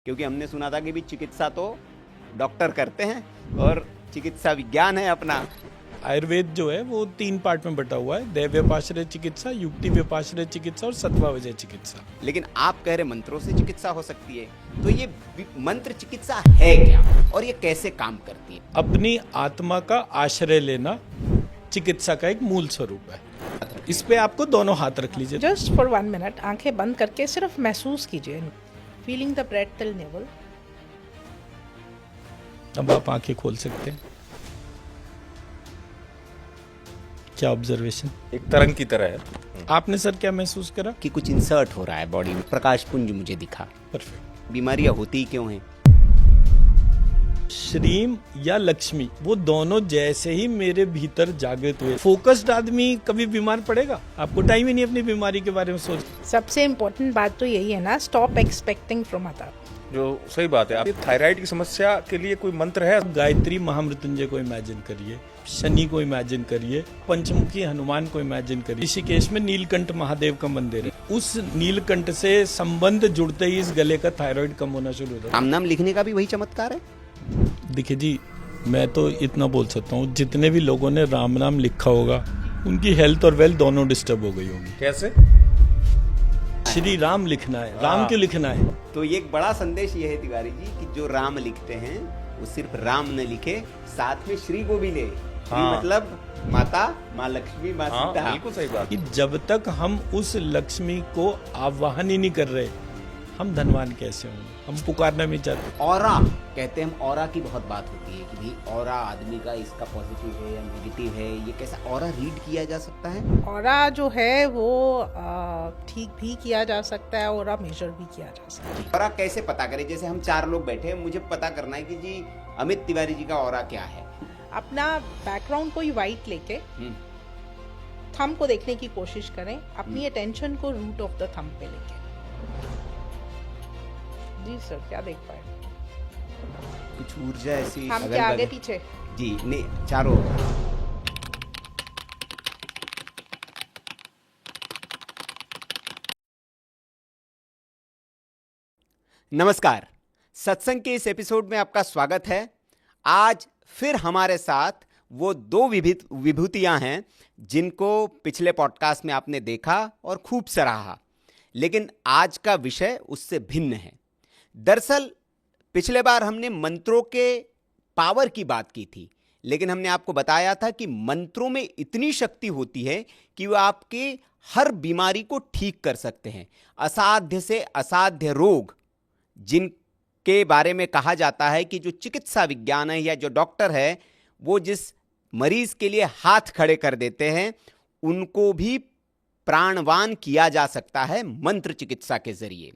क्योंकि हमने सुना था कि भी चिकित्सा तो डॉक्टर करते हैं और चिकित्सा विज्ञान है अपना। आयुर्वेद जो है वो 3 पार्ट में बटा हुआ है, दैव व्यपाश्रय चिकित्सा, युक्ति व्यपाश्रय चिकित्सा और सत्वावजय चिकित्सा। लेकिन आप कह रहे मंत्रों से चिकित्सा हो सकती है, तो ये मंत्र चिकित्सा है क्या और ये कैसे काम करती है? अपनी आत्मा का आश्रय लेना चिकित्सा का एक मूल स्वरूप है। इस पे आपको दोनों हाथ रख लीजिए। जस्ट फॉर 1 मिनट आंखें बंद करके सिर्फ महसूस कीजिए, feeling the breath till navel. अब आप आंखें खोल सकते हैं। क्या ऑब्जर्वेशन? एक तरंग की तरह है। आपने सर क्या महसूस करा? कि कुछ इंसर्ट हो रहा है बॉडी में, प्रकाश पुंज मुझे दिखा। परफेक्ट। बीमारियां होती ही क्यों हैं? श्रीम या लक्ष्मी, वो दोनों जैसे ही मेरे भीतर जागृत हुए, फोकस्ड आदमी कभी बीमार पड़ेगा? आपको टाइम ही नहीं अपनी बीमारी के बारे में सोच। सबसे इम्पोर्टेंट बात तो यही है ना, स्टॉप एक्सपेक्टिंग फ्रॉम अदर। जो सही बात है। आप थायराइड की समस्या के लिए कोई मंत्र है? गायत्री महामृत्युंजय को इमेजिन करिए, शनि को इमेजिन करिए, पंचमुखी हनुमान को इमेजिन करिए। ऋषिकेश में नीलकंठ महादेव का मंदिर है, उस नीलकंठ से संबंध जुड़ते ही इस गले का थायराइड कम होना शुरू होता है। राम नाम लिखने का भी वही चमत्कार है। देखिए जी, मैं तो इतना बोल सकता हूँ, जितने भी लोगों ने राम नाम लिखा होगा उनकी हेल्थ और वेल्थ दोनों डिस्टर्ब हो गई होगी। कैसे? श्री राम लिखना है, राम क्यों लिखना है? तो ये एक बड़ा संदेश ये है तिवारी जी कि जो राम लिखते हैं वो सिर्फ राम न लिखे, साथ में श्री को भी ले। श्री मतलब माता, माँ लक्ष्मी, माँ सीता। बिल्कुल सही बात। कि जब तक हम उस लक्ष्मी को आवाहन ही नहीं कर रहे, हम धनवान कैसे होंगे? हम पुकारना भी चाहते। ऑरा कहते हैं, हम ऑरा की बहुत बात होती है कि भाई ऑरा आदमी का इसका पॉजिटिव है या नेगेटिव है, ये कैसा ऑरा रीड किया जा सकता है? ऑरा जो है वो ठीक भी किया जा सकता है, ऑरा मेजर भी किया जा सकता है। ऑरा कैसे पता करें? जैसे हम 4 लोग बैठे हैं, मुझे पता करना है कि जी अमित तिवारी जी का ऑरा क्या है। अपना बैकग्राउंड कोई वाइट लेके थंब को देखने की कोशिश करें, अपनी अटेंशन को रूट ऑफ द थंब पे लेके। जी सर, क्या देख पाए? कुछ ऊर्जा ऐसी हम क्या आगे पीछे? जी नहीं, चारों। नमस्कार, सत्संग के इस एपिसोड में आपका स्वागत है। आज फिर हमारे साथ वो 2 विभूतियां हैं जिनको पिछले पॉडकास्ट में आपने देखा और खूब सराहा, लेकिन आज का विषय उससे भिन्न है। दरअसल पिछले बार हमने मंत्रों के पावर की बात की थी, लेकिन हमने आपको बताया था कि मंत्रों में इतनी शक्ति होती है कि वो आपके हर बीमारी को ठीक कर सकते हैं। असाध्य से असाध्य रोग जिनके बारे में कहा जाता है कि जो चिकित्सा विज्ञान है या जो डॉक्टर है वो जिस मरीज के लिए हाथ खड़े कर देते हैं, उनको भी प्राणवान किया जा सकता है मंत्र चिकित्सा के जरिए।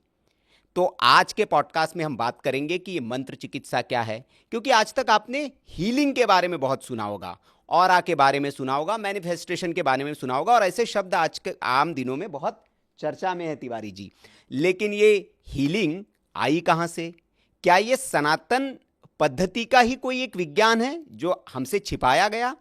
तो आज के पॉडकास्ट में हम बात करेंगे कि ये मंत्र चिकित्सा क्या है, क्योंकि आज तक आपने हीलिंग के बारे में बहुत सुना होगा, ऑरा के बारे में सुना होगा, मैनिफेस्टेशन के बारे में सुना होगा, और ऐसे शब्द आज के आम दिनों में बहुत चर्चा में है तिवारी जी। लेकिन ये हीलिंग आई कहाँ से? क्या ये सनातन पद्धति का ही कोई एक विज्ञान है जो हमसे छिपाया गया?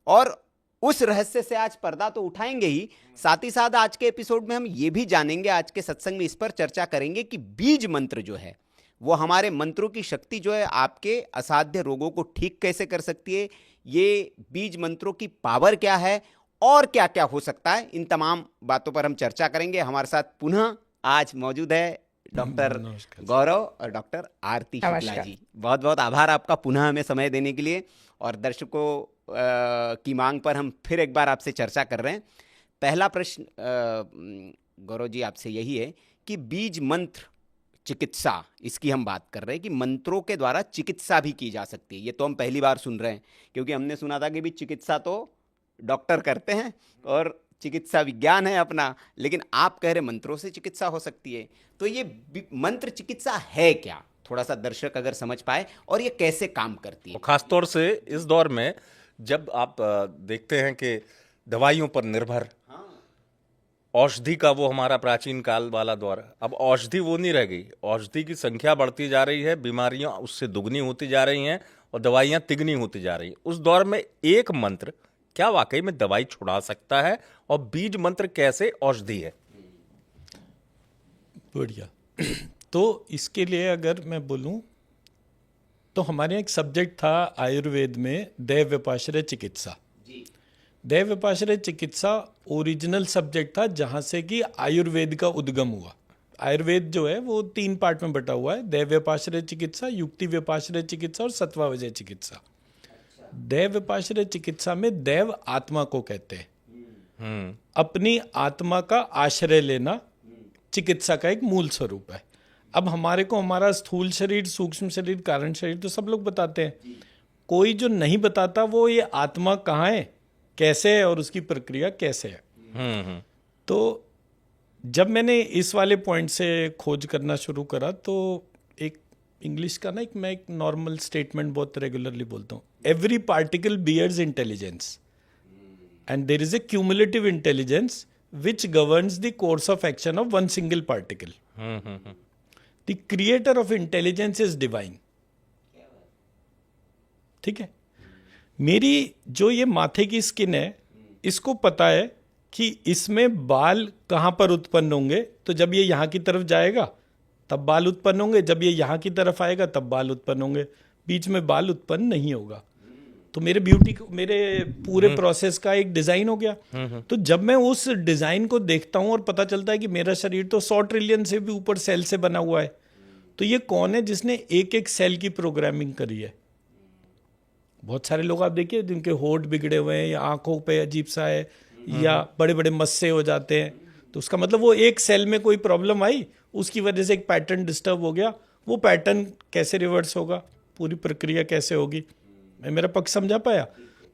और उस रहस्य से आज पर्दा तो उठाएंगे ही, साथ ही साथ आज के एपिसोड में हम ये भी जानेंगे, आज के सत्संग में इस पर चर्चा करेंगे कि बीज मंत्र जो है वो हमारे मंत्रों की शक्ति जो है आपके असाध्य रोगों को ठीक कैसे कर सकती है, ये बीज मंत्रों की पावर क्या है और क्या क्या हो सकता है। इन तमाम बातों पर हम चर्चा करेंगे। हमारे साथ पुनः आज मौजूद है डॉक्टर गौरव और डॉक्टर आरती शुक्ला जी। बहुत बहुत आभार आपका पुनः हमें समय देने के लिए, और दर्शकों की मांग पर हम फिर एक बार आपसे चर्चा कर रहे हैं। पहला प्रश्न गौरव जी आपसे यही है कि बीज मंत्र चिकित्सा, इसकी हम बात कर रहे हैं कि मंत्रों के द्वारा चिकित्सा भी की जा सकती है। ये तो हम पहली बार सुन रहे हैं, क्योंकि हमने सुना था कि भी चिकित्सा तो डॉक्टर करते हैं और चिकित्सा विज्ञान है अपना, लेकिन आप कह रहे मंत्रों से चिकित्सा हो सकती है। तो ये मंत्र चिकित्सा है क्या? थोड़ा सा दर्शक अगर समझ पाए, और ये कैसे काम करती है? खासतौर से इस दौर में जब आप देखते हैं कि दवाइयों पर निर्भर, औषधि का वो हमारा प्राचीन काल वाला दौर, अब औषधि वो नहीं रह गई। औषधि की संख्या बढ़ती जा रही है, बीमारियां उससे दुगनी होती जा रही हैं और दवाइयां तिगनी होती जा रही हैं। उस दौर में एक मंत्र क्या वाकई में दवाई छुड़ा सकता है, और बीज मंत्र कैसे औषधि है? बढ़िया। तो इसके लिए अगर मैं बोलूं तो हमारे यहाँ एक सब्जेक्ट था आयुर्वेद में, दैव व्यपाश्रय चिकित्सा। दैव व्यपाश्रय चिकित्सा ओरिजिनल सब्जेक्ट था जहाँ से कि आयुर्वेद का उद्गम हुआ। आयुर्वेद जो है वो 3 पार्ट में बटा हुआ है, दैव व्यपाश्रय चिकित्सा, युक्ति व्यपाश्रय चिकित्सा और सत्वावजय चिकित्सा। दैव व्यपाश्रय चिकित्सा में दैव आत्मा को कहते हैं, अपनी आत्मा का आश्रय लेना चिकित्सा का एक मूल स्वरूप है। अब हमारे को हमारा स्थूल शरीर, सूक्ष्म शरीर, कारण शरीर तो सब लोग बताते हैं, कोई जो नहीं बताता वो ये आत्मा कहाँ है, कैसे है और उसकी प्रक्रिया कैसे है। तो जब मैंने इस वाले पॉइंट से खोज करना शुरू करा तो एक इंग्लिश का ना मैं एक नॉर्मल स्टेटमेंट बहुत रेगुलरली बोलता हूँ, every particle bears intelligence and there is a cumulative intelligence which governs the course of action of one single particle. The creator of intelligence is divine. ठीक है, मेरी जो ये माथे की स्किन है, इसको पता है कि इसमें बाल कहां पर उत्पन्न होंगे, तो जब ये यहां की तरफ जाएगा तब बाल उत्पन्न होंगे, जब ये यहां की तरफ आएगा तब बाल उत्पन्न होंगे, बीच में बाल उत्पन्न नहीं होगा। तो मेरे मेरे पूरे प्रोसेस का एक डिजाइन हो गया। तो जब मैं उस डिजाइन को देखता हूं और पता चलता है कि मेरा शरीर तो 100 ट्रिलियन से भी ऊपर सेल से बना हुआ है, तो ये कौन है जिसने एक एक सेल की प्रोग्रामिंग करी है। बहुत सारे लोग आप देखिए जिनके होठ बिगड़े हुए हैं या आंखों पे अजीब सा है या बड़े बड़े मस्से हो जाते हैं, तो उसका मतलब वो एक सेल में कोई प्रॉब्लम आई, उसकी वजह से एक पैटर्न डिस्टर्ब हो गया। वो पैटर्न कैसे रिवर्स होगा, पूरी प्रक्रिया कैसे होगी, मैं मेरा पक्ष समझा पाया।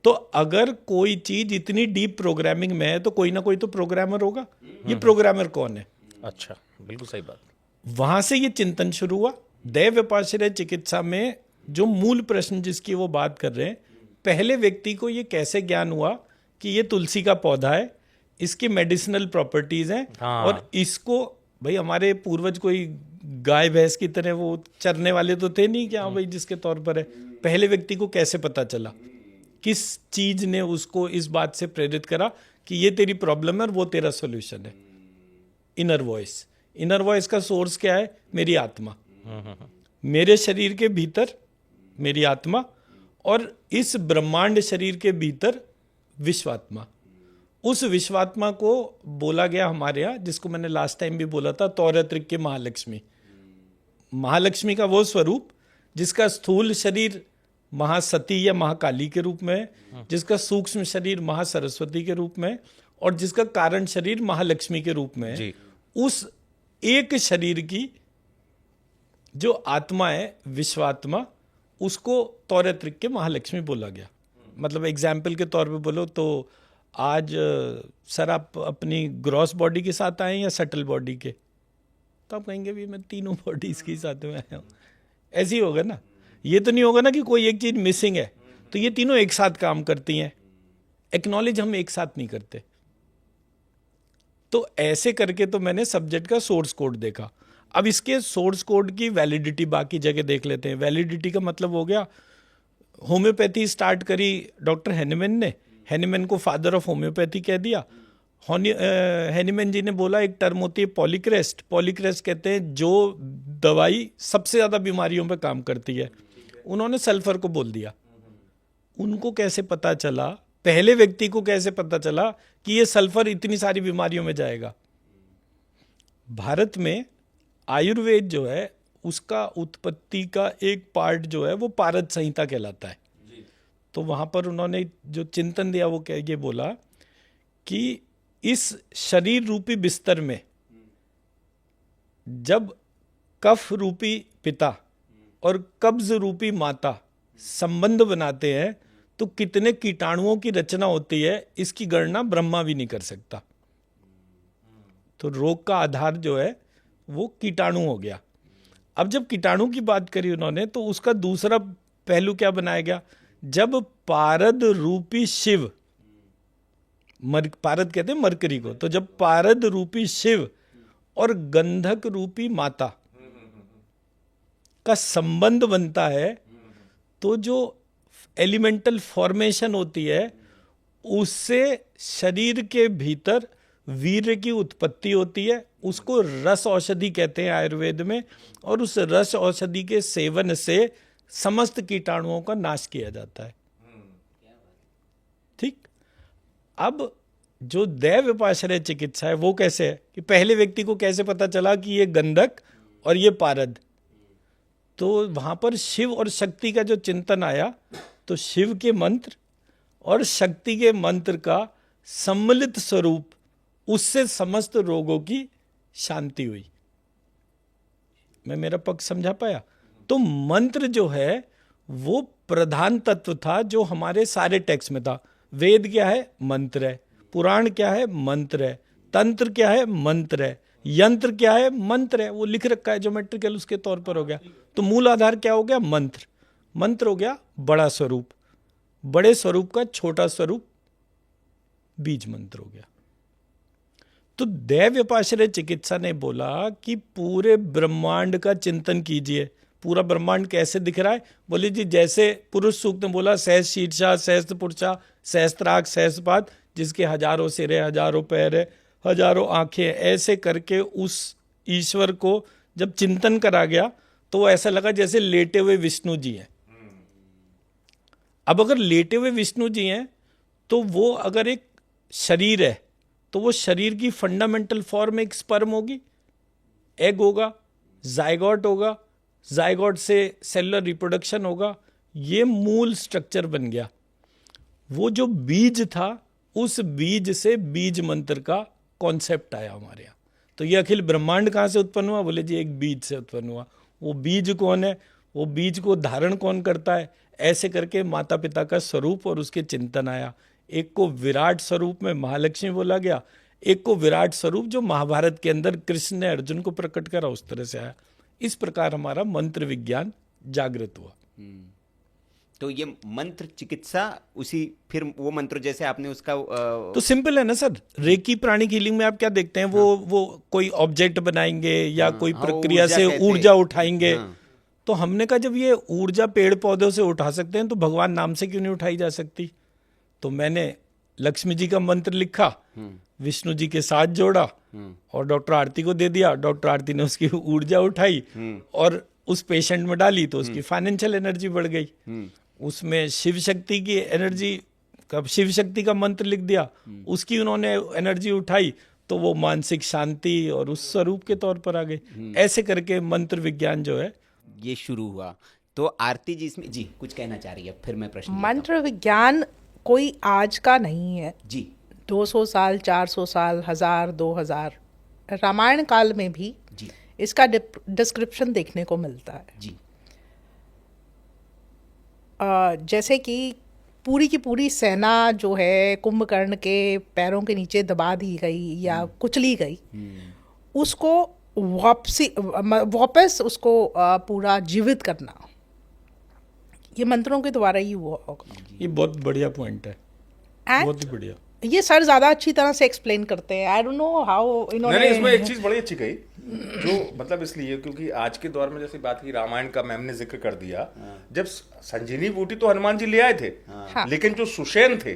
तो अगर कोई चीज इतनी डीप प्रोग्रामिंग में है तो कोई ना कोई तो प्रोग्रामर होगा। ये प्रोग्रामर कौन है? अच्छा, बिल्कुल सही बात। वहां से ये चिंतन शुरू हुआ। दैव व्यपाश्रय चिकित्सा में जो मूल प्रश्न जिसकी वो बात कर रहे हैं, पहले व्यक्ति को ये कैसे ज्ञान हुआ कि ये तुलसी का पौधा है, इसकी मेडिसिनल प्रॉपर्टीज हैं। हाँ। और इसको भाई हमारे पूर्वज कोई गाय भैंस की तरह वो चरने वाले तो थे नहीं कि हाँ भाई जिसके तौर पर है। पहले व्यक्ति को कैसे पता चला, किस चीज ने उसको इस बात से प्रेरित करा कि ये तेरी प्रॉब्लम है और वो तेरा सॉल्यूशन है? Inner voice. इनर वॉइस का सोर्स क्या है? मेरी आत्मा। मेरे शरीर के भीतर मेरी आत्मा और इस ब्रह्मांड शरीर के भीतर विश्वात्मा। उस विश्वात्मा को बोला गया हमारे यहाँ, जिसको मैंने लास्ट टाइम भी बोला था, तौरत्रिक के महालक्ष्मी। महालक्ष्मी का वो स्वरूप जिसका स्थूल शरीर महासती या महाकाली के रूप में है, जिसका सूक्ष्म शरीर महासरस्वती के रूप में है और जिसका कारण शरीर महालक्ष्मी के रूप में है। उस एक शरीर की जो आत्मा है विश्वात्मा, उसको तौरत्रिक के महालक्ष्मी बोला गया। मतलब एग्जाम्पल के तौर पे बोलो तो आज सर आप अपनी ग्रॉस बॉडी के साथ आए या सटल बॉडी के, तो आप कहेंगे भी मैं तीनों बॉडीज के साथ में आया हूँ। ऐसे ही होगा ना, ये तो नहीं होगा ना कि कोई एक चीज मिसिंग है तो ये तीनों एक साथ काम करती हैं। एक्नॉलेज हम एक साथ नहीं करते। तो ऐसे करके तो मैंने सब्जेक्ट का सोर्स कोड देखा। अब इसके सोर्स कोड की वैलिडिटी बाकी जगह देख लेते हैं। वैलिडिटी का मतलब हो गया, होम्योपैथी स्टार्ट करी डॉक्टर हैनीमैन ने, हैनीमैन को फादर ऑफ होम्योपैथी कह दिया। हैनीमैन जी ने बोला एक टर्म होती है पॉलीक्रेस्ट। पॉलीक्रेस्ट कहते हैं जो दवाई सबसे ज्यादा बीमारियों पे काम करती है, उन्होंने सल्फर को बोल दिया। उनको कैसे पता चला, पहले व्यक्ति को कैसे पता चला कि ये सल्फर इतनी सारी बीमारियों में जाएगा? भारत में आयुर्वेद जो है उसका उत्पत्ति का एक पार्ट जो है वो पारद संहिता कहलाता है। तो वहां पर उन्होंने जो चिंतन दिया वो ये बोला कि इस शरीर रूपी बिस्तर में जब कफ रूपी पिता और कब्ज रूपी माता संबंध बनाते हैं तो कितने कीटाणुओं की रचना होती है, इसकी गणना ब्रह्मा भी नहीं कर सकता। तो रोग का आधार जो है वो कीटाणु हो गया। अब जब कीटाणु की बात करी उन्होंने तो उसका दूसरा पहलू क्या बनाया गया? जब पारद रूपी शिव, पारद कहते हैं मरकरी को, तो जब पारद रूपी शिव और गंधक रूपी माता का संबंध बनता है तो जो एलिमेंटल फॉर्मेशन होती है उससे शरीर के भीतर वीर्य की उत्पत्ति होती है, उसको रस औषधि कहते हैं आयुर्वेद में, और उस रस औषधि के सेवन से समस्त कीटाणुओं का नाश किया जाता है। ठीक। अब जो दैव उपाश्रय चिकित्सा है वो कैसे है कि पहले व्यक्ति को कैसे पता चला कि ये गंधक और ये पारद, तो वहां पर शिव और शक्ति का जो चिंतन आया, तो शिव के मंत्र और शक्ति के मंत्र का सम्मिलित स्वरूप, उससे समस्त रोगों की शांति हुई। मैं मेरा पक्ष समझा पाया? तो मंत्र जो है वो प्रधान तत्व था जो हमारे सारे टेक्स्ट में था। वेद क्या है? मंत्र है। पुराण क्या है? मंत्र है। तंत्र क्या है? मंत्र है। यंत्र क्या है? मंत्र है। वो लिख रखा है ज्योमेट्रिकल, उसके तौर पर हो गया। तो मूल आधार क्या हो गया? मंत्र। मंत्र हो गया बड़ा स्वरूप, बड़े स्वरूप का छोटा स्वरूप बीज मंत्र हो गया। तो दैव उपाश्रय चिकित्सा ने बोला कि पूरे ब्रह्मांड का चिंतन कीजिए। पूरा ब्रह्मांड कैसे दिख रहा है? बोले जी जैसे पुरुष सूक्त में बोला, सहस्त्र शीर्षा, सहस्त्र पुरुषा, सहस्त्राक्ष, सहस्त्रपाद, जिसके हजारों सिर है, हजारों पैर है, हजारों आंखें, ऐसे करके उस ईश्वर को जब चिंतन करा गया तो ऐसा लगा जैसे लेटे हुए विष्णु जी हैं। अब अगर लेटे हुए विष्णु जी हैं तो वो अगर एक शरीर है तो वो शरीर की फंडामेंटल फॉर्म एक स्पर्म होगी, एग होगा, जाइगोट होगा, जाइगोट से सेलुलर रिप्रोडक्शन होगा, ये मूल स्ट्रक्चर बन गया। वो जो बीज था, उस बीज से बीज मंत्र का कॉन्सेप्ट आया हमारे यहाँ। तो ये अखिल ब्रह्मांड कहाँ से उत्पन्न हुआ? बोले जी एक बीज से उत्पन्न हुआ। वो बीज कौन है? वो बीज को धारण कौन करता है? ऐसे करके माता पिता का स्वरूप और उसके चिंतन आया। एक को विराट स्वरूप में महालक्ष्मी बोला गया, एक को विराट स्वरूप जो महाभारत के अंदर कृष्ण ने अर्जुन को प्रकट करा, उस तरह से आया। इस प्रकार हमारा मंत्र विज्ञान जागृत हुआ। तो ये मंत्र चिकित्सा उसी, फिर वो मंत्र जैसे आपने उसका तो सिंपल है ना सर। रेकी प्राणिक हीलिंग में आप क्या देखते हैं? वो कोई ऑब्जेक्ट बनाएंगे या कोई प्रक्रिया से ऊर्जा उठाएंगे। तो हमने कहा जब ये ऊर्जा पेड़ पौधों से उठा सकते हैं तो भगवान नाम से क्यों नहीं उठाई जा सकती? तो मैंने लक्ष्मी जी का मंत्र लिखा, विष्णु जी के साथ जोड़ा और डॉक्टर आरती को दे दिया। डॉक्टर आरती ने उसकी ऊर्जा उठाई और उस पेशेंट में डाली, तो उसकी फाइनेंशियल एनर्जी बढ़ गई। उसमें शिव शक्ति की एनर्जी, शिव शक्ति का मंत्र लिख दिया, उसकी उन्होंने एनर्जी उठाई, तो वो मानसिक शांति और उस स्वरूप के तौर पर आ गई। ऐसे करके मंत्र विज्ञान जो है ये शुरू हुआ। तो आरती जी इसमें जी कुछ कहना चाह रही है, फिर मैं प्रश्न मंत्र विज्ञान कोई आज का नहीं है जी। 200 साल, 400 साल, 1000, 2000, रामायण काल में भी जी इसका डिस्क्रिप्शन देखने को मिलता है। जी। जैसे कि पूरी की पूरी सेना जो है कुंभकर्ण के पैरों के नीचे दबा दी गई या कुचली गई, उसको वापस उसको पूरा जीवित करना, ये मंत्रों के द्वारा ही हुआ होगा। ये बहुत बढ़िया पॉइंट है, बहुत ही बढ़िया। ये सर ज्यादा अच्छी तरह से एक्सप्लेन करते हैं। आई डोंट नो हाउ इन्होंने। नहीं, इसमें एक चीज बड़ी अच्छी कही, जो मतलब इसलिए क्योंकि आज के दौर में जैसे बात की, रामायण का मैम ने जिक्र कर दिया, जब संजीवनी बूटी तो हनुमान जी ले आए थे, लेकिन जो सुषेण थे,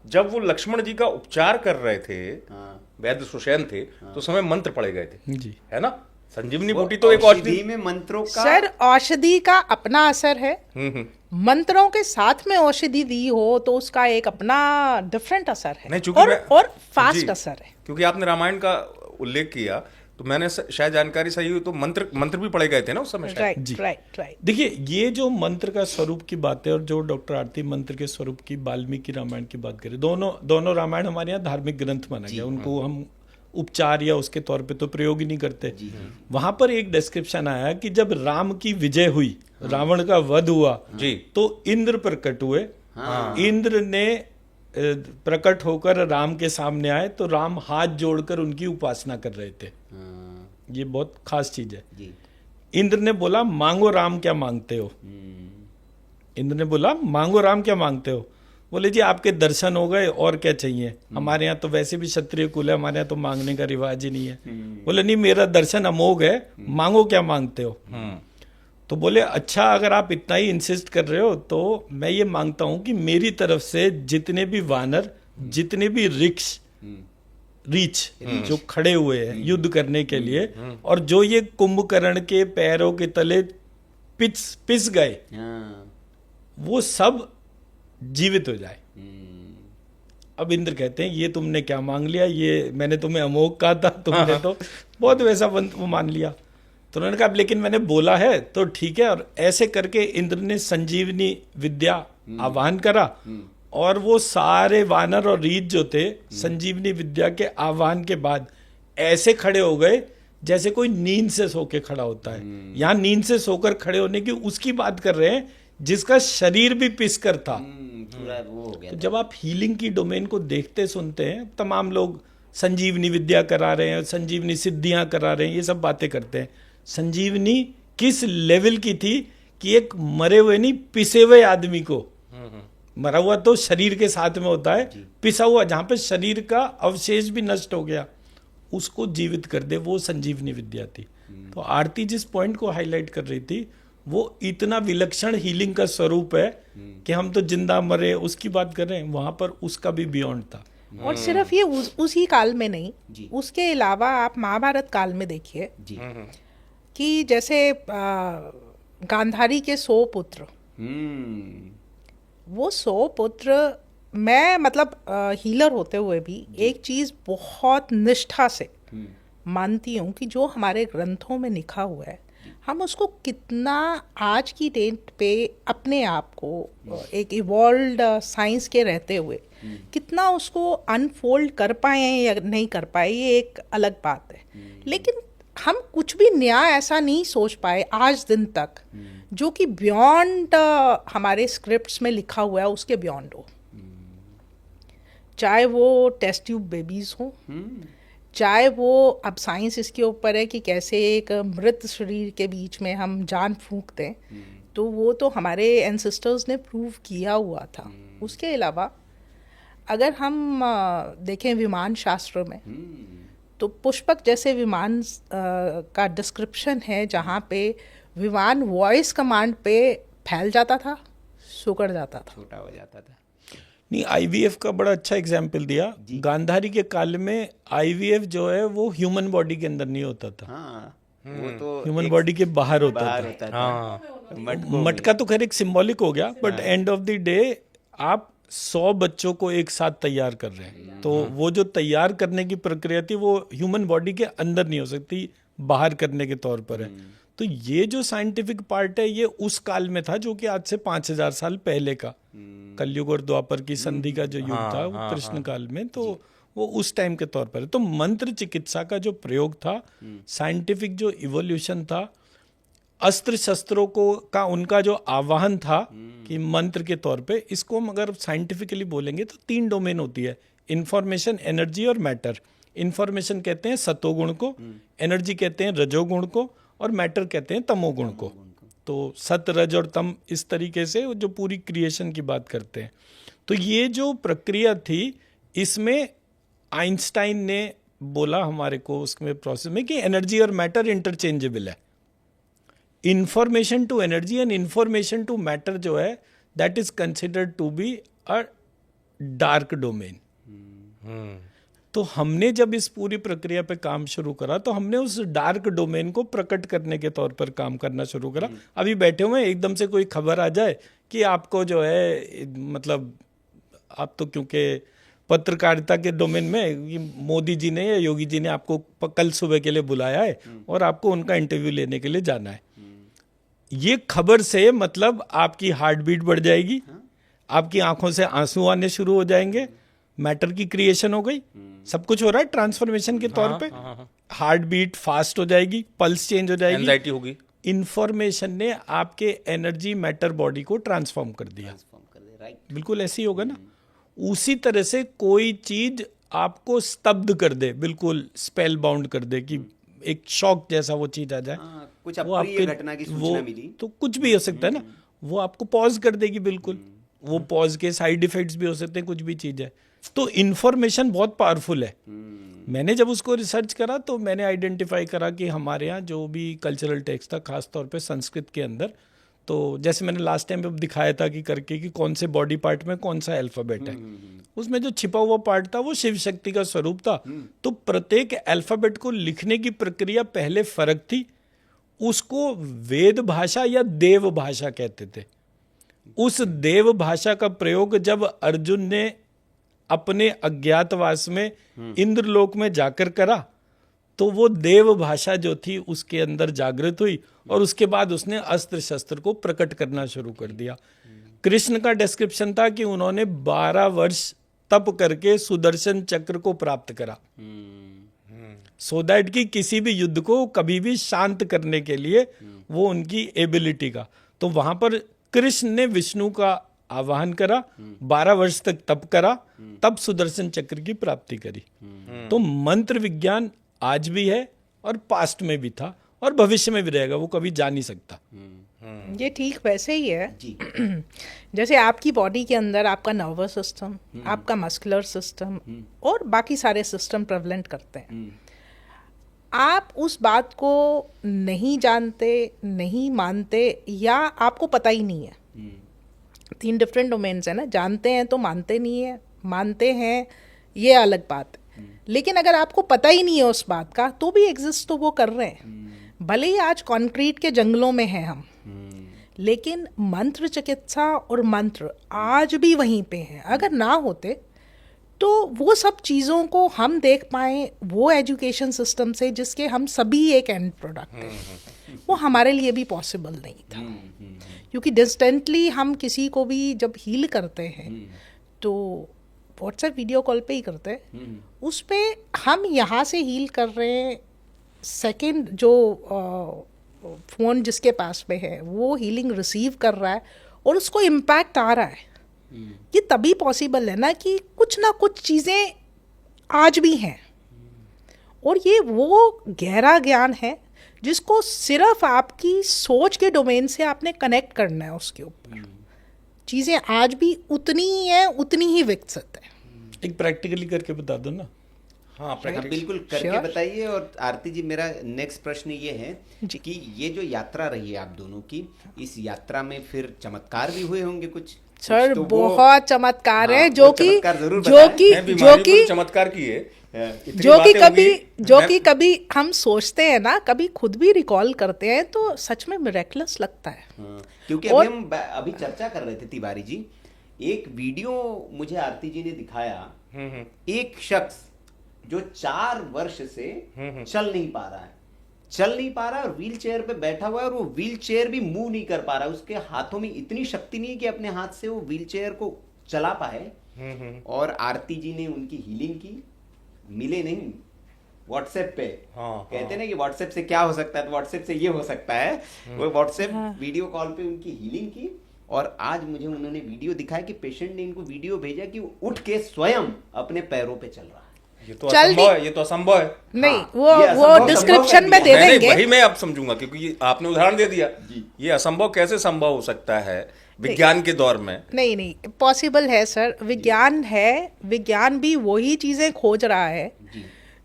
जब वो लक्ष्मण जी का उपचार कर रहे थे, वैद्य सुषेण थे, तो समय मंत्र पढ़े गए थे जी, है ना। संजीवनी बूटी तो एक औषधि में मंत्रों का सर औषधि का अपना असर है। मंत्रों के साथ में औषधि दी हो तो उसका एक अपना डिफरेंट असर है, और फास्ट असर है। क्योंकि आपने रामायण का उल्लेख किया, तो मैंने शायद जानकारी सही हुई तो मंत्र भी पढ़े गए थे ना उस समय। राइट। देखिए ये जो मंत्र का स्वरूप की बात है और जो डॉक्टर आरती मंत्र के स्वरूप की वाल्मीकि रामायण की बात करें, दोनों रामायण हमारे यहाँ धार्मिक ग्रंथ माना गया। उनको हम उपचार या उसके तौर पे तो प्रयोग ही नहीं करते। वहां पर एक डिस्क्रिप्शन आया कि जब राम की विजय हुई, रावण का वध हुआ जी, तो इंद्र प्रकट हुए। इंद्र ने प्रकट होकर राम के सामने आए, तो राम हाथ जोड़कर उनकी उपासना कर रहे थे। ये बहुत खास चीज है। इंद्र ने बोला मांगो राम क्या मांगते हो। इंद्र ने बोला मांगो राम क्या मांगते हो। बोले जी आपके दर्शन हो गए, और क्या चाहिए। हमारे यहाँ तो वैसे भी क्षत्रिय कुल है, हमारे यहाँ तो मांगने का रिवाज ही नहीं है। बोले नहीं, मेरा दर्शन अमोघ है, मांगो क्या मांगते हो। तो बोले अच्छा अगर आप इतना ही इंसिस्ट कर रहे हो तो मैं ये मांगता हूं कि मेरी तरफ से जितने भी वानर, जितने भी रिक्ष रीच जो खड़े हुए हैं युद्ध करने के लिए, और जो ये कुंभकर्ण के पैरों के तले पिस गए, वो सब जीवित हो जाए। अब इंद्र कहते हैं ये तुमने क्या मांग लिया, ये मैंने तुम्हें अमोघ कहा था, तुमने तो बहुत वैसा वो मान लिया। तो उन्होंने कहा लेकिन मैंने बोला है तो ठीक है। और ऐसे करके इंद्र ने संजीवनी विद्या आह्वान करा, और वो सारे वानर और रीछ जो थे संजीवनी विद्या के आह्वान के बाद ऐसे खड़े हो गए जैसे कोई नींद से सो के खड़ा होता है। यहाँ नींद से सोकर खड़े होने की उसकी बात कर रहे हैं जिसका शरीर भी पिस कर था। पूरा वो हो गया। तो जब आप हीलिंग की डोमेन को देखते सुनते हैं, तमाम लोग संजीवनी विद्या करा रहे हैं, संजीवनी सिद्धियां करा रहे हैं, ये सब बातें करते हैं। संजीवनी किस लेवल की थी कि एक मरे हुए नहीं पिसे हुए आदमी को, मरा हुआ तो शरीर के साथ में होता है, पिसा हुआ जहां पे शरीर का अवशेष भी नष्ट हो गया उसको जीवित कर दे, वो संजीवनी विद्या थी। तो आरती जिस पॉइंट को हाईलाइट कर रही थी वो इतना विलक्षण हीलिंग का स्वरूप है कि हम तो जिंदा मरे उसकी बात कर रहे हैं, वहां पर उसका भी बियॉन्ड था। और सिर्फ ये उसी काल में नहीं, उसके अलावा आप महाभारत काल में देखिए कि जैसे गांधारी के 100 पुत्र, वो 100 पुत्र, मैं मतलब हीलर होते हुए भी एक चीज बहुत निष्ठा से मानती हूँ कि जो हमारे ग्रंथों में लिखा हुआ है हम उसको कितना आज की डेट पे अपने आप को एक इवॉल्व्ड साइंस के रहते हुए कितना उसको अनफोल्ड कर पाए या नहीं कर पाए, ये एक अलग बात है। लेकिन हम कुछ भी नया ऐसा नहीं सोच पाए आज दिन तक जो कि बियॉन्ड हमारे स्क्रिप्ट्स में लिखा हुआ है, उसके बियॉन्ड हो। चाहे वो टेस्ट ट्यूब बेबीज हो, चाहे वो अब साइंस इसके ऊपर है कि कैसे एक मृत शरीर के बीच में हम जान फूंकते हैं, तो वो तो हमारे एंसेस्टर्स ने प्रूव किया हुआ था। उसके अलावा अगर हम देखें विमान शास्त्र में, तो पुष्पक जैसे विमान का डिस्क्रिप्शन है जहाँ पे विमान वॉइस कमांड पे फैल जाता था, सुकड़ जाता था, छोटा हो जाता था। नहीं, आईवीएफ का बड़ा अच्छा एग्जाम्पल दिया। गांधारी के काल में आईवीएफ जो है वो ह्यूमन बॉडी के अंदर नहीं होता था, वो तो ह्यूमन बॉडी के बाहर होता था। हाँ, मटका तो खैर एक सिंबॉलिक हो गया, but end of the day आप 100 बच्चों को एक साथ तैयार कर रहे हैं, तो वो जो तैयार करने की प्रक्रिया थी वो ह्यूमन बॉडी के अंदर नहीं हो सकती, बाहर करने के तौर पर है। तो ये जो साइंटिफिक पार्ट है ये उस काल में था जो कि आज से 5000 साल पहले का, कलयुग और द्वापर की संधि का जो युग था वो कृष्ण काल में, तो वो उस टाइम के तौर पर है। तो मंत्र चिकित्सा का जो प्रयोग था, साइंटिफिक जो इवोल्यूशन था, अस्त्र शस्त्रों को का उनका जो आवाहन था कि मंत्र के तौर पे, इसको हम अगर साइंटिफिकली बोलेंगे तो 3 डोमेन होती है, इंफॉर्मेशन, एनर्जी और मैटर। इंफॉर्मेशन कहते हैं सतोगुण को, एनर्जी कहते हैं रजोगुण को, और मैटर कहते हैं तमोगुण को। तो सत, रज और तम, इस तरीके से जो पूरी क्रिएशन की बात करते हैं। तो ये जो प्रक्रिया थी, इसमें आइंस्टाइन ने बोला हमारे को उसमें प्रोसेस में कि एनर्जी और मैटर इंटरचेंजेबल है। Information to energy and information to matter जो है that is considered to be a dark domain. तो हमने जब इस पूरी प्रक्रिया पे काम शुरू करा तो हमने उस डार्क डोमेन को प्रकट करने के तौर पर काम करना शुरू करा। अभी बैठे हुए हैं, एकदम से कोई खबर आ जाए कि आपको जो है, मतलब आप तो क्योंकि पत्रकारिता के डोमेन में मोदी जी ने या योगी जी ने आपको कल सुबह के लिए बुलाया है और आपको उनका इंटरव्यू लेने के लिए जाना है, ये खबर से मतलब आपकी हार्ट बीट बढ़ जाएगी, आपकी आंखों से आंसू आने शुरू हो जाएंगे, मैटर की क्रिएशन हो गई, सब कुछ हो रहा है ट्रांसफॉर्मेशन के तौर पे, हार्ट बीट फास्ट हो जाएगी, पल्स चेंज हो जाएगी, एंजाइटी होगी। इंफॉर्मेशन ने आपके एनर्जी मैटर बॉडी को ट्रांसफॉर्म कर दिया। बिल्कुल ऐसे ही होगा ना। उसी तरह से कोई चीज आपको स्तब्ध कर दे, बिल्कुल स्पेल बाउंड कर दे कि एक शॉक जैसा वो चीज आ जाए, कुछ अप्रिय घटना की सूचना मिली, तो कुछ भी हो सकता है ना, वो आपको पॉज कर देगी। बिल्कुल वो पॉज के साइड इफेक्ट्स भी हो सकते हैं, कुछ भी चीज है। तो इंफॉर्मेशन बहुत पावरफुल है। मैंने जब उसको रिसर्च करा तो मैंने आइडेंटिफाई करा कि हमारे यहाँ जो भी कल्चरल टेक्स्ट था, खास तौर पे संस्कृत के अंदर, तो जैसे मैंने लास्ट टाइम पे दिखाया था कि करके कि कौन से बॉडी पार्ट में कौन सा अल्फाबेट है, उसमें जो छिपा हुआ पार्ट था वो शिव शक्ति का स्वरूप था। तो प्रत्येक अल्फाबेट को लिखने की प्रक्रिया पहले फर्क थी, उसको वेद भाषा या देव भाषा कहते थे। उस देव भाषा का प्रयोग जब अर्जुन ने अपने अज्ञातवास में इंद्रलोक में जाकर करा, तो वो देव भाषा जो थी उसके अंदर जागृत हुई और उसके बाद उसने अस्त्र शस्त्र को प्रकट करना शुरू कर दिया। कृष्ण का डिस्क्रिप्शन था कि उन्होंने 12 वर्ष तप करके सुदर्शन चक्र को प्राप्त करा, सो दैट कि किसी भी युद्ध को कभी भी शांत करने के लिए वो उनकी एबिलिटी का। तो वहां पर कृष्ण ने विष्णु का आवाहन करा, 12 वर्ष तक तप करा, तब सुदर्शन चक्र की प्राप्ति करी। तो मंत्र विज्ञान आज भी है और पास्ट में भी था और भविष्य में भी रहेगा, वो कभी जा नहीं सकता। ये ठीक वैसे ही है जैसे आपकी बॉडी के अंदर आपका नर्वस सिस्टम, आपका मस्कुलर सिस्टम और बाकी सारे सिस्टम प्रेवलेंट करते हैं। आप उस बात को नहीं जानते, नहीं मानते, या आपको पता ही नहीं है। 3 डिफरेंट डोमेन्स है ना, जानते हैं तो मानते नहीं है, मानते हैं ये अलग बात है। लेकिन अगर आपको पता ही नहीं है उस बात का, तो भी एग्जिस्ट तो वो कर रहे हैं। भले ही आज कंक्रीट के जंगलों में हैं हम, लेकिन मंत्र चिकित्सा और मंत्र आज भी वहीं पे हैं। अगर ना होते तो वो सब चीज़ों को हम देख पाएँ वो एजुकेशन सिस्टम से जिसके हम सभी एक एंड प्रोडक्ट हैं, वो हमारे लिए भी पॉसिबल नहीं था। क्योंकि डिस्टेंटली हम किसी को भी जब हील करते हैं तो व्हाट्सएप वीडियो कॉल पे ही करते हैं, उस पे हम यहाँ से हील कर रहे हैं, सेकंड जो फ़ोन जिसके पास में है वो हीलिंग रिसीव कर रहा है और उसको इम्पैक्ट आ रहा है। ये तभी पॉसिबल है ना कि कुछ ना कुछ चीज़ें आज भी हैं, और ये वो गहरा ज्ञान है जिसको सिर्फ आपकी सोच के डोमेन से आपने कनेक्ट करना है। उसके ऊपर चीज़ें आज भी उतनी ही हैं, उतनी ही विकसित है। एक प्रैक्टिकली करके बता दो ना। हाँ, हाँ, बिल्कुल करके बताइए। और आरती जी, मेरा नेक्स्ट प्रश्न ये है कि ये जो यात्रा रही है आप दोनों की, इस यात्रा में फिर चमत्कार भी हुए होंगे कुछ? सर तो बहुत चमत्कार है, हाँ, जो कि चमत्कार किए, जो कि कभी हम सोचते हैं ना, कभी खुद भी रिकॉल करते हैं तो सच में मिरेकलस लगता है। क्योंकि अभी हम अभी चर्चा कर रहे थे तिवारी जी, एक वीडियो मुझे आरती जी ने दिखाया, एक शख्स जो 4 वर्ष से चल नहीं पा रहा है और व्हील चेयर पे बैठा हुआ है, और वो व्हील चेयर भी मूव नहीं कर पा रहा है। उसके हाथों में इतनी शक्ति नहीं है कि अपने हाथ से वो व्हील चेयर को चला पाए। और आरती जी ने उनकी हीलिंग की, मिले नहीं व्हाट्सएप पे। कहते हैं ना कि व्हाट्सएप से क्या हो सकता है, तो व्हाट्सएप से ये हो सकता है। वो व्हाट्सएप वीडियो कॉल पे उनकी हीलिंग की, और आज मुझे उन्होंने वीडियो दिखाया कि पेशेंट ने इनको वीडियो भेजा कि वो उठ के स्वयं अपने पैरों पे चल रहा है। ये तो असंभव है, ये तो असंभव है। नहीं, वो डिस्क्रिप्शन में दे देंगे। वही मैं अब समझूंगा, क्योंकि आपने उदाहरण दे दिया। ये असंभव कैसे संभव हो सकता है विज्ञान के दौर में? नहीं, पॉसिबल है सर। विज्ञान है, विज्ञान भी वही चीजें खोज रहा है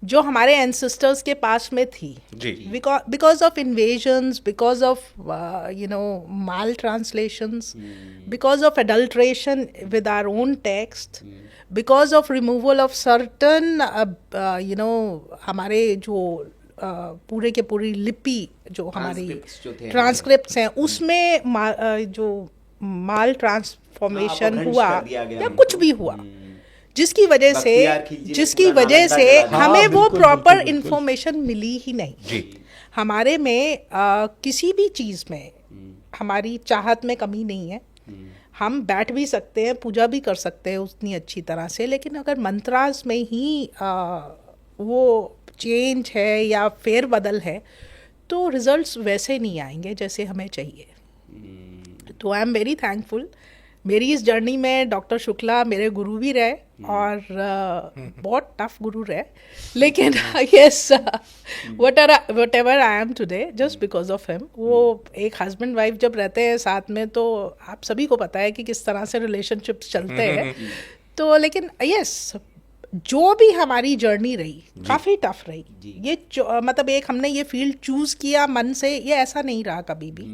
जो हमारे एंसेस्टर्स के पास में थी। Because of invasions, because of mal translations, because of adulteration with our own text, because of removal of certain हमारे जो पूरे के पूरी लिपि जो हमारी ट्रांसक्रिप्ट्स हैं, उसमें जो माल ट्रांसफॉर्मेशन हुआ या कुछ भी हुआ, जिसकी वजह से हमें वो प्रॉपर इंफॉर्मेशन मिली ही नहीं। हमारे में किसी भी चीज़ में हमारी चाहत में कमी नहीं है। हम बैठ भी सकते हैं, पूजा भी कर सकते हैं उतनी अच्छी तरह से, लेकिन अगर मंत्रास में ही वो चेंज है या फेर बदल है तो रिजल्ट्स वैसे नहीं आएंगे जैसे हमें चाहिए। तो आई एम वेरी थैंकफुल। मेरी इस जर्नी में डॉक्टर शुक्ला मेरे गुरु भी रहे, और बहुत टफ गुरु रहे, लेकिन yes, what ever I am today just because of him. वो एक हस्बैंड वाइफ जब रहते हैं साथ में, तो आप सभी को पता है कि किस तरह से रिलेशनशिप्स चलते हैं। तो लेकिन यस, जो भी हमारी जर्नी रही काफ़ी टफ रही। ये मतलब एक हमने ये फील्ड चूज़ किया मन से, ये ऐसा नहीं रहा कभी भी।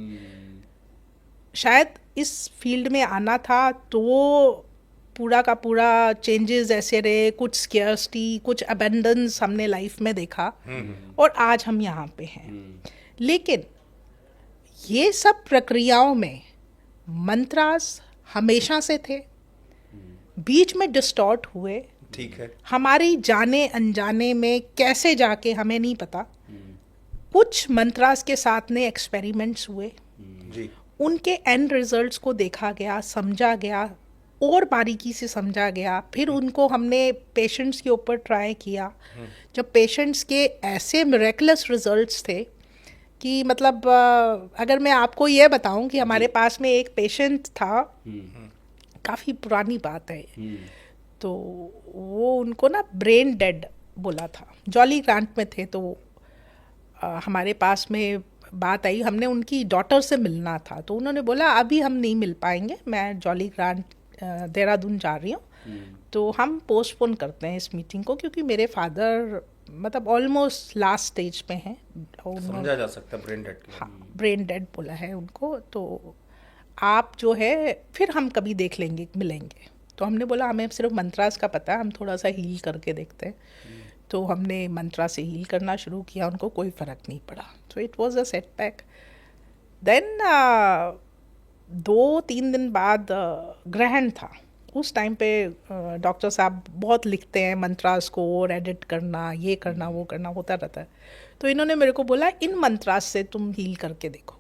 शायद इस फील्ड में आना था तो पूरा का पूरा चेंजेस ऐसे रहे, कुछ स्केर्सिटी, कुछ अबेंडेंस हमने लाइफ में देखा और आज हम यहाँ पे हैं। लेकिन ये सब प्रक्रियाओं में मंत्रास हमेशा से थे, बीच में डिस्टॉर्ट हुए, ठीक है, हमारी जाने अनजाने में कैसे जाके हमें नहीं पता। कुछ मंत्रास के साथ में एक्सपेरिमेंट्स हुए, जी, उनके एंड रिजल्ट्स को देखा गया, समझा गया और बारीकी से समझा गया। फिर उनको हमने पेशेंट्स के ऊपर ट्राई किया। जब पेशेंट्स के ऐसे मिरेकुलस रिजल्ट्स थे कि मतलब अगर मैं आपको ये बताऊं कि हमारे पास में एक पेशेंट था, काफ़ी पुरानी बात है, तो वो उनको ना ब्रेन डेड बोला था, जॉली ग्रांट में थे, तो हमारे पास में बात आई, हमने उनकी डॉटर से मिलना था, तो उन्होंने बोला अभी हम नहीं मिल पाएंगे, मैं जॉली ग्रांट देहरादून जा रही हूँ, तो हम पोस्टपोन करते हैं इस मीटिंग को, क्योंकि मेरे फादर मतलब ऑलमोस्ट लास्ट स्टेज पे हैं। समझा जा सकता है ब्रेन डेड। हाँ, ब्रेन डेड बोला है उनको, तो आप जो है फिर हम कभी देख लेंगे, मिलेंगे। तो हमने बोला हमें सिर्फ मंत्रास का पता है, हम थोड़ा सा हील करके देखते हैं। तो हमने मंत्रा से हील करना शुरू किया, उनको कोई फ़र्क नहीं पड़ा, तो it was a setback. Then 2-3 दिन बाद ग्रहण था, उस टाइम पे डॉक्टर साहब बहुत लिखते हैं मंत्रास को, और एडिट करना, ये करना, वो करना होता रहता है। तो इन्होंने मेरे को बोला इन मंत्रास से तुम हील करके देखो।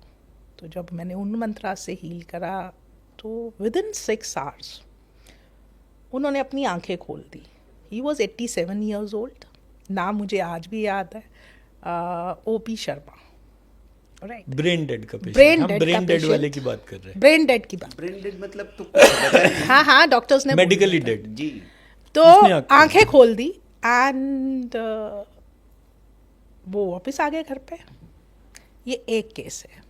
तो जब मैंने उन मंत्रास से हील करा तो विदिन 6 आवर्स उन्होंने अपनी आंखें खोल दी। ही वॉज 87 ईयर्स ओल्ड, नाम मुझे आज भी याद है, OP Sharma, right. Brain dead का पेशेंट, ब्रेन हम डेड ब्रेन का डेड पेशेंट, वाले की बात कर रहे हैं। ब्रेन डेड की बात, ब्रेन डेड मतलब तो कुछ बचा नहीं। हाँ हाँ, डॉक्टर्स ने मेडिकली डेड जी, तो उसने आंखें खोल दी एंड वो वापस आ गए घर पे। ये एक केस है।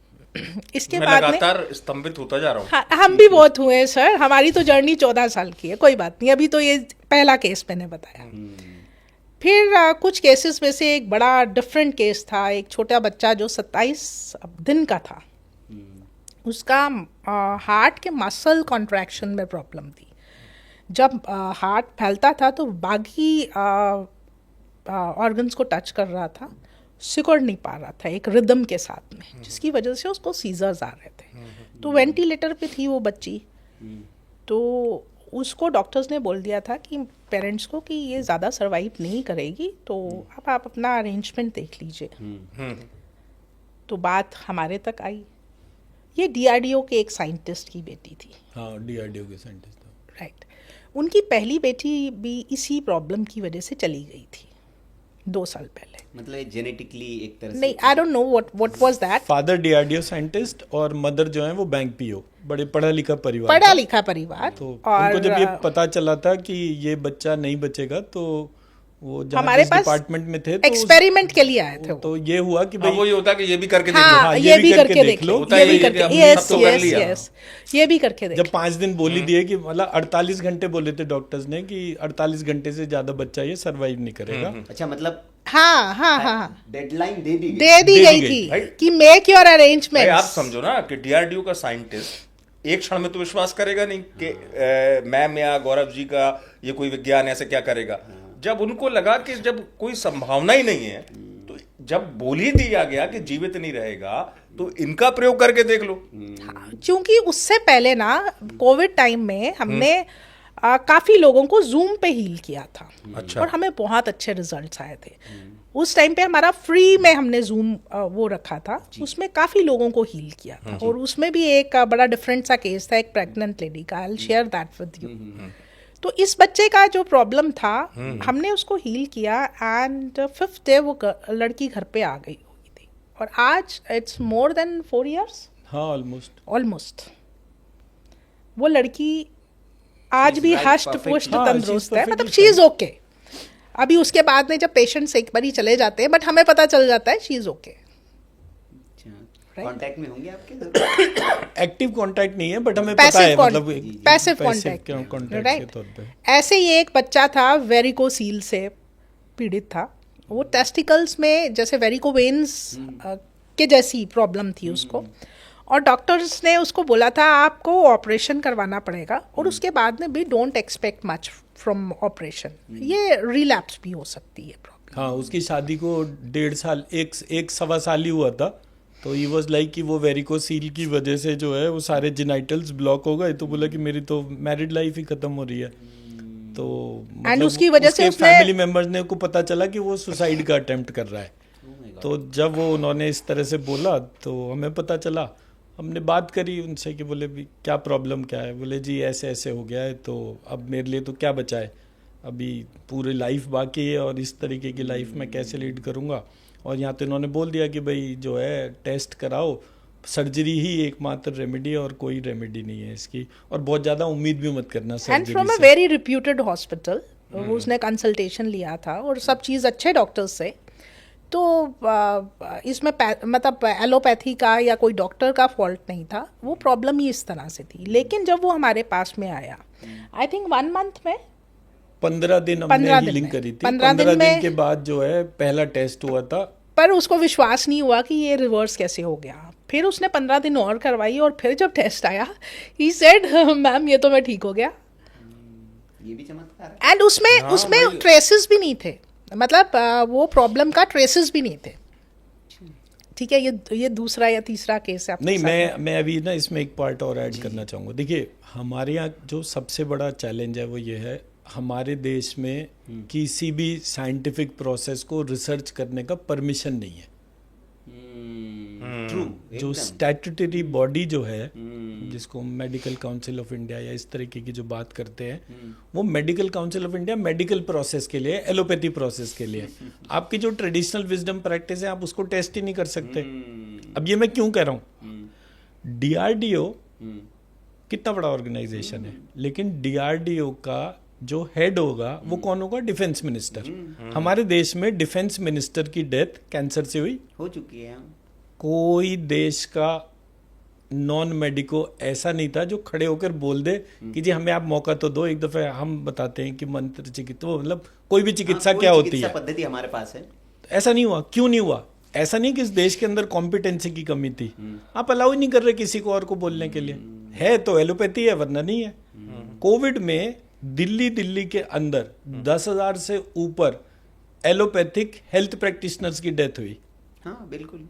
इसके मैं बाद में लगातार स्तंभित होता जा रहा हूँ। हाँ, हम भी बहुत हुए हैं सर, हमारी तो जर्नी 14 साल की है, कोई बात नहीं, अभी तो ये पहला केस मैंने बताया। फिर कुछ केसेस में से एक बड़ा डिफरेंट केस था, एक छोटा बच्चा जो 27 दिन का था, उसका हार्ट के मसल कॉन्ट्रैक्शन में प्रॉब्लम थी। जब हार्ट फैलता था तो बाकी ऑर्गन्स को टच कर रहा था, सिकुड़ नहीं पा रहा था एक रिदम के साथ में, जिसकी वजह से उसको सीजर्स आ रहे थे। तो वेंटिलेटर पे थी वो बच्ची, तो उसको डॉक्टर्स ने बोल दिया था कि पेरेंट्स को कि ये ज़्यादा सर्वाइव नहीं करेगी, तो अब आप अपना अरेंजमेंट देख लीजिए। तो बात हमारे तक आई। ये DRDO के एक साइंटिस्ट की बेटी थी, हाँ, DRDO के साइंटिस्ट, राइट। उनकी पहली बेटी भी इसी प्रॉब्लम की वजह से चली गई थी 2 साल पहले। मतलब जेनेटिकली एक तरह से नहीं, I don't know what was that. Father DRDO scientist और मदर जो है वो बैंक PO, बड़े पढ़ा लिखा परिवार पढ़ा था। लिखा परिवार, तो और उनको जब ये पता चला था कि ये बच्चा नहीं बचेगा, तो वो जहाँ हमारे जिस पास डिपार्टमेंट में थे तो एक्सपेरिमेंट के लिए आए थे वो। तो ये हुआ कि हाँ, भाई वही होता है कि ये भी करके देख लो। हाँ, ये भी करके देख लो, होता ये है भी ये कि करके, हमने यस सब तो कर यस लिया। यस, ये भी करके देख जब 5 दिन बोली दिए कि मतलब 48 घंटे बोले थे डॉक्टर्स ने कि 48 घंटे से ज्यादा बच्चा ये सरवाइव नहीं करेगा। अच्छा, मतलब हाँ हाँ हाँ, डेडलाइन दे दी गई। दे दी दे गई दी थी भाई। कि मेक योर भाई अरेंजमेंट। आप समझो ना कि DRDO का साइंटिस्ट एक क्षण में तो विश्वास करेगा नहीं कि मैम या गौरव जी का ये कोई विज्ञान ऐसे क्या करेगा। जब उनको लगा कि जब कोई संभावना ही नहीं है, तो जब बोल ही दिया गया कि जीवित नहीं रहेगा, तो इनका प्रयोग करके देख लो। क्योंकि उससे पहले ना कोविड टाइम में हमने काफ़ी लोगों को जूम पे हील किया था। अच्छा। और हमें बहुत अच्छे रिजल्ट्स आए थे। उस टाइम पे हमारा फ्री में हमने जूम वो रखा था, उसमें काफ़ी लोगों को हील किया था। और उसमें भी एक बड़ा डिफरेंट सा केस था, एक प्रेग्नेंट लेडी का। I will share that with you. तो इस बच्चे का जो प्रॉब्लम था, हमने उसको हील किया एंड 5th डे वो लड़की घर पे आ गई हुई थी। और आज इट्स मोर देन 4 years, हाँ, ऑलमोस्ट वो लड़की आज भी हष्ट पुष्ट हाँ, तंदुरुस्त she's है, perfectly मतलब शी इज ओके। अभी उसके बाद में जब पेशेंट्स एक बार ही चले जाते हैं, बट हमें पता चल जाता है शी इज ओके। कांटेक्ट में होंगे आपके? एक्टिव कांटेक्ट नहीं है, बट हमें Passive पता है, con- मतलब passive passive contact, contact right? के तौर पे। ऐसे ही एक बच्चा था, वेरिकोसील से पीड़ित था। वो टेस्टिकल्स में जैसे वेरिकोवेन्स के जैसी प्रॉब्लम थी उसको, और डॉक्टर्स ने उसको बोला था आपको ऑपरेशन करवाना पड़ेगा, और उसके बाद में भी don't expect much from operation, ये रिलैप्स भी हो सकती है प्रॉब्लम। हाँ, उसकी शादी को 1.5 साल, एक सवा साल ही हुआ था, तो ही वॉज लाइक कि वो वेरिकोसील की वजह से जो है वो सारे जेनाइटल्स ब्लॉक हो गए, तो बोला कि मेरी तो मैरिड लाइफ ही खत्म हो रही है। तो मतलब उसकी वजह से उसने फैमिली मेंबर्स ने को पता चला कि वो सुसाइड का अटेम्प्ट कर रहा है। तो जब वो उन्होंने इस तरह से बोला तो हमें पता चला, हमने बात करी उनसे कि बोले भी क्या प्रॉब्लम क्या है, बोले जी ऐसे ऐसे हो गया है, तो अब मेरे लिए तो क्या बचा है, अभी पूरी लाइफ बाकी है और इस तरीके की लाइफ मैं कैसे लीड करूँगा। और यहाँ तो इन्होंने बोल दिया कि भाई जो है टेस्ट कराओ, सर्जरी ही एकमात्र रेमेडी और कोई रेमेडी नहीं है इसकी, और बहुत ज़्यादा उम्मीद भी मत करना एंड सर्जरी फ्रॉम अ से। वेरी रिप्यूटेड हॉस्पिटल, उसने कंसल्टेशन लिया था और सब चीज़ अच्छे डॉक्टर्स से। तो इसमें मतलब एलोपैथी का या कोई डॉक्टर का फॉल्ट नहीं था, वो प्रॉब्लम ही इस तरह से थी। लेकिन जब वो हमारे पास में आया, आई थिंक 1 मंथ में 15 दिन हमने 15 दिन हीलिंग में। करी थी। 15 दिन 15 दिन में- के बाद जो है पहला टेस्ट हुआ था। पर उसको विश्वास नहीं हुआ कि ये रिवर्स कैसे हो गया। फिर उसने 15 दिन और करवाई, और फिर जब टेस्ट आया ही सेड मैम ये तो मैं ठीक हो गया। ये भी चमत्कार है। एंड उसमें ट्रेसेस भी नहीं थे, मतलब वो प्रॉब्लम का ट्रेसेस भी नहीं थे। ठीक है, ये दूसरा या तीसरा केस है आपके नहीं, साथ। मैं अभी ना इसमें एक पार्ट और ऐड करना चाहूँगा। देखिए, हमारे यहाँ जो सबसे बड़ा चैलेंज है वो ये है, हमारे देश में किसी भी साइंटिफिक प्रोसेस को रिसर्च करने का परमिशन नहीं है। ट्रू। जो स्टैट्यूटरी बॉडी जो है, जिसको मेडिकल काउंसिल ऑफ इंडिया या इस तरीके की जो बात करते हैं, वो medical council of India medical process के लिए, एलोपैथी प्रोसेस के लिए। आपकी जो ट्रेडिशनल विजडम प्रैक्टिस है आप उसको टेस्ट ही नहीं कर सकते। अब ये मैं क्यों कह रहा हूँ, डीआरडीओ कितना बड़ा ऑर्गेनाइजेशन है, लेकिन डीआरडीओ का जो हेड होगा वो कौन होगा? Defence minister. हमारे देश में डिफेंस मिनिस्टर की डेथ कैंसर से हुई, हो चुकी है। कोई देश का नॉन मेडिको ऐसा नहीं था जो खड़े होकर बोल दे कि जी हमें आप मौका तो दो, एक दफे हम बताते हैं कि मंत्र चिकित्सा, मतलब कोई भी चिकित्सा क्या होती है, पद्धति हमारे पास है। ऐसा नहीं हुआ। क्यों नहीं हुआ? ऐसा नहीं कि इस देश के अंदर कॉम्पिटेंसी की कमी थी, आप अलाउ ही नहीं कर रहे किसी को और को बोलने के लिए। है तो एलोपैथी है, वरना नहीं है। कोविड में दिल्ली के अंदर 10,000 से ऊपर एलोपैथिक हेल्थ प्रैक्टिशनर्स की डेथ हुई। हाँ बिल्कुल।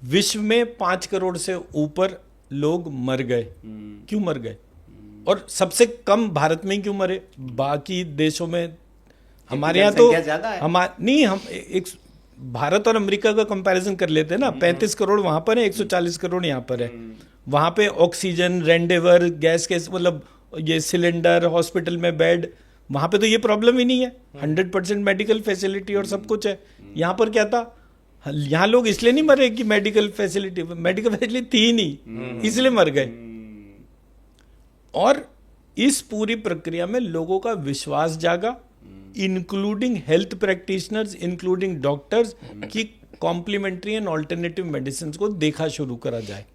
विश्व में 5 करोड़ से ऊपर लोग मर गए। क्यों मर गए? और सबसे कम भारत में ही क्यों मरे? बाकी देशों में हमारे यहाँ तो हम एक भारत और अमेरिका का कंपैरिजन कर लेते हैं ना। 35 करोड़ वहां पर है, 140 करोड़ यहाँ पर है। वहां पे ऑक्सीजन, रेंडेवर, गैस के मतलब ये सिलेंडर, हॉस्पिटल में बेड, वहां पे तो ये प्रॉब्लम ही नहीं है। 100% मेडिकल फैसिलिटी और सब कुछ है। यहाँ पर क्या था? यहाँ लोग इसलिए नहीं मरे कि मेडिकल फैसिलिटी थी ही नहीं, इसलिए मर गए। और इस पूरी प्रक्रिया में लोगों का विश्वास जागा, including health practitioners, including doctors, की कॉम्प्लीमेंट्री एंड ऑल्टरनेटिव मेडिसिन को देखा शुरू करा जाए।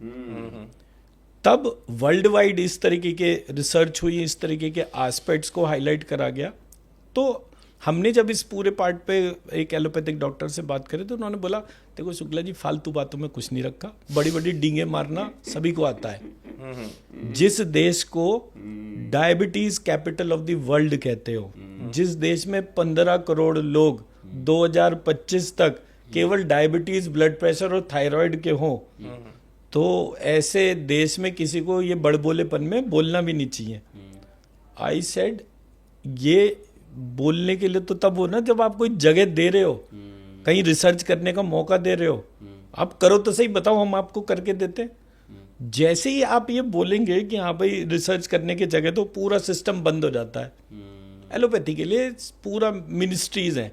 तब वर्ल्ड वाइड इस तरीके के रिसर्च हुई, इस तरीके के एस्पेक्ट्स को हाईलाइट करा गया। तो हमने जब इस पूरे पार्ट पे एक एलोपैथिक डॉक्टर से बात करी तो उन्होंने बोला, देखो शुक्ला जी, फालतू बातों में कुछ नहीं रखा, बड़ी बड़ी डींगे मारना सभी को आता है। जिस देश को diabetes capital of the world कहते हो, जिस देश में 15 करोड़ लोग 2025 तक केवल डायबिटीज, ब्लड प्रेशर और थायराइड के हों, तो ऐसे देश में किसी को ये बड़बोलेपन में बोलना भी नहीं चाहिए। आई सेड ये बोलने के लिए तो तब हो ना जब आप कोई जगह दे रहे हो, कहीं रिसर्च करने का मौका दे रहे हो, आप करो तो सही, बताओ हम आपको करके देते। जैसे ही आप ये बोलेंगे कि हाँ भाई रिसर्च करने की जगह, तो पूरा सिस्टम बंद हो जाता है। एलोपैथी के लिए पूरा मिनिस्ट्रीज हैं।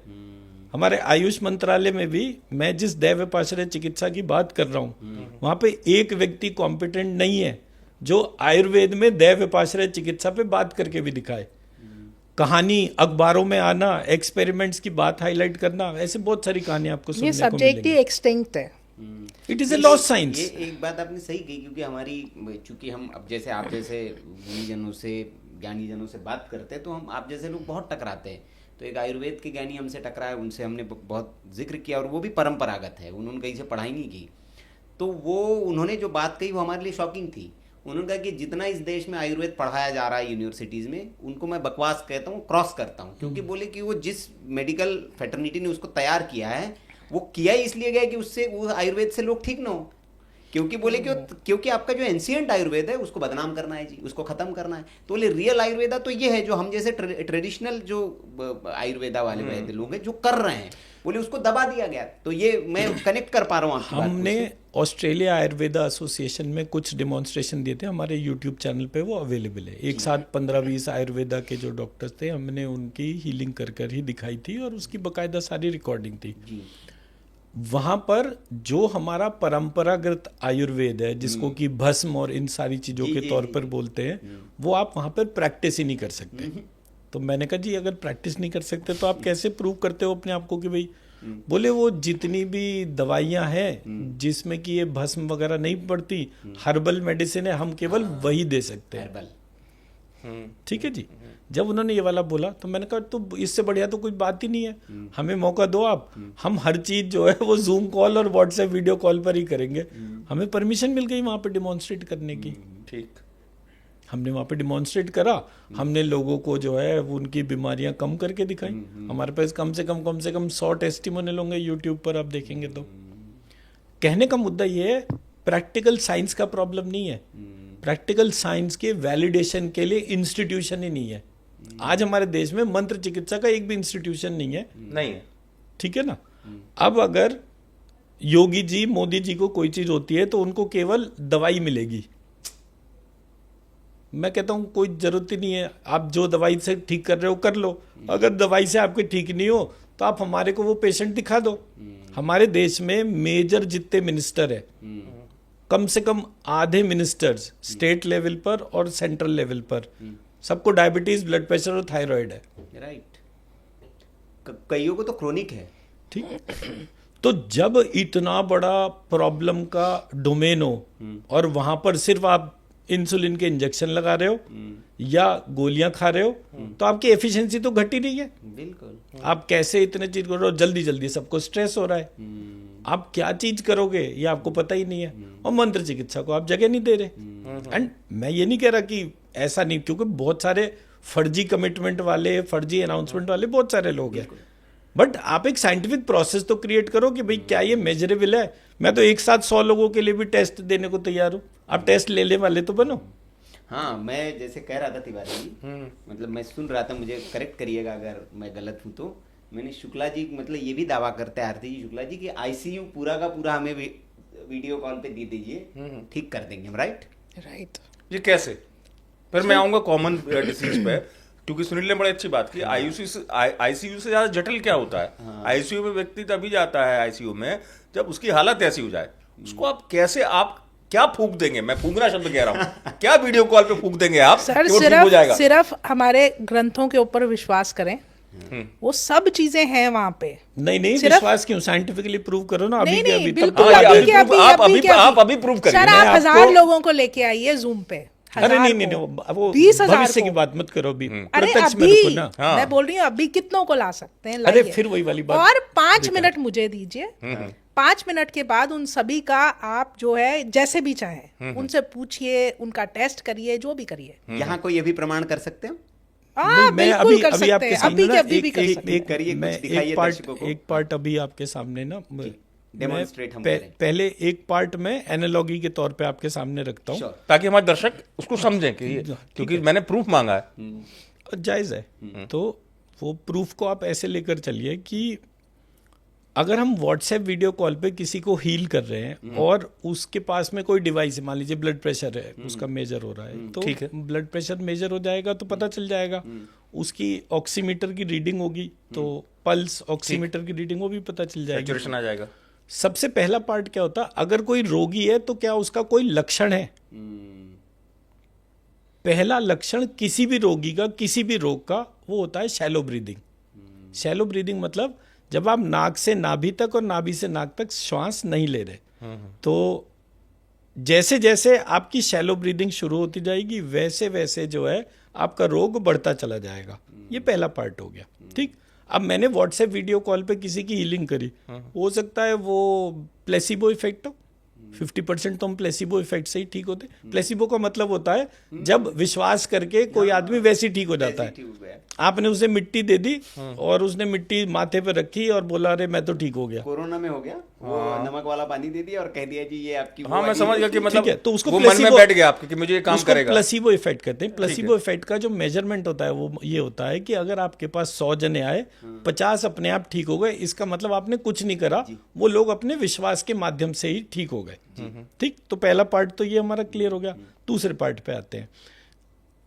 हमारे आयुष मंत्रालय में भी मैं जिस दैवपाश्रय चिकित्सा की बात कर रहा हूँ, वहां पे एक व्यक्ति कॉम्पिटेंट नहीं है जो आयुर्वेद में दैवपाश्रय चिकित्सा पे बात करके भी दिखाए। कहानी अखबारों में आना, एक्सपेरिमेंट्स की बात हाईलाइट करना, ऐसे बहुत सारी कहानियां आपको सुनने ये को सब्जेक्ट ही मिलेंगी। एक्सटिंक्ट है। It is a lost science. ये एक बात आपने सही कही, क्योंकि हमारी, चूंकि हम अब जैसे आप जैसे गुणीजनों से, ज्ञानीजनों से बात करते हैं, तो हम आप जैसे लोग बहुत टकराते हैं। तो एक आयुर्वेद के ज्ञानी हमसे टकराए, उनसे हमने बहुत जिक्र किया, और वो भी परंपरागत है, उन्होंने कहीं से पढ़ाई नहीं की। तो वो उन्होंने जो बात कही वो हमारे लिए शॉकिंग थी। उन्होंने कहा कि जितना इस देश में आयुर्वेद पढ़ाया जा रहा है यूनिवर्सिटीज़ में, उनको मैं बकवास कहता हूँ, क्रॉस करता हूँ, क्योंकि बोले कि वो जिस मेडिकल फैटर्निटी ने उसको तैयार किया है वो किया ही इसलिए गया कि उससे वो आयुर्वेद से लोग ठीक ना हो। क्योंकि बोले क्योंकि आपका जो एंशियंट आयुर्वेद है उसको बदनाम करना है जी, उसको खत्म करना है। तो बोले रियल आयुर्वेदा तो ये है जो हम जैसे ट्रेडिशनल जो आयुर्वेदा वाले वैद्य लोग हैं जो कर रहे हैं, बोले उसको दबा दिया गया। तो ये मैं कनेक्ट कर पा रहा हूँ आपकी बात हमने से। ऑस्ट्रेलिया आयुर्वेदा एसोसिएशन में कुछ डिमॉन्स्ट्रेशन दिए थे, हमारे यूट्यूब चैनल पे वो अवेलेबल है। एक साथ 15-20 आयुर्वेदा के जो डॉक्टर्स थे, हमने उनकी हीलिंग कर कर ही दिखाई थी और उसकी बाकायदा सारी रिकॉर्डिंग थी। वहाँ पर जो हमारा परंपरागत आयुर्वेद है, जिसको कि भस्म और इन सारी चीज़ों के तौर पर बोलते हैं, वो आप वहाँ पर प्रैक्टिस ही नहीं कर सकते। तो मैंने कहा जी अगर प्रैक्टिस नहीं कर सकते तो आप कैसे प्रूव करते हो अपने आप को कि भाई, बोले वो जितनी भी दवाइयाँ हैं जिसमें कि ये भस्म वगैरह नहीं पड़ती, हर्बल मेडिसिन है, हम केवल वही दे सकते हैं। हर्बल, ठीक है जी। जब उन्होंने ये वाला बोला तो मैंने कहा तो इससे बढ़िया तो कोई बात ही नहीं है, हमें मौका दो आप, हम हर चीज जो है वो जूम कॉल और व्हाट्सएप वीडियो कॉल पर ही करेंगे। हमें परमिशन मिल गई वहां पे डिमॉन्स्ट्रेट करने की। ठीक, हमने वहां पे डिमॉन्स्ट्रेट करा, हमने लोगों को जो है वो उनकी बीमारियां कम करके दिखाई। हमारे पास कम से कम 100 टेस्टिमोनियल होंगे यूट्यूब पर, आप देखेंगे तो। कहने का मुद्दा ये है, प्रैक्टिकल साइंस का प्रॉब्लम नहीं है, प्रैक्टिकल साइंस के वैलिडेशन के लिए इंस्टीट्यूशन ही नहीं है। आज हमारे देश में मंत्र चिकित्सा का एक भी इंस्टीट्यूशन नहीं है। नहीं है, ठीक है ना। अब अगर योगी जी, मोदी जी को कोई चीज होती है तो उनको केवल दवाई मिलेगी। मैं कहता हूं कोई जरूरत ही नहीं है, आप जो दवाई से ठीक कर रहे हो कर लो। अगर दवाई से आपके ठीक नहीं हो तो आप हमारे को वो पेशेंट दिखा दो। हमारे देश में मेजर जितने मिनिस्टर है, कम से कम आधे मिनिस्टर्स स्टेट लेवल पर और सेंट्रल लेवल पर सबको डायबिटीज, ब्लड प्रेशर और थायराइड है। राइट, कईयों को तो क्रोनिक है। ठीक, तो जब इतना बड़ा प्रॉब्लम का डोमेन हो और वहां पर सिर्फ आप इंसुलिन के इंजेक्शन लगा रहे हो या गोलियां खा रहे हो, तो आपकी एफिशिएंसी तो घट ही रही है। बिल्कुल। आप कैसे इतने चीज कर रहे हो, जल्दी जल्दी सबको स्ट्रेस हो रहा है। आप क्या चीज करोगे ये आपको पता ही नहीं है, और मंत्र चिकित्सा को आप जगह नहीं दे रहे। एंड मैं ये नहीं कह रहा कि ऐसा नहीं, क्योंकि बहुत सारे फर्जी कमिटमेंट वाले, फर्जी अनाउंसमेंट वाले बहुत सारे लोग हैं, बट आप एक साइंटिफिक प्रोसेस तो क्रिएट करो कि भाई क्या ये मेजरेबल है। मैं तो एक साथ 100 लोगों के लिए भी टेस्ट देने को तैयार हूँ, आप टेस्ट लेने वाले तो बनो। हाँ, मैं जैसे कह रहा था तिवारी जी, मतलब मैं सुन रहा था, मुझे करेक्ट करिएगा अगर मैं गलत हूँ तो। मैंने शुक्ला जी, मतलब ये भी दावा करते हैं आरती जी शुक्ला जी कि आईसीयू पूरा का पूरा हमें वीडियो कॉल पे दे दीजिए, ठीक कर देंगे हम। Right right. ये कैसे? फिर मैं आऊंगा कॉमन डिसीज पे, क्योंकि सुनील ने बड़ी अच्छी बात की। आईसीयू से ज्यादा जटिल क्या होता है? आईसीयू में व्यक्ति तभी जाता है आईसीयू में जब उसकी हालत ऐसी हो जाए। उसको आप कैसे, आप क्या फूंक देंगे, मैं फूंकना शब्द कह रहा हूँ, क्या वीडियो कॉल पे फूंक देंगे आप सर? कि वो ठीक हो जाएगा? सिर्फ हमारे ग्रंथों के ऊपर विश्वास करें, वो सब चीजें हैं वहां पे। नहीं विश्वास क्यों, साइंटिफिकली प्रूव करो ना। अभी नहीं, के नहीं, अभी बिल्कुल, तब अभी के अभी, आप अभी प्रूव करिए। सर, आप 1000 लोगों को लेके आइए जूम पे। अरे नहीं, वो 20,000 भविष्य की बात मत करो अभी, अरे प्रत्यक्ष में अभी रुको ना। मैं बोल रही हूँ, अभी कितनों को ला सकते हैं, अरे लाइए। फिर वही वाली बात। और 5 मिनट मुझे दीजिए, 5 मिनट के बाद उन सभी का आप जो है जैसे भी चाहें उनसे पूछिए, उनका टेस्ट करिए, जो भी करिए। यहाँ कोई ये भी प्रमाण कर सकते हैं? हाँ, मैं बिल्कुल कर अभी सकते आपके हैं, सामने अभी ना के अभी भी कर सकते हैं। करिए, कुछ मैं दिखाइए दर्शकों को। एक पार्ट अभी आपके सामने ना डेमोन्स्ट्रेट हम मैं करें। पहले एक पार्ट में एनालॉगी के तौर पे आपके सामने रखता हूँ, Sure. ताकि हमारे दर्शक उसको समझें कि क्योंकि मैंने प्रूफ मांगा है। जायज है। तो वो प्रूफ को आप ऐसे लेकर चलिए कि अगर हम व्हाट्सएप वीडियो कॉल पे किसी को हील कर रहे हैं और उसके पास में कोई डिवाइस है, मान लीजिए ब्लड प्रेशर है, उसका मेजर हो रहा है, तो ठीक है। ब्लड प्रेशर मेजर हो जाएगा तो पता चल जाएगा। उसकी ऑक्सीमीटर की रीडिंग होगी तो पल्स ऑक्सीमीटर की रीडिंग वो भी पता चल जाएगी। सैचुरेशन आ जाएगा। सबसे पहला पार्ट क्या होता है, अगर कोई रोगी है तो क्या उसका कोई लक्षण है? पहला लक्षण किसी भी रोगी का, किसी भी रोग का, वो होता है शैलो ब्रीदिंग। शैलो ब्रीदिंग मतलब जब आप नाक से नाभि तक और नाभि से नाक तक श्वास नहीं ले रहे। तो जैसे जैसे आपकी शैलो ब्रीदिंग शुरू होती जाएगी वैसे वैसे जो है आपका रोग बढ़ता चला जाएगा। ये पहला पार्ट हो गया। ठीक, अब मैंने व्हाट्सएप वीडियो कॉल पे किसी की हीलिंग करी, हो सकता है वो प्लेसिबो इफेक्ट हो, 50% तो हम प्लेसिबो इफेक्ट से ही ठीक होते। प्लेसिबो का मतलब होता है जब विश्वास करके कोई आदमी वैसे ही ठीक हो जाता है। आपने उसे मिट्टी दे दी और उसने मिट्टी माथे पे रखी और बोला अरे मैं तो ठीक हो गया। कोरोना में हो गया, वो नमक वाला पानी दे दिया और कह दिया जी ये आपकी हाँ मैं समझ गया कि मतलब ठीक है, तो उसको वो मन में बैठ गया आपके कि मुझे ये काम करेगा। प्लेसिबो इफेक्ट कहते हैं। प्लेसिबो इफेक्ट का जो मेजरमेंट होता है वो ये होता है कि अगर आपके पास 100 जने आए, 50 अपने आप ठीक हो गए, इसका मतलब आपने कुछ नहीं करा, वो लोग अपने विश्वास के माध्यम से ही ठीक हो गए। ठीक, तो पहला पार्ट तो ये हमारा क्लियर हो गया। दूसरे पार्ट पे आते हैं।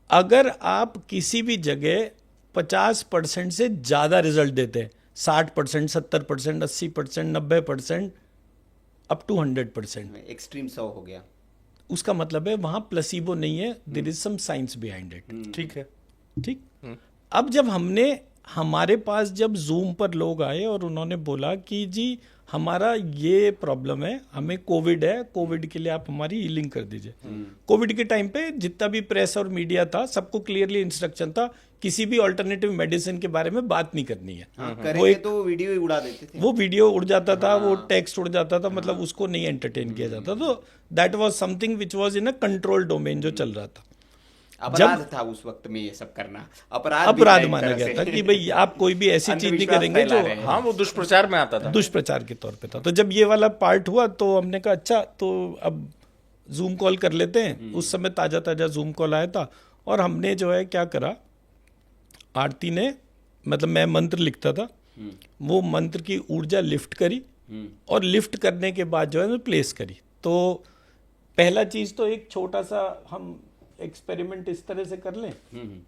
अगर आप किसी भी जगह 50% से ज्यादा रिजल्ट देते हैं, 60%, 70%, 80%, 90%, अप टू 100%, एक्सट्रीम 100 हो गया, उसका मतलब है वहां प्लेसिबो नहीं है, there is some science behind it. ठीक है। ठीक, अब जब हमारे पास जब जूम पर लोग आए और उन्होंने बोला कि जी हमारा ये प्रॉब्लम है, हमें कोविड है, कोविड के लिए आप हमारी हीलिंग कर दीजिए। कोविड के टाइम पे जितना भी प्रेस और मीडिया था, सबको क्लियरली इंस्ट्रक्शन था किसी भी ऑल्टरनेटिव मेडिसिन के बारे में बात नहीं करनी है। करेंगे तो वीडियो ही उड़ा देते थे, वो वीडियो उड़ जाता था, वो टेक्स्ट उड़ जाता था, मतलब उसको नहीं एंटरटेन किया जाता। तो that was something which was in a control domain जो चल रहा था। अपराध था उस वक्त में ये सब करना, अपराध माना गया था कि भाई आप कोई भी ऐसी चीज नहीं करेंगे जो, हाँ वो दुष्प्रचार में आता था, दुष्प्रचार के तौर पे था। तो जब ये वाला पार्ट हुआ तो हमने कहा अच्छा तो अब जूम कॉल कर लेते हैं। उस समय ताजा ताजा जूम कॉल आया था और हमने जो है क्या करा, आरती ने, मतलब मैं मंत्र लिखता था, वो मंत्र की ऊर्जा लिफ्ट करी और लिफ्ट करने के बाद जो है प्लेस करी। तो पहला चीज तो एक छोटा सा हम एक्सपेरिमेंट इस तरह से कर लें।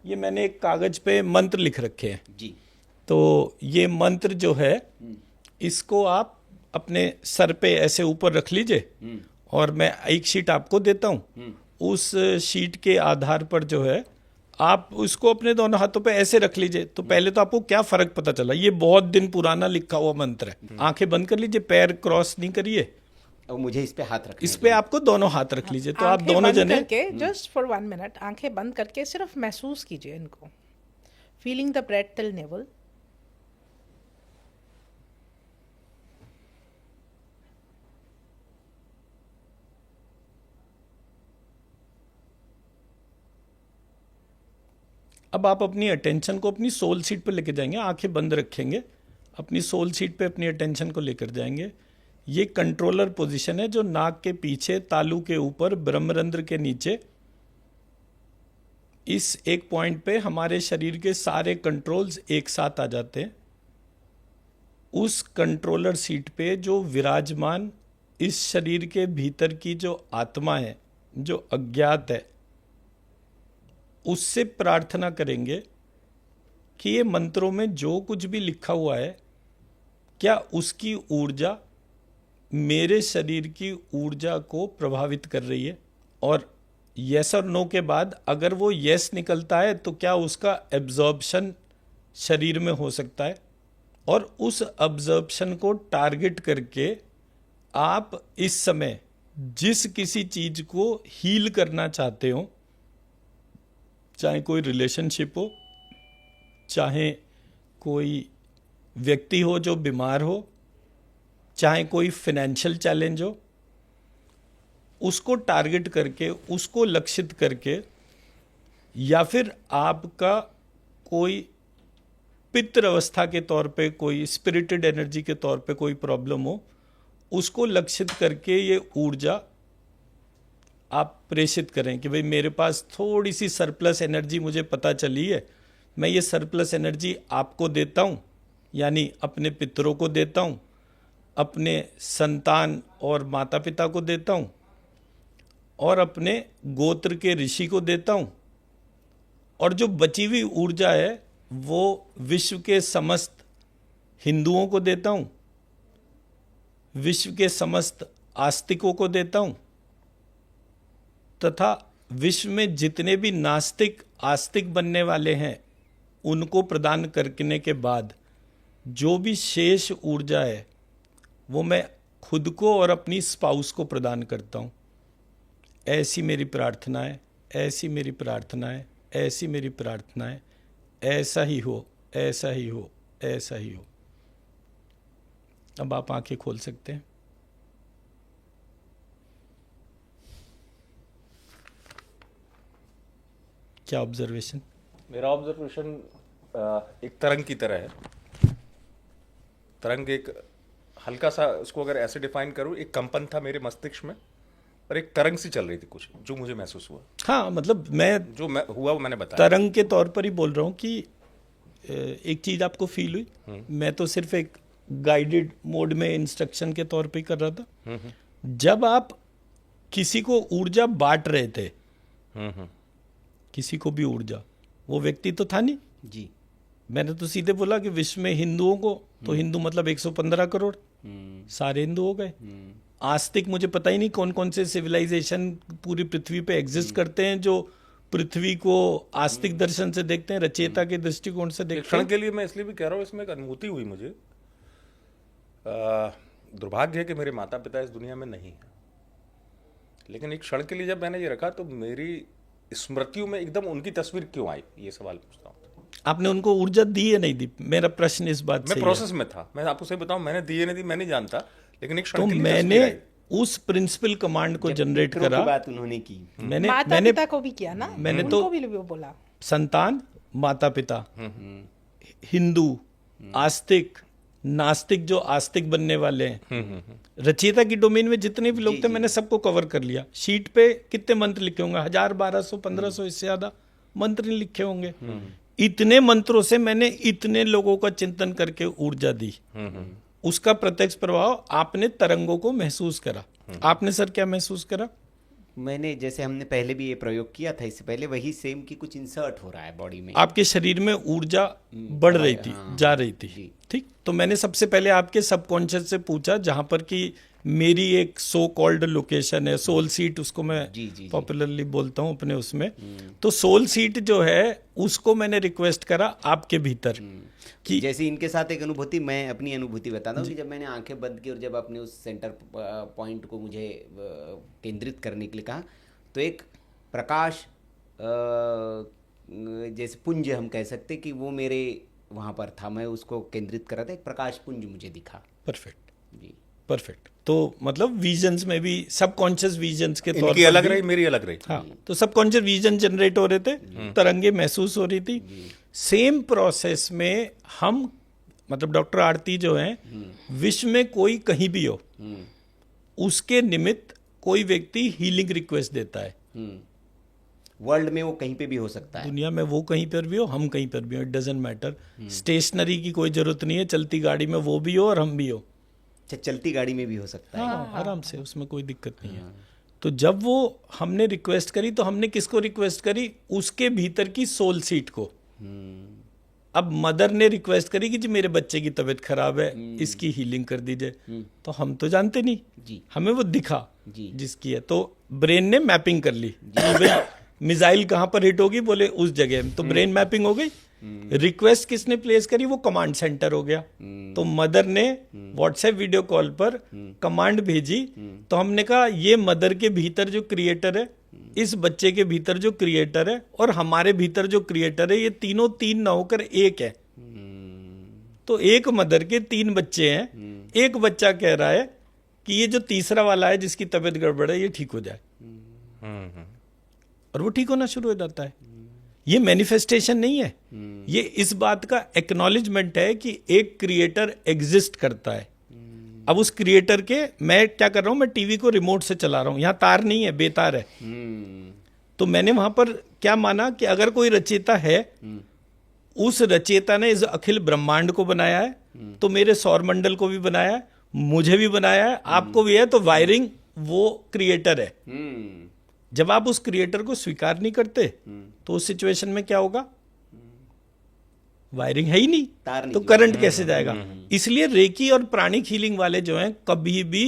ये मैंने एक कागज पे मंत्र लिख रखे हैं जी। तो ये मंत्र जो है इसको आप अपने सर पे ऐसे ऊपर रख लीजिए और मैं एक शीट आपको देता हूँ। उस शीट के आधार पर जो है आप उसको अपने दोनों हाथों पे ऐसे रख लीजिए। तो पहले तो आपको क्या फर्क पता चला, ये बहुत दिन पुराना लिखा हुआ मंत्र है। आंखें बंद कर लीजिए, पैर क्रॉस नहीं करिए, और मुझे इस पे हाथ रखना इस पे आपको दोनों हाथ रख लीजिए। तो आप दोनों जने जस्ट फॉर 1 मिनट आंखें बंद करके सिर्फ महसूस कीजिए इनको, feeling the breath till navel. अब आप अपनी अटेंशन को अपनी सोल सीट पर लेकर जाएंगे, आंखें बंद रखेंगे, अपनी सोल सीट पे अपनी अटेंशन को लेकर जाएंगे। ये कंट्रोलर पोजीशन है जो नाक के पीछे, तालू के ऊपर, ब्रह्मरंध्र के नीचे, इस एक पॉइंट पे हमारे शरीर के सारे कंट्रोल्स एक साथ आ जाते हैं। उस कंट्रोलर सीट पे जो विराजमान इस शरीर के भीतर की जो आत्मा है, जो अज्ञात है, उससे प्रार्थना करेंगे कि ये मंत्रों में जो कुछ भी लिखा हुआ है, क्या उसकी ऊर्जा मेरे शरीर की ऊर्जा को प्रभावित कर रही है, और यस और नो के बाद अगर वो यस निकलता है तो क्या उसका एब्जॉर्प्शन शरीर में हो सकता है, और उस एब्जॉर्प्शन को टारगेट करके आप इस समय जिस किसी चीज को हील करना चाहते हो, चाहे कोई रिलेशनशिप हो, चाहे कोई व्यक्ति हो जो बीमार हो, चाहे कोई फाइनेंशियल चैलेंज हो, उसको टारगेट करके, उसको लक्षित करके, या फिर आपका कोई पितृ अवस्था के तौर पे, कोई स्पिरिटेड एनर्जी के तौर पे कोई प्रॉब्लम हो, उसको लक्षित करके ये ऊर्जा आप प्रेषित करें कि भाई मेरे पास थोड़ी सी सरप्लस एनर्जी मुझे पता चली है, मैं ये सरप्लस एनर्जी आपको देता हूँ, यानी अपने पितरों को देता हूँ, अपने संतान और माता पिता को देता हूँ, और अपने गोत्र के ऋषि को देता हूँ, और जो बची हुई ऊर्जा है वो विश्व के समस्त हिंदुओं को देता हूँ, विश्व के समस्त आस्तिकों को देता हूँ, तथा विश्व में जितने भी नास्तिक आस्तिक बनने वाले हैं उनको प्रदान करने के बाद जो भी शेष ऊर्जा है वो मैं खुद को और अपनी स्पाउस को प्रदान करता हूँ। ऐसी मेरी प्रार्थना है, ऐसी मेरी प्रार्थना है, ऐसी मेरी प्रार्थना है, ऐसा ही हो, ऐसा ही हो, ऐसा ही हो। अब आप आंखें खोल सकते हैं। क्या ऑब्जर्वेशन? मेरा ऑब्जर्वेशन एक तरंग की तरह है। तरंग एक हल्का सा, उसको अगर ऐसे डिफाइन करूं, एक कंपन था मेरे मस्तिष्क में और एक तरंग सी चल रही थी कुछ, जो मुझे महसूस हुआ। हाँ, मतलब मैं हुआ वो मैंने बताया। तरंग के तौर पर ही बोल रहा हूँ कि एक चीज आपको फील हुई, मैं तो सिर्फ एक गाइडेड मोड में इंस्ट्रक्शन के तौर पे ही कर रहा था। जब आप किसी को ऊर्जा बांट रहे थे, किसी को भी ऊर्जा, वो व्यक्ति तो था नहीं जी। मैंने तो सीधे बोला कि विश्व में हिंदुओं को, तो हिंदू मतलब 115 करोड़, सारे हिंदू हो गए। आस्तिक मुझे पता ही नहीं कौन कौन से सिविलाइजेशन पूरी पृथ्वी पे एग्जिस्ट करते हैं जो पृथ्वी को आस्तिक दर्शन से देखते हैं, रचयिता के दृष्टिकोण से एक देखते क्षण हैं। के लिए मैं इसलिए भी कह रहा हूँ, इसमें एक अनुभूति हुई मुझे। दुर्भाग्य है कि मेरे माता पिता इस दुनिया में नहीं है, लेकिन एक क्षण के लिए जब मैंने ये रखा तो मेरी स्मृतियों में एकदम उनकी तस्वीर क्यों आई, ये सवाल पूछता हूँ। आपने उनको ऊर्जा दी या नहीं दी? मेरा प्रश्न इस बात से मैं प्रोसेस में था, मैं आपको सही बताऊं, मैंने दी या नहीं दी मैं नहीं जानता, लेकिन एक क्षण तो के लिए मैंने तस्वीर आई। उस प्रिंसिपल कमांड को जनरेट मित्रों की करा। बात उन्होंने की। माता मैंने पिता को भी किया ना, मैंने तो उनको भी बोला। संतान, माता पिता, हिंदू, आस्तिक, नास्तिक, जो आस्तिक बनने वाले हैं, रचयिता की डोमेन में जितने भी लोग थे मैंने सबको कवर कर लिया। शीट पे कितने मंत्र लिखे होंगे? 1000, 1200, 1500, इससे ज्यादा मंत्र नहीं लिखे होंगे। इतने मंत्रों से मैंने इतने लोगों का चिंतन करके ऊर्जा दी। उसका प्रत्यक्ष प्रभाव आपने तरंगों को महसूस करा। आपने सर क्या महसूस करा? मैंने, जैसे हमने पहले भी ये प्रयोग किया था, इससे पहले वही सेम की कुछ इंसर्ट हो रहा है बॉडी में। आपके शरीर में ऊर्जा बढ़ रही थी, जा रही थी। जी। ठीक, तो मैंने सबसे पहले आपके सबकॉन्शियस से पूछा, जहां पर कि मेरी एक सो कॉल्ड लोकेशन है, सोल सीट उसको मैं जी। पॉपुलरली बोलता हूं अपने उसमें। तो सोल सीट जो है उसको मैंने रिक्वेस्ट करा आपके भीतर कि जैसे इनके साथ एक अनुभूति, मैं अपनी अनुभूति बताता हूँ कि जब मैंने आंखें बंद की और जब अपने उस सेंटर पॉइंट को मुझे केंद्रित करने के लिए कहा, तो एक प्रकाश जैसे पुंज हम कह सकते कि वो मेरे वहाँ पर था, मैं उसको केंद्रित कर रहा था, एक प्रकाश पुंज मुझे दिखा। परफेक्ट, जी। परफेक्ट। तो मतलब विजन्स में भी सबकॉन्शियस विजन्स के तौर इनकी पर अलग भी- रही, मेरी अलग रही। हाँ, तो सबकॉन्शियस विजन जनरेट हो रहे थे, तरंगे महसूस हो रही थी। सेम प्रोसेस में हम, मतलब डॉक्टर आरती जो हैं, विश्व में कोई कहीं भी हो, उसके निमित्त कोई व्यक्ति हीलिंग रिक्वेस्ट देता है। वर्ल्ड में वो कहीं पे भी हो सकता है। दुनिया में वो कहीं पर भी हो, हम कहीं पर भी हो, इट डजेंट मैटर। स्टेशनरी की कोई जरूरत नहीं है, चलती गाड़ी में वो भी हो और हम भी हो। अच्छा, चलती गाड़ी में भी हो सकता है। हाँ, आराम से, उसमें कोई दिक्कत नहीं है। तो जब वो हमने रिक्वेस्ट करी, तो हमने किसको रिक्वेस्ट करी? उसके भीतर की सोल सीट को। अब मदर ने रिक्वेस्ट करी कि जी मेरे बच्चे की तबीयत खराब है, इसकी हीलिंग कर दीजिए। तो हम तो जानते नहीं, जी। हमें वो दिखा जी। जिसकी है, तो ब्रेन ने मैपिंग कर ली कि भाई मिसाइल कहाँ पर हिट होगी, बोले उस जगह, तो ब्रेन मैपिंग हो गई। रिक्वेस्ट किसने प्लेस करी? वो कमांड सेंटर हो गया। तो मदर ने व्हाट्सएप वीडियो कॉल पर कमांड भेजी, तो हमने कहा ये मदर के भीतर जो क्रिएटर है, इस बच्चे के भीतर जो क्रिएटर है, और हमारे भीतर जो क्रिएटर है, ये तीनों तीन ना होकर एक है। तो एक मदर के 3 बच्चे हैं। एक बच्चा कह रहा है कि ये जो तीसरा वाला है जिसकी तबीयत गड़बड़ है, ये ठीक हो जाए, और वो ठीक होना शुरू हो जाता है। ये मैनिफेस्टेशन नहीं है, ये इस बात का एक्नॉलेजमेंट है कि एक क्रिएटर एग्जिस्ट करता है। अब उस क्रिएटर के, मैं क्या कर रहा हूं, मैं टीवी को रिमोट से चला रहा हूं, यहां तार नहीं है, बेतार है। तो मैंने वहां पर क्या माना कि अगर कोई रचयिता है, उस रचयिता ने इस अखिल ब्रह्मांड को बनाया है, तो मेरे सौर मंडल को भी बनाया है, मुझे भी बनाया है, आपको भी है। तो वायरिंग वो क्रिएटर है। जब आप उस क्रिएटर को स्वीकार नहीं करते, तो उस सिचुएशन में क्या होगा? वायरिंग है ही नहीं, तार नहीं तो करंट कैसे जाएगा? इसलिए रेकी और प्राणिक हीलिंग वाले जो हैं, कभी भी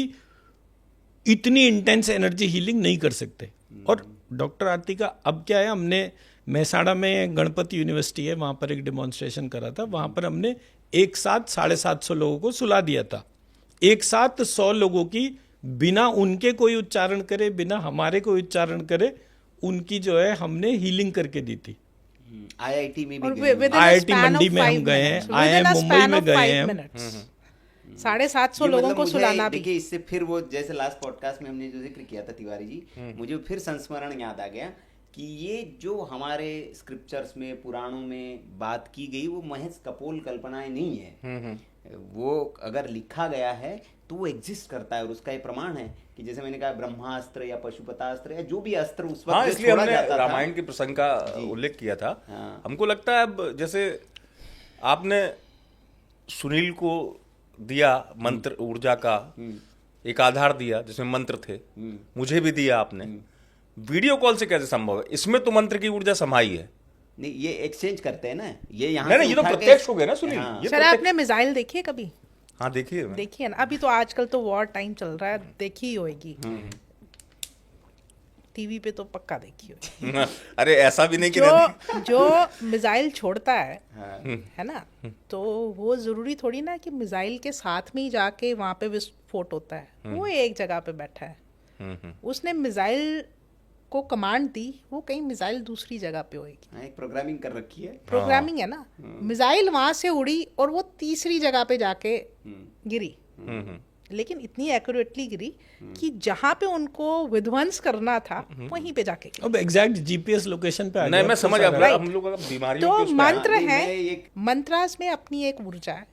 इतनी इंटेंस एनर्जी हीलिंग नहीं कर सकते। और डॉक्टर आरती का अब क्या है, हमने मेहसाणा में गणपति यूनिवर्सिटी है, वहां पर एक डेमोन्स्ट्रेशन करा था। वहां पर हमने एक साथ 750 लोगों को सुला दिया था। एक साथ 100 लोगों की, बिना उनके कोई उच्चारण करे, बिना हमारे कोई उच्चारण करे, उनकी जो है हमने हीलिंग करके दी थी। आईआईटी में भी और गए। within a IIT span Mandi of में हम 5 गए हैं, minutes, IIM within a Mumbai span में of गए 5 हैं। minutes, 750 ये लोगों मतलब को मुझे, सुलाना भी। देखिए, इससे फिर वो जैसे लास्ट पॉडकास्ट में हमने जो जिक्र किया था तिवारी जी, मुझे फिर संस्मरण याद आ गया कि ये जो हमारे स्क्रिप्चर्स में पुराणों में बात की गई वो महज कपोल कल्पनाएं नहीं है। वो अगर लिखा गया है तो वो एग्जिस्ट करता है, और उसका ये प्रमाण है कि जैसे मैंने कहा ब्रह्मास्त्र या पशुपतास्त्र या जो भी अस्त्र उस वक्त हाँ, जो इसलिए छोड़ा हमने जाता था, रामायण के प्रसंग का उल्लेख किया था। हाँ। हमको लगता है अब जैसे आपने सुनील को दिया मंत्र ऊर्जा का एक आधार दिया जिसमें मंत्र थे, मुझे भी दिया आपने, वीडियो कॉल से कैसे संभव है? इसमें तो मंत्र की ऊर्जा समाई है। नहीं ये एक्सचेंज करते हैं ना, ये यहाँ नहीं से नहीं, ये तो उठा के- प्रत्यक्ष हो गया ना सुनील। हाँ। ये सर प्रत्यक्ष- आपने मिसाइल देखी है कभी? हाँ देखिए देखिए ना, अभी तो आजकल तो वॉर टाइम चल रहा है, देखी ही होगी, टीवी पे तो पक्का देखी होगी। अरे ऐसा भी नहीं कि जो मिसाइल छोड़ता है हाँ। है ना, तो वो जरूरी थोड़ी ना कि मिसाइल के साथ में ही जाके वहां पे विस्फोट होता है। वो एक जगह पे बैठा है, उसने मिसाइल को कमांड दी, वो कहीं मिसाइल दूसरी जगह पे होगी। हाँ, एक प्रोग्रामिंग कर रखी है। प्रोग्रामिंग है ना, मिसाइल वहां से उड़ी और वो तीसरी जगह पे जाके गिरी, लेकिन इतनी एक्यूरेटली गिरी कि जहां पे उनको विध्वंस करना था वहीं पे जाके गिरी। अब एग्जैक्ट जीपीएस लोकेशन पे आ नहीं गया मैं तो समझ सारा- गया। हम लोग अगर बीमारियों तो के उस पे आए- मंत्र नहीं, है, मैं एक- मंत्रास में अपनी एक ऊर्जा है,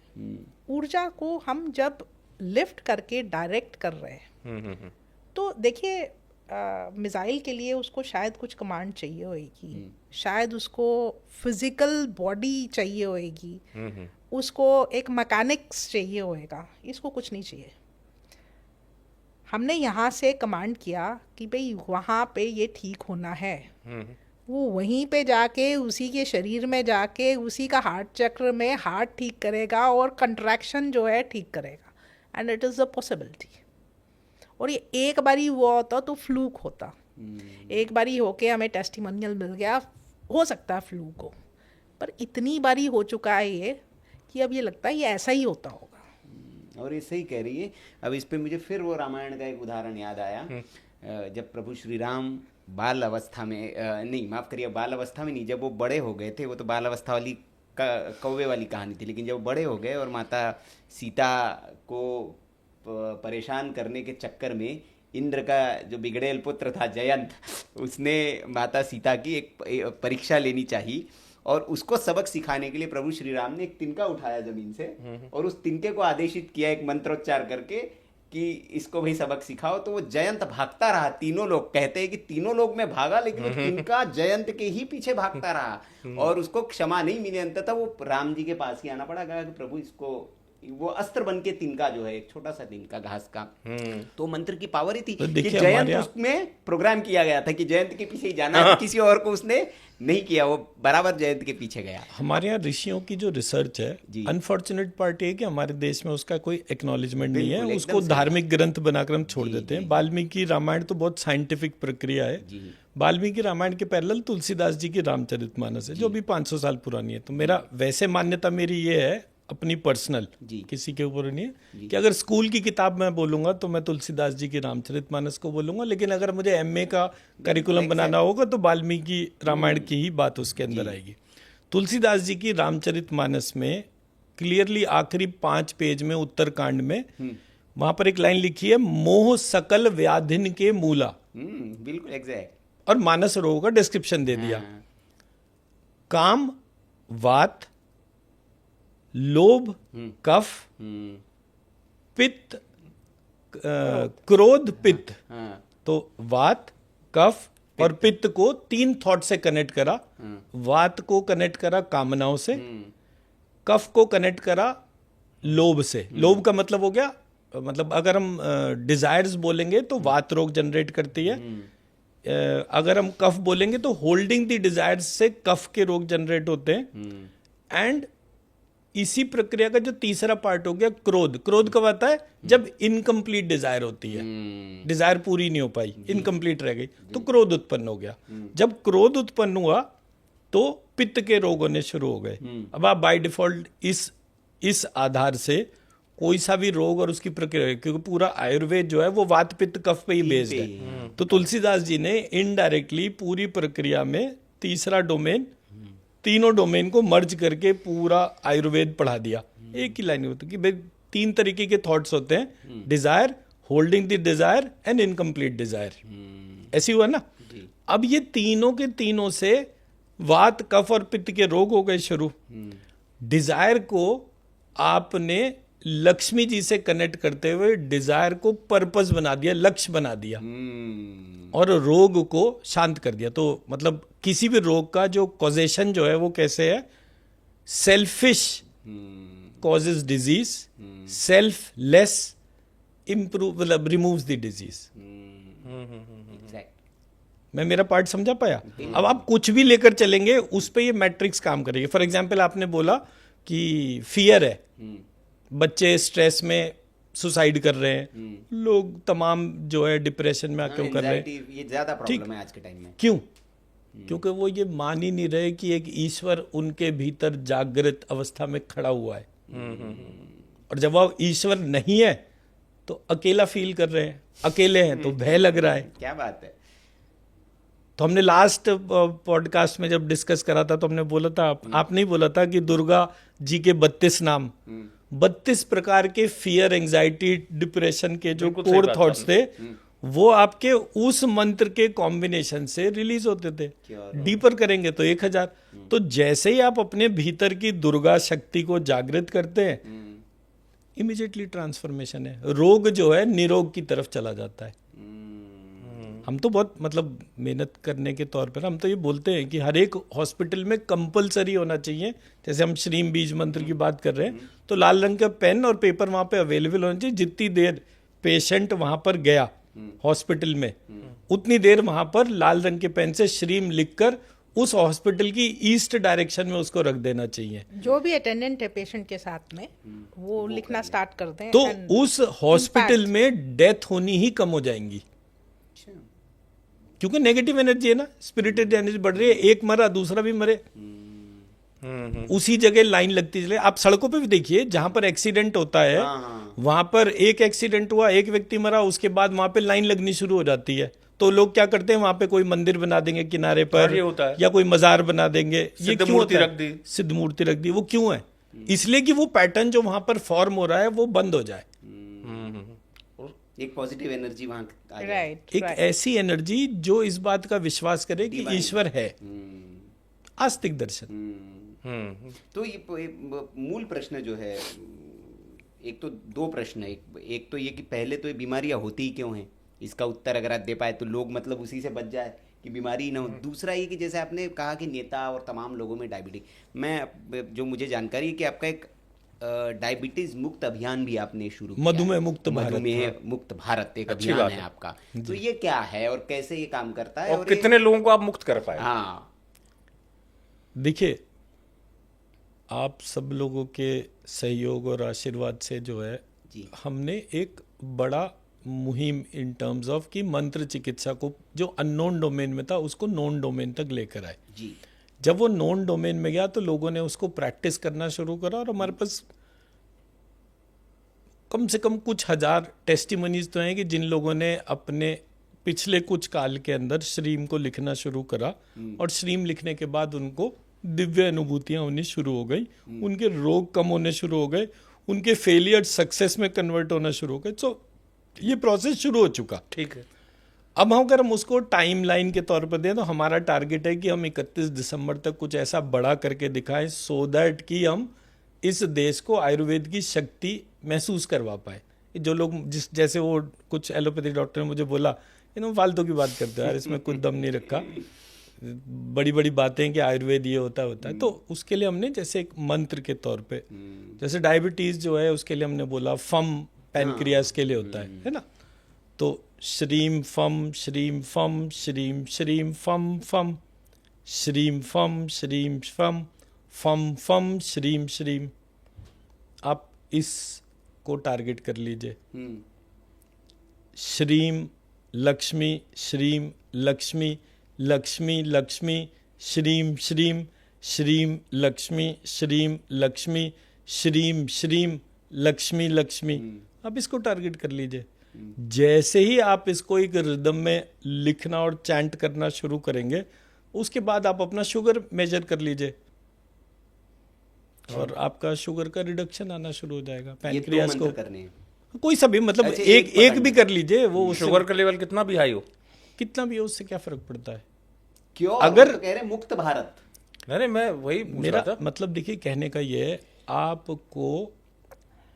ऊर्जा को हम जब लिफ्ट करके डायरेक्ट कर रहे हैं, तो देखिए मिसाइल के लिए उसको शायद कुछ कमांड चाहिए होगी, शायद उसको फिजिकल बॉडी चाहिए होगी, उसको एक मैकेनिक्स चाहिए होएगा, इसको कुछ नहीं चाहिए। हमने यहाँ से कमांड किया कि भाई वहाँ पे ये ठीक होना है, वो वहीं पे जाके उसी के शरीर में जाके उसी का हार्ट चक्र में हार्ट ठीक करेगा और कंट्रैक्शन जो है ठीक करेगा, and it is a possibility. और ये एक बारी हुआ होता तो फ्लूक होता, एक बारी होके हमें टेस्टिमोनियल मिल गया, हो सकता है फ्लूक हो, पर इतनी बारी हो चुका है ये कि अब ये लगता है ये ऐसा ही होता होगा। और ये सही कह रही है। अब इस पे मुझे फिर वो रामायण का एक उदाहरण याद आया, जब प्रभु श्री राम बाल अवस्था में नहीं माफ करिए, बाल अवस्था में नहीं, जब वो बड़े हो गए थे, वो तो बाल अवस्था वाली कौवे वाली कहानी थी, लेकिन जब वो बड़े हो गए और माता सीता को परेशान करने के चक्कर में इंद्र का जो बिगड़ेल पुत्र था जयंत, उसने माता सीता की एक परीक्षा लेनी चाहिए, और उसको सबक सिखाने के लिए प्रभु श्री राम ने एक तिनका उठाया जमीन से और उस तिनके को आदेशित किया एक मंत्रोच्चार करके कि इसको भाई सबक सिखाओ। तो वो जयंत भागता रहा, तीनों लोग कहते हैं कि तीनों लोग में भागा, लेकिन वो तिनका जयंत के ही पीछे भागता रहा और उसको क्षमा नहीं मिली। अंततः वो राम जी के पास ही आना पड़ा, कहा कि प्रभु इसको, वो अस्त्र बन के तिनका जो है, एक छोटा सा तिनका घास का, तो मंत्र की पावर ही थी तो कि देखिए जयंत हमारे यहाँ- उसमें प्रोग्राम किया गया था कि जयंत के पीछे ही जाना है, किसी और को उसने नहीं किया, वो बराबर जयंत के पीछे गया। हमारे यहाँ ऋषियों की जो रिसर्च है, जी। अनफॉर्चुनेट पार्ट है कि हमारे देश में उसका कोई एक्नॉलेजमेंट नहीं है, बिल्कुल, उसको एकदम सही। धार्मिक ग्रंथ बनाकर हम छोड़ जी, देते जी, हैं। वाल्मीकि रामायण तो बहुत साइंटिफिक प्रक्रिया है। जी। वाल्मीकि रामायण के पैरेलल तुलसीदास जी की रामचरितमानस है जो भी 500 साल पुरानी है। तो मेरा वैसे मान्यता मेरी ये है अपनी पर्सनल, जी। किसी के ऊपर नहीं है, कि अगर स्कूल की किताब मैं बोलूंगा तो मैं तुलसीदास जी की रामचरितमानस को बोलूंगा, लेकिन अगर मुझे एमए का करिकुलम बनाना होगा तो वाल्मीकि रामायण की ही बात उसके अंदर आएगी। तुलसीदास जी की रामचरितमानस में क्लियरली आखिरी 5 पेज में उत्तरकांड में वहां पर एक लाइन लिखी है, मोह सकल व्याधिन के मूला, बिल्कुल एग्जैक्ट। और मानस रोग का डिस्क्रिप्शन दे दिया। काम, वात, लोभ, कफ, पित्त, क्रोध, पित्त। हाँ, तो वात, कफ और पित्त को 3 थॉट से कनेक्ट करा। वात को कनेक्ट करा कामनाओं से, कफ को कनेक्ट करा लोभ से। लोभ का मतलब हो गया, मतलब अगर हम डिजायर्स बोलेंगे तो वात रोग जनरेट करती है, अगर हम कफ बोलेंगे तो होल्डिंग द डिजायर्स से कफ के रोग जनरेट होते हैं। एंड इसी प्रक्रिया का जो तीसरा पार्ट हो गया क्रोध। क्रोध कब आता है? जब इनकम्प्लीट डिजायर होती है, डिजायर पूरी नहीं हो पाई, इनकम्प्लीट रह गई, तो क्रोध उत्पन्न हो गया। जब क्रोध उत्पन्न हुआ तो पित्त के रोग होने शुरू हो गए। अब आप बाय डिफॉल्ट इस आधार से कोई सा भी रोग और उसकी प्रक्रिया, क्योंकि पूरा आयुर्वेद जो है वो वात पित्त कफ पे ही बेस्ड है, तो तुलसीदास जी ने इनडायरेक्टली पूरी प्रक्रिया में तीसरा डोमेन, तीनों डोमेन को मर्ज करके पूरा आयुर्वेद पढ़ा दिया। एक ही लाइन होती कि भाई 3 तरीके के थॉट्स होते हैं, desire, holding the desire and incomplete desire. ऐसी हुआ ना। अब ये तीनों के तीनों से वात कफ और पित्त के रोग हो गए शुरू। डिजायर को आपने लक्ष्मी जी से कनेक्ट करते हुए डिजायर को पर्पस बना दिया, लक्ष्य बना दिया, और रोग को शांत कर दिया। तो मतलब किसी भी रोग का जो कॉजेशन जो है वो कैसे है, selfish causes disease, selfless improve मतलब रिमूव्स द डिजीज। मैं मेरा पार्ट समझा पाया? अब आप कुछ भी लेकर चलेंगे उस पे ये मैट्रिक्स काम करेगी। फॉर एग्जांपल आपने बोला कि फियर है, बच्चे स्ट्रेस में सुसाइड कर रहे हैं, लोग तमाम जो है डिप्रेशन में क्यों कर रहे हैं, ये ज्यादा प्रॉब्लम है आज के टाइम में। क्यों? क्योंकि वो ये मान ही नहीं रहे कि एक ईश्वर उनके भीतर जागृत अवस्था में खड़ा हुआ है, और जब वो ईश्वर नहीं है तो अकेला फील कर रहे हैं, अकेले हैं तो भय लग रहा है। क्या बात है। तो हमने लास्ट पॉडकास्ट में जब डिस्कस करा था तो हमने बोला था, आपने ही बोला था कि दुर्गा जी के 32 नाम, 32 प्रकार के फियर, एंजाइटी, डिप्रेशन के जो बिल्कुल सही कोर बात थॉट्स थे वो आपके उस मंत्र के कॉम्बिनेशन से रिलीज होते थे। डीपर करेंगे तो 1000। तो जैसे ही आप अपने भीतर की दुर्गा शक्ति को जागृत करते हैं, इमीडिएटली ट्रांसफॉर्मेशन है। रोग जो है निरोग की तरफ चला जाता है। हम तो बहुत मतलब मेहनत करने के तौर पर हम तो ये बोलते हैं कि हर एक हॉस्पिटल में कंपलसरी होना चाहिए। जैसे हम श्रीम बीज मंत्र की बात कर रहे हैं तो लाल रंग का पेन और पेपर वहां पे अवेलेबल होना चाहिए। जितनी देर पेशेंट वहां पर गया हॉस्पिटल में, उतनी देर वहां पर लाल रंग के पेन से श्रीम लिखकर उस हॉस्पिटल की ईस्ट डायरेक्शन में उसको रख देना चाहिए। जो भी अटेंडेंट है पेशेंट के साथ में वो लिखना स्टार्ट कर दें, तो and उस हॉस्पिटल में डेथ होनी ही कम हो जाएंगी, क्योंकि नेगेटिव एनर्जी है ना, स्पिरिटेड एनर्जी बढ़ रही है। एक मरा दूसरा भी मरे, उसी जगह लाइन लगती चले। आप सड़कों पे भी देखिए जहां पर एक्सीडेंट होता है, वहां पर एक एक्सीडेंट हुआ, एक व्यक्ति मरा, उसके बाद वहां पे लाइन लगनी शुरू हो जाती है। तो लोग क्या करते हैं, वहां पे कोई मंदिर बना देंगे किनारे पर, ये होता है। या कोई मजार बना देंगे। ये सिद्ध क्यों मूर्ति होता है? रख दी। सिद्ध मूर्ति रख दी। वो क्यों है? इसलिए कि वो पैटर्न जो वहां पर फॉर्म हो रहा है वो बंद हो जाए। एक पॉजिटिव एनर्जी वहां आ जाए। राइट एक ऐसी एनर्जी जो इस बात का विश्वास करे कि ईश्वर है। आस्तिक दर्शन। तो ये मूल प्रश्न जो है, एक तो दो प्रश्न है। एक तो ये कि पहले तो ये बीमारियां होती ही क्यों हैं, इसका उत्तर अगर आप दे पाए तो लोग मतलब उसी से बच जाए कि बीमारी ही ना हो। दूसरा ये कि जैसे आपने कहा कि नेता और तमाम लोगों में डायबिटीज, मैं जो मुझे जानकारी है कि आपका एक डायबिटीज मुक्त अभियान भी आपने शुरू किया। मधुमेह मुक्त भारत। मधुमेह मुक्त भारत एक अच्छी अभियान बात है है। आपका। तो ये क्या है और कैसे ये काम करता है और कितने लोगों को आप मुक्त कर पाए? हाँ, देखिए, आप सब लोगों के सहयोग और आशीर्वाद से जो है जी। हमने एक बड़ा मुहिम इन टर्म्स ऑफ कि मंत्र चिकित्सा को जो अननोन डोमेन में था उसको नोन डोमेन तक लेकर आए। जी। जब वो नोन डोमेन में गया तो लोगों ने उसको प्रैक्टिस करना शुरू करा, और हमारे पास कम से कम कुछ हजार टेस्टिमनीज तो हैं कि जिन लोगों ने अपने पिछले कुछ काल के अंदर श्रीम को लिखना शुरू करा, और श्रीम लिखने के बाद उनको दिव्य अनुभूतियां होनी शुरू हो गई, उनके रोग कम होने शुरू हो गए, उनके फेलियर सक्सेस में कन्वर्ट होना शुरू हो गए। सो ये प्रोसेस शुरू हो चुका। ठीक है। अब अगर हम उसको टाइम लाइन के तौर पर दें तो हमारा टारगेट है कि हम 31 दिसंबर तक कुछ ऐसा बड़ा करके दिखाएं, सो दैट कि हम इस देश को आयुर्वेद की शक्ति महसूस करवा पाए। जो लोग जैसे वो कुछ एलोपैथी डॉक्टर ने मुझे बोला, फालतू की बात करते हो यार, इसमें कुछ दम नहीं रखा, बड़ी बड़ी बातें कि आयुर्वेद ये होता है। तो उसके लिए हमने जैसे एक मंत्र के तौर पे, जैसे डायबिटीज जो है उसके लिए हमने बोला फम पैनक्रियास के लिए होता है ना। तो श्रीम फम श्रीम फम श्रीम श्रीम फम फम श्रीम फम श्रीम फम फम फम श्रीम श्रीम। आप इसको टारगेट कर लीजिए। श्रीम लक्ष्मी, श्रीम लक्ष्मी, लक्ष्मी लक्ष्मी, श्रीम श्रीम, श्रीम लक्ष्मी, श्रीम लक्ष्मी, श्रीम श्रीम, लक्ष्मी लक्ष्मी। आप इसको टारगेट कर लीजिए। जैसे ही आप इसको एक रिदम में लिखना और चैंट करना शुरू करेंगे, उसके बाद आप अपना शुगर मेजर कर लीजिए और आपका शुगर का रिडक्शन आना शुरू हो जाएगा। पैनक्रियास को करने हैं। कोई सा भी मतलब एक भी कर लीजिए। वो शुगर का लेवल कितना भी हाई हो, कितना भी हो उससे क्या फर्क पड़ता है। क्यों अगर तो कह रहे मुक्त भारत। नहीं मैं वही पूछ मेरा रहा था। मतलब देखिए कहने का ये है, आपको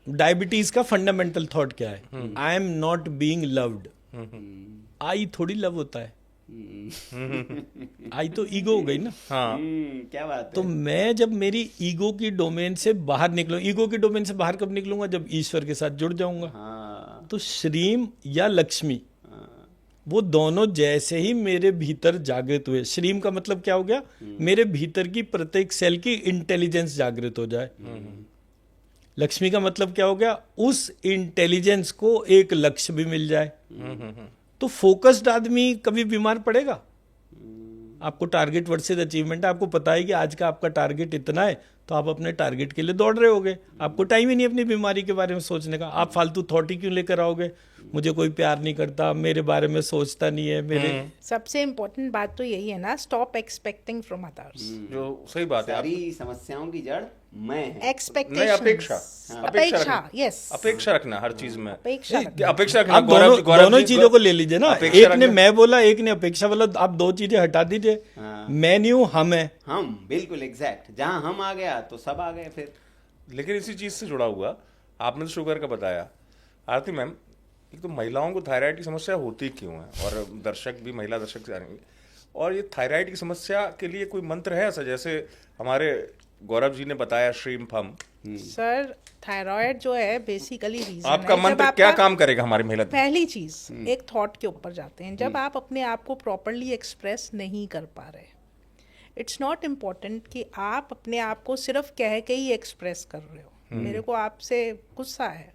डायबिटीज का फंडामेंटल थॉट क्या है? I am not being loved. आई थोड़ी लव होता है, आई तो ईगो हो गई ना। हाँ क्या बात तो है। मैं जब मेरी ईगो की डोमेन से बाहर निकलूं, ईगो की डोमेन से बाहर कब निकलूंगा? जब ईश्वर के साथ जुड़ जाऊंगा। हाँ तो श्रीम या लक्ष्मी, वो दोनों जैसे ही मेरे भीतर जागृत हुए, श्रीम का मतलब क्या हो गया? मेरे भीतर की प्रत्येक सेल की इंटेलिजेंस जागृत हो जाए। लक्ष्मी का मतलब क्या हो गया? उस इंटेलिजेंस को एक लक्ष्य भी मिल जाए। तो फोकस्ड आदमी कभी बीमार पड़ेगा? आपको टारगेट वर्सेस अचीवमेंट है, आपको पता है कि आज का आपका टारगेट इतना है, तो आप अपने टारगेट के लिए दौड़ रहे होगे। आपको टाइम ही नहीं अपनी बीमारी के बारे में सोचने का। आप फालतू थॉट ही क्यों लेकर आओगे? मुझे कोई प्यार नहीं करता, मेरे बारे में सोचता नहीं है, मेरे सबसे इम्पोर्टेंट बात तो यही है ना, स्टॉप एक्सपेक्टिंग फ्रॉम अदर्स। जो सही बात है। सारी समस्याओं की जड़ मैं है। नहीं एक्सपेक्टेशन, अपेक्षा अपेक्षा, यस, अपेक्षा रखना हर चीज में। अपेक्षा नहीं, रखना। अपेक्षा रखना। आप दोनों दोनों जी, चीजों को ले लीजिए ना। अपेक्षा एक ने रखना। मैं बोला, एक ने अपेक्षा बोला, आप दो चीजें हटा दीजिए। हाँ। मैं नहीं हूं, हम है। हम बिल्कुल एग्जैक्ट, जहां हम आ गया तो सब आ गए फिर। लेकिन इसी चीज से जुड़ा हुआ, आपने तो शुगर का बताया। आरती मैम, एक तो महिलाओं को थायराइड की समस्या होती क्यों है, और दर्शक भी, महिला दर्शक जानेंगे, और ये थायराइड की समस्या के लिए कोई मंत्र है ऐसा, जैसे हमारे गौरव जी ने बताया श्रीम फम? सर थायराइड जो है बेसिकली रीजन आपका मंत्र क्या काम करेगा हमारी महिला? पहली चीज, एक थॉट के ऊपर जाते हैं। जब आप अपने आप को प्रॉपरली एक्सप्रेस नहीं कर पा रहे, इट्स नॉट इम्पॉर्टेंट कि आप अपने आप को सिर्फ कह के ही एक्सप्रेस कर रहे हो। मेरे को आपसे गुस्सा है,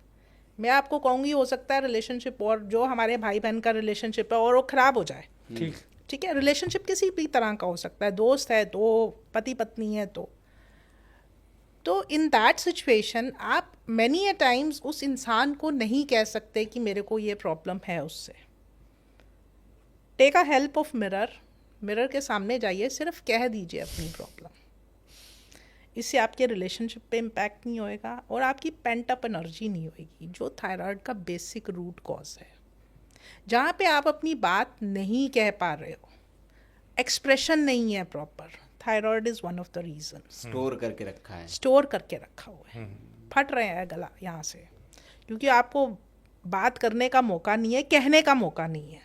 मैं आपको कहूँगी, हो सकता है रिलेशनशिप, और जो हमारे भाई बहन का रिलेशनशिप है और वो खराब हो जाए। ठीक है, रिलेशनशिप किसी भी तरह का हो सकता है, दोस्त है तो, पति पत्नी है तो इन दैट सिचुएशन आप मैनी अ टाइम्स उस इंसान को नहीं कह सकते कि मेरे को ये प्रॉब्लम है उससे। Take a help of mirror, mirror के सामने जाइए, सिर्फ कह दीजिए अपनी प्रॉब्लम। इससे आपके रिलेशनशिप पे इम्पैक्ट नहीं होएगा और आपकी पेंट अप एनर्जी नहीं होएगी, जो थायराइड का बेसिक रूट कॉज है। जहाँ पे आप अपनी बात नहीं कह पा रहे हो, एक्सप्रेशन नहीं है proper, thyroid is one of the reason. Store करके रखा है, स्टोर करके रखा हुआ है, फट रहे हैं गला यहाँ से, क्योंकि आपको बात करने का मौका नहीं है, कहने का मौका नहीं है।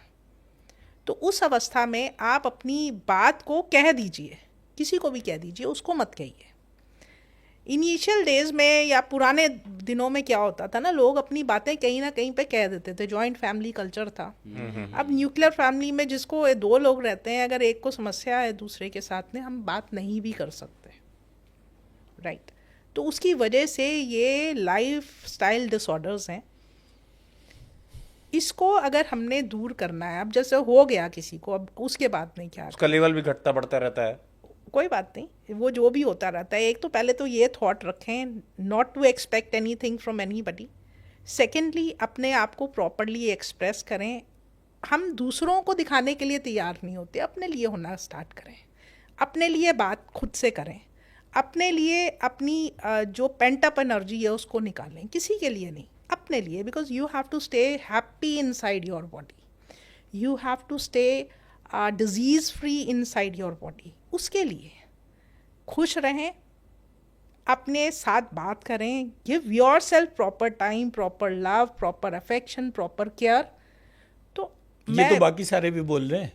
तो उस अवस्था में आप अपनी बात को कह दीजिए, किसी को भी कह दीजिए, उसको मत कहिए। इनिशियल डेज में या पुराने दिनों में क्या होता था ना, लोग अपनी बातें कहीं ना कहीं पे कह देते थे, जॉइंट फैमिली कल्चर था। अब न्यूक्लियर फैमिली में जिसको दो लोग रहते हैं, अगर एक को समस्या है दूसरे के साथ में, हम बात नहीं भी कर सकते, राइट। तो उसकी वजह से ये लाइफ स्टाइल डिसऑर्डर्स हैं। इसको अगर हमने दूर करना है, अब जैसे हो गया किसी को, अब उसके बाद में क्या, उसका लेवल भी घटता बढ़ता रहता है। कोई बात नहीं, वो जो भी होता रहता है। एक तो पहले तो ये थॉट रखें, not to expect anything from anybody. Secondly, अपने आप को प्रॉपरली एक्सप्रेस करें। हम दूसरों को दिखाने के लिए तैयार नहीं होते, अपने लिए होना स्टार्ट करें, अपने लिए बात खुद से करें, अपने लिए अपनी जो पेंट अप एनर्जी है उसको निकालें, किसी के लिए नहीं, अपने लिए। Because you have to stay happy inside your body, you have to stay disease free inside your body. उसके लिए खुश रहें, अपने साथ बात करें, give yourself proper time, proper love, proper affection, proper care. तो ये तो बाकी सारे भी बोल रहे हैं,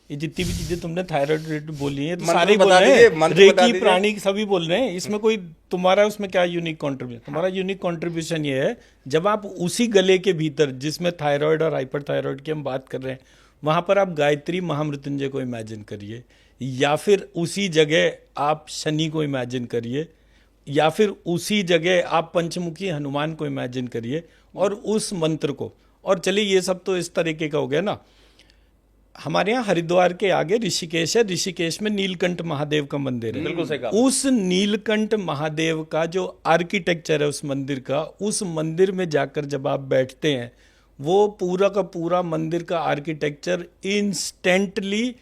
ये जितनी भी चीजें तुमने थायराइड रिलेटेड बोली है, तो मंत्र सारे बोल बता रहे दीजिए, हैं, मंत्र बता रेकी दीजिए। प्राणी सभी बोल रहे हैं। इसमें कोई तुम्हारा उसमें क्या यूनिक कॉन्ट्रीब्यूशन? तुम्हारा यूनिक कॉन्ट्रीब्यूशन ये है, जब आप उसी गले के भीतर जिसमें थायराइड और हाइपर थायराइड की हम बात कर रहे हैं, वहां पर आप गायत्री महामृत्युंजय को इमेजिन करिए, या फिर उसी जगह आप शनि को इमेजिन करिए, या फिर उसी जगह आप पंचमुखी हनुमान को इमेजिन करिए, और उस मंत्र को। और चलिए ये सब तो इस तरीके का हो गया ना। हमारे यहाँ हरिद्वार के आगे ऋषिकेश है, ऋषिकेश में नीलकंठ महादेव का मंदिर है। बिल्कुल सही कहा। उस नीलकंठ महादेव का जो आर्किटेक्चर है उस मंदिर का, उस मंदिर में जाकर जब आप बैठते हैं, वो पूरा का पूरा मंदिर का आर्किटेक्चर इंस्टेंटली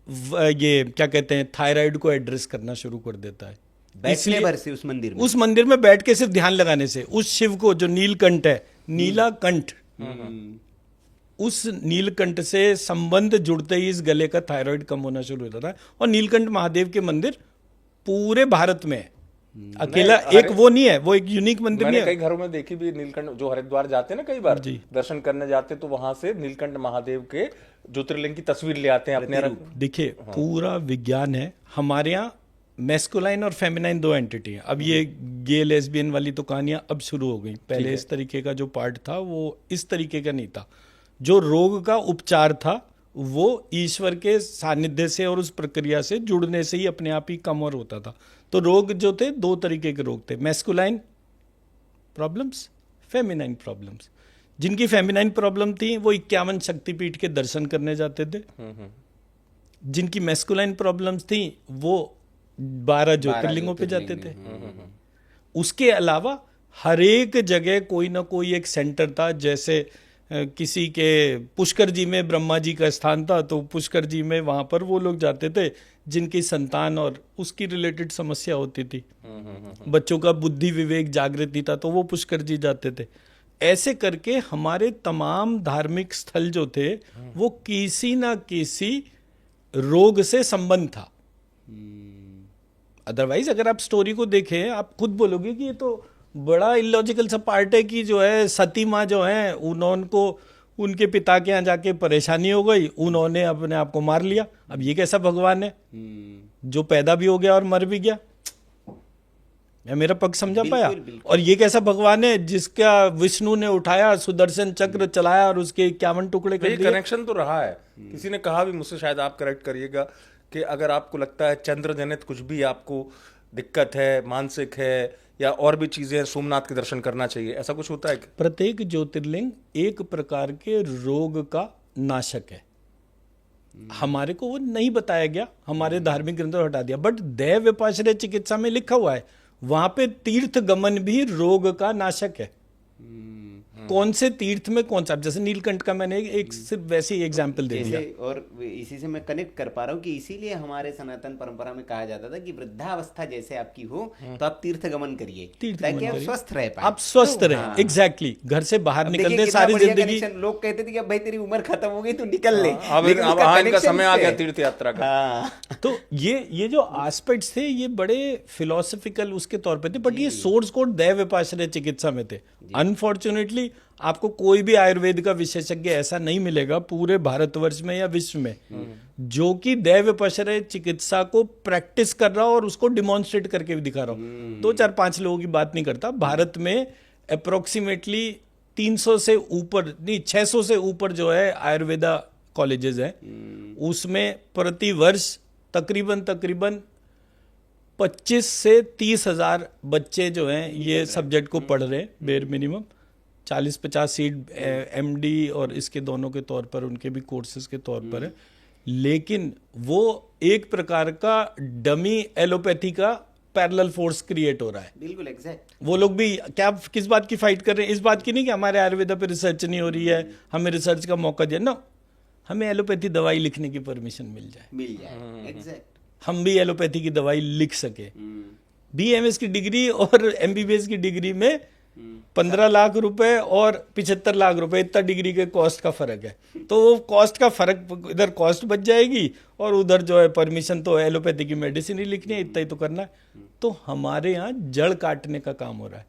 ये क्या कहते हैं, थायराइड को एड्रेस करना शुरू कर देता है। बैठने भर से उस मंदिर में, उस मंदिर में बैठ के सिर्फ ध्यान लगाने से, उस शिव को जो नीलकंठ है, नीला कंठ, उस नीलकंठ से संबंध जुड़ते ही इस गले का थायराइड कम होना शुरू होता था। और नीलकंठ महादेव के मंदिर पूरे भारत में है। अकेला एक वो नहीं है, वो एक यूनिक मंदिर नहीं मैंने है। कई घरों में देखी भी नीलकंठ, जो हरिद्वार जाते हैं ना कई बार जी। दर्शन करने जाते तो वहां से नीलकंठ महादेव के ज्योतिर्लिंग की तस्वीर ले आते हैं अपने देखिए पूरा विज्ञान है हमारे यहाँ। मैस्कुलाइन और फेमिनाइन दो एंटिटी हैं। अब ये गे लेस्बियन वाली तो कहानियां अब शुरू हो गई। पहले इस तरीके का जो पार्ट था वो इस तरीके का नहीं था। जो रोग का उपचार था वो ईश्वर के सानिध्य से और उस प्रक्रिया से जुड़ने से ही अपने आप ही कम और होता था। तो रोग जो थे दो तरीके के रोग थे, मैस्कुलाइन प्रॉब्लम्स, फेमिनाइन प्रॉब्लम्स। जिनकी फेमिनाइन प्रॉब्लम थी वो 51 शक्तिपीठ के दर्शन करने जाते थे। जिनकी मैस्कुलाइन प्रॉब्लम्स थी वो 12 ज्योतिर्लिंगों पे जाते थे। उसके अलावा हर एक जगह कोई ना कोई एक सेंटर था। जैसे किसी के पुष्कर जी में ब्रह्मा जी का स्थान था तो पुष्कर जी में वहां पर वो लोग जाते थे जिनकी संतान और उसकी रिलेटेड समस्या होती थी। बच्चों का बुद्धि विवेक जागृति था तो वो पुष्कर जी जाते थे। ऐसे करके हमारे तमाम धार्मिक स्थल जो थे वो किसी ना किसी रोग से संबंध था। अदरवाइज अगर आप स्टोरी को देखें आप खुद बोलोगे कि ये तो बड़ा इलॉजिकल सा पार्ट है कि जो है सती माँ जो है उनको उनके पिता के यहाँ जाके परेशानी हो गई, उन्होंने अपने आप को मार लिया। अब ये कैसा भगवान है जो पैदा भी हो गया और मर भी गया? मैं मेरा पक्ष समझा पाया? और ये कैसा भगवान है जिसका विष्णु ने उठाया, सुदर्शन चक्र चलाया और उसके 51 टुकड़े कर दिए? कनेक्शन तो रहा है। किसी ने कहा भी मुझसे, शायद आप करेक्ट करिएगा, कि अगर आपको लगता है चंद्र जनित कुछ भी आपको दिक्कत है, मानसिक है या और भी चीजें, सोमनाथ के दर्शन करना चाहिए, ऐसा कुछ होता है? प्रत्येक ज्योतिर्लिंग एक प्रकार के रोग का नाशक है। हमारे को वो नहीं बताया गया, हमारे धार्मिक ग्रंथों में हटा दिया। बट दैव विपाश्रय चिकित्सा में लिखा हुआ है, वहां पे तीर्थ गमन भी रोग का नाशक है। कौन से तीर्थ में कौन सा, जैसे नीलकंठ का मैंने एक सिर्फ वैसे ही एग्जाम्पल दे दिया। और इसी से मैं कनेक्ट कर पा रहा हूँ कि इसीलिए हमारे सनातन परंपरा में कहा जाता था कि वृद्धावस्था जैसे आपकी हो तो आप तीर्थ गमन करिए ताकि आप स्वस्थ रह पाए। आप स्वस्थ रहे, एग्जैक्टली। घर से बाहर निकलते सारी जिंदगी लोग कहते थे कि अब भाई तेरी उम्र खत्म हो गई तो निकल ले, अब समय आ गया तीर्थ यात्रा का। तो ये जो एस्पेक्ट्स थे ये बड़े फिलोसफिकल उसके तौर पे थे, बट ये सोर्स कोड दैव विपाश्रय चिकित्सा में थे। अनफॉर्चुनेटली आपको कोई भी आयुर्वेद का विशेषज्ञ ऐसा नहीं मिलेगा पूरे भारतवर्ष में या विश्व में जो कि दैव विपाश्रय चिकित्सा को प्रैक्टिस कर रहा हो और उसको डिमॉन्स्ट्रेट करके भी दिखा रहा हो। 2-4-5 लोगों की बात नहीं करता। भारत में अप्रोक्सीमेटली 300 से ऊपर नहीं 600 से ऊपर जो है आयुर्वेदा कॉलेजेस हैं। उसमें प्रति वर्ष तकरीबन 25 से 30 हजार बच्चे जो हैं ये सब्जेक्ट को पढ़ रहे हैं। बेर मिनिमम 40-50 सीट एमडी और इसके दोनों के तौर पर उनके भी कोर्सेज के तौर पर है। लेकिन वो एक प्रकार का डमी एलोपैथी का पैरेलल फोर्स क्रिएट हो रहा है। बिल्कुल एग्जैक्ट। वो लोग भी क्या किस बात की फाइट कर रहे हैं? इस बात की नहीं कि हमारे आयुर्वेदा पे रिसर्च नहीं हो रही है, हमें रिसर्च का मौका दिया। नो, हमें एलोपैथी दवाई लिखने की परमिशन मिल जाए, एग्जैक्ट। हम भी एलोपैथी की दवाई लिख सके। बीएमएस की डिग्री और एमबीबीएस की डिग्री में 15 लाख रुपए और 75 लाख रुपए, इतना डिग्री के कॉस्ट का फर्क है। तो वो कॉस्ट का फर्क, इधर कॉस्ट बच जाएगी और उधर जो है परमिशन तो एलोपैथी की मेडिसिन ही लिखनी है, इतना ही तो करना है। तो हमारे यहाँ जड़ काटने का काम हो रहा है।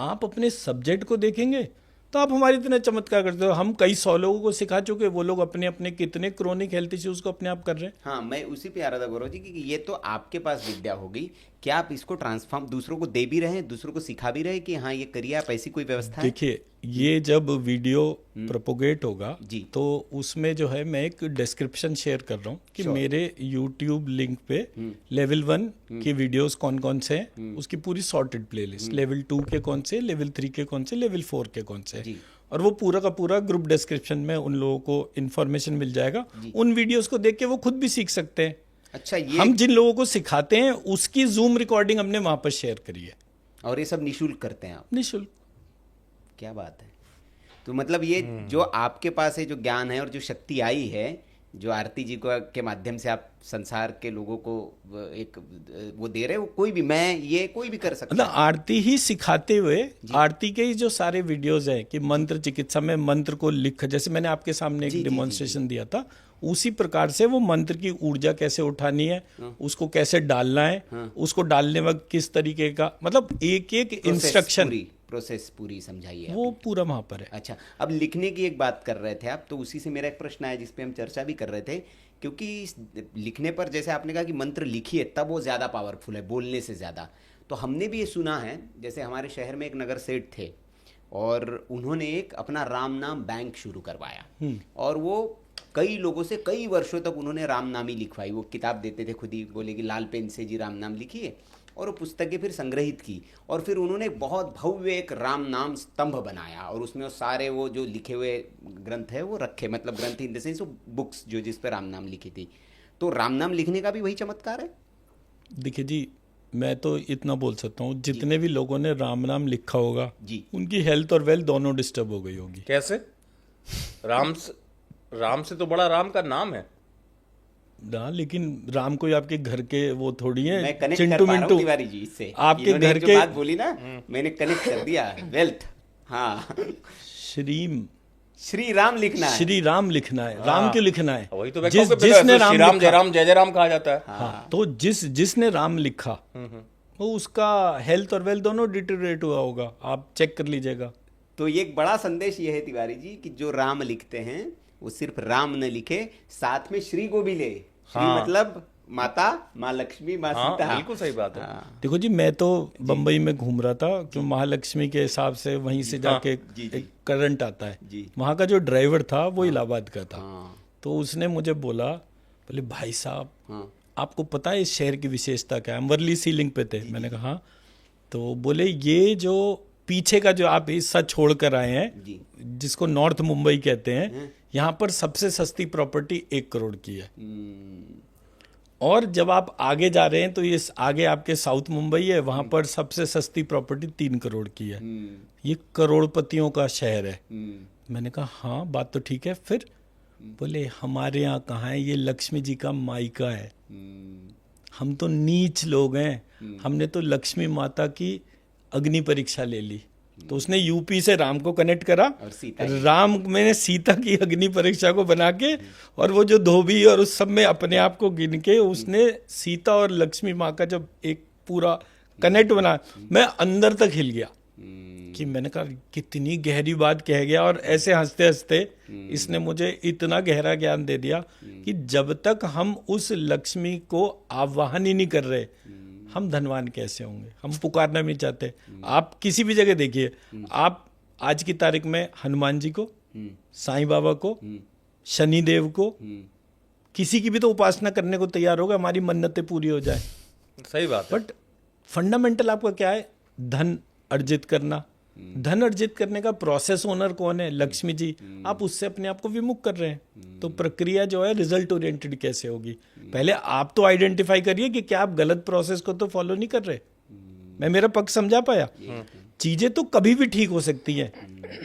आप अपने सब्जेक्ट को देखेंगे तो आप हमारी इतना चमत्कार करते हो। हम कई 100 लोगों को सिखा चुके, वो लोग अपने अपने कितने क्रोनिक हेल्थ इश्यूज को अपने आप कर रहे हैं। हाँ, मैं उसी पे आ रहा था गौरव जी कि ये तो आपके पास विद्या हो गई, क्या आप इसको ट्रांसफॉर्म दूसरों को दे भी रहे हैं, दूसरों को सिखा भी रहे हैं कि हाँ ये करिए आप, ऐसी कोई व्यवस्था है? देखिए, ये जब वीडियो प्रोपोगेट होगा जी, तो उसमें जो है मैं एक डिस्क्रिप्शन शेयर कर रहा हूँ कि मेरे यूट्यूब लिंक पे लेवल 1 की वीडियोस कौन कौन से हैं, उसकी पूरी सॉर्टेड प्लेलिस्ट, लेवल 2 के कौन से, लेवल 3 के कौन से, लेवल 4 के कौन से, और वो पूरा का पूरा ग्रुप डिस्क्रिप्शन में उन लोगों को इन्फॉर्मेशन मिल जाएगा। उन वीडियोस को देख के वो खुद भी सीख सकते हैं। अच्छा, ये हम जिन लोगों को सिखाते हैं उसकी जूम रिकॉर्डिंग हमने वहां पर शेयर करी है, और ये सब निःशुल्क करते हैं आप? निःशुल्क। क्या बात है। तो मतलब ये जो आपके पास है, जो ज्ञान है और जो शक्ति आई है, जो आरती जी को के माध्यम से आप संसार के लोगों को एक वो दे रहे हो, कोई भी, मैं ये कोई भी कर सकता मतलब है। आरती ही सिखाते हुए, आरती के ही जो सारे वीडियोस हैं कि मंत्र चिकित्सा में मंत्र को लिख, जैसे मैंने आपके सामने एक डेमोन्स्ट्रेशन दिया था, उसी प्रकार से वो मंत्र की ऊर्जा कैसे उठानी है, उसको कैसे डालना है, उसको डालने वक्त किस तरीके का, मतलब एक एक इंस्ट्रक्शन, प्रोसेस पूरी समझाइए वो पूरा वहां पर है। अच्छा, अब लिखने की एक बात कर रहे थे आप, तो उसी से मेरा एक प्रश्न आया जिस पे हम चर्चा भी कर रहे थे, क्योंकि लिखने पर जैसे आपने कहा कि मंत्र लिखिए तब वो ज़्यादा पावरफुल है बोलने से ज़्यादा, तो हमने भी ये सुना है, जैसे हमारे शहर में एक नगर सेठ थे और उन्होंने एक अपना राम नाम बैंक शुरू करवाया और वो कई लोगों से कई वर्षों तक उन्होंने राम नाम ही लिखवाई। वो किताब देते थे, खुद ही बोले कि लाल पेन से जी राम नाम लिखिए, और वो पुस्तकें फिर संग्रहित की और फिर उन्होंने बहुत भव्य एक राम नाम स्तंभ बनाया और उसमें वो सारे वो जो लिखे हुए ग्रंथ है वो रखे, मतलब ग्रंथ इन द सेंस वो बुक्स जो जिस पर राम नाम लिखी थी। तो राम नाम लिखने का भी वही चमत्कार है। देखिए जी, मैं तो इतना बोल सकता हूँ, जितने भी लोगों ने राम नाम लिखा होगा जी, उनकी हेल्थ और वेल्थ दोनों डिस्टर्ब हो गई होगी। कैसे? राम से तो बड़ा राम का नाम है ना, लेकिन राम कोई आपके घर के वो थोड़ी है, मैं कनेक्ट कर चिंटू पा रहा हूँ मिंटू तिवारी जी इससे, आपके इन्होंने घर जो के बात बोली ना, मैंने कनेक्ट कर दिया, वेल्थ। हाँ, श्री राम लिखना है, श्री राम लिखना है। राम क्यों लिखना है? वही तो मैं जिस कहूँ कि जिसने श्री राम राम जय लिखा, राम जय जय राम कहा जाता है। हाँ, तो जिसने राम लिखा वो उसका हेल्थ और वेल्थ दोनों डिटेरियोरेट हुआ होगा, आप चेक कर लीजिएगा। तो ये एक बड़ा संदेश ये है तिवारी जी कि जो राम लिखते हैं वो सिर्फ राम न लिखे, साथ में श्री को भी ले। श्री मतलब माता, माँ लक्ष्मी, माँ सीता। बिल्कुल सही बात है। देखो जी, मैं तो बम्बई में घूम रहा था, क्यों महालक्ष्मी के हिसाब से वहीं से जाके एक करंट आता है। वहाँ का जो ड्राइवर था वो इलाहाबाद का था, तो उसने मुझे बोला, बोले भाई साहब आपको पता है इस शहर की विशेषता क्या है? हम वर्ली सीलिंग पे थे। मैंने कहा हाँ। तो बोले ये जो पीछे का जो आप हिस्सा छोड़ कर आए हैं, जिसको नॉर्थ मुंबई कहते हैं, यहाँ पर सबसे सस्ती प्रॉपर्टी 1 करोड़ की है। और जब आप आगे जा रहे हैं तो ये आगे आपके साउथ मुंबई है, वहां पर सबसे सस्ती प्रॉपर्टी 3 करोड़ की है। ये करोड़पतियों का शहर है। मैंने कहा हाँ, बात तो ठीक है। फिर बोले हमारे यहाँ कहाँ है, ये लक्ष्मी जी का मायका है, हम तो नीच लोग हैं, हमने तो लक्ष्मी माता की अग्नि परीक्षा ले ली। तो उसने यूपी से राम को कनेक्ट करा, राम मैंने सीता की अग्नि परीक्षा को बना के, और वो जो धोबी और उस सब में अपने आप को गिन के उसने सीता और लक्ष्मी माँ का जब एक पूरा कनेक्ट बना, मैं अंदर तक हिल गया कि मैंने कहा कितनी गहरी बात कह गया। और ऐसे हंसते हंसते इसने मुझे इतना गहरा ज्ञान दे दिया कि जब तक हम उस लक्ष्मी को आवाहन ही नहीं कर रहे, हम धनवान कैसे होंगे? हम पुकारना नहीं चाहते। आप किसी भी जगह देखिए, आप आज की तारीख में हनुमान जी को, साईं बाबा को, शनि देव को, किसी की भी तो उपासना करने को तैयार होगा, हमारी मन्नतें पूरी हो जाए। सही बात है। बट फंडामेंटल आपका क्या है? धन अर्जित करना। धन अर्जित करने का प्रोसेस ओनर कौन है? लक्ष्मी जी। आप उससे अपने आप को विमुख कर रहे हैं, तो प्रक्रिया जो है रिजल्ट ओरिएंटेड कैसे होगी? पहले आप तो आइडेंटिफाई करिए कि क्या आप गलत प्रोसेस को तो फॉलो नहीं कर रहे। मैं मेरा पक्ष समझा पाया? चीजें तो कभी भी ठीक हो सकती हैं,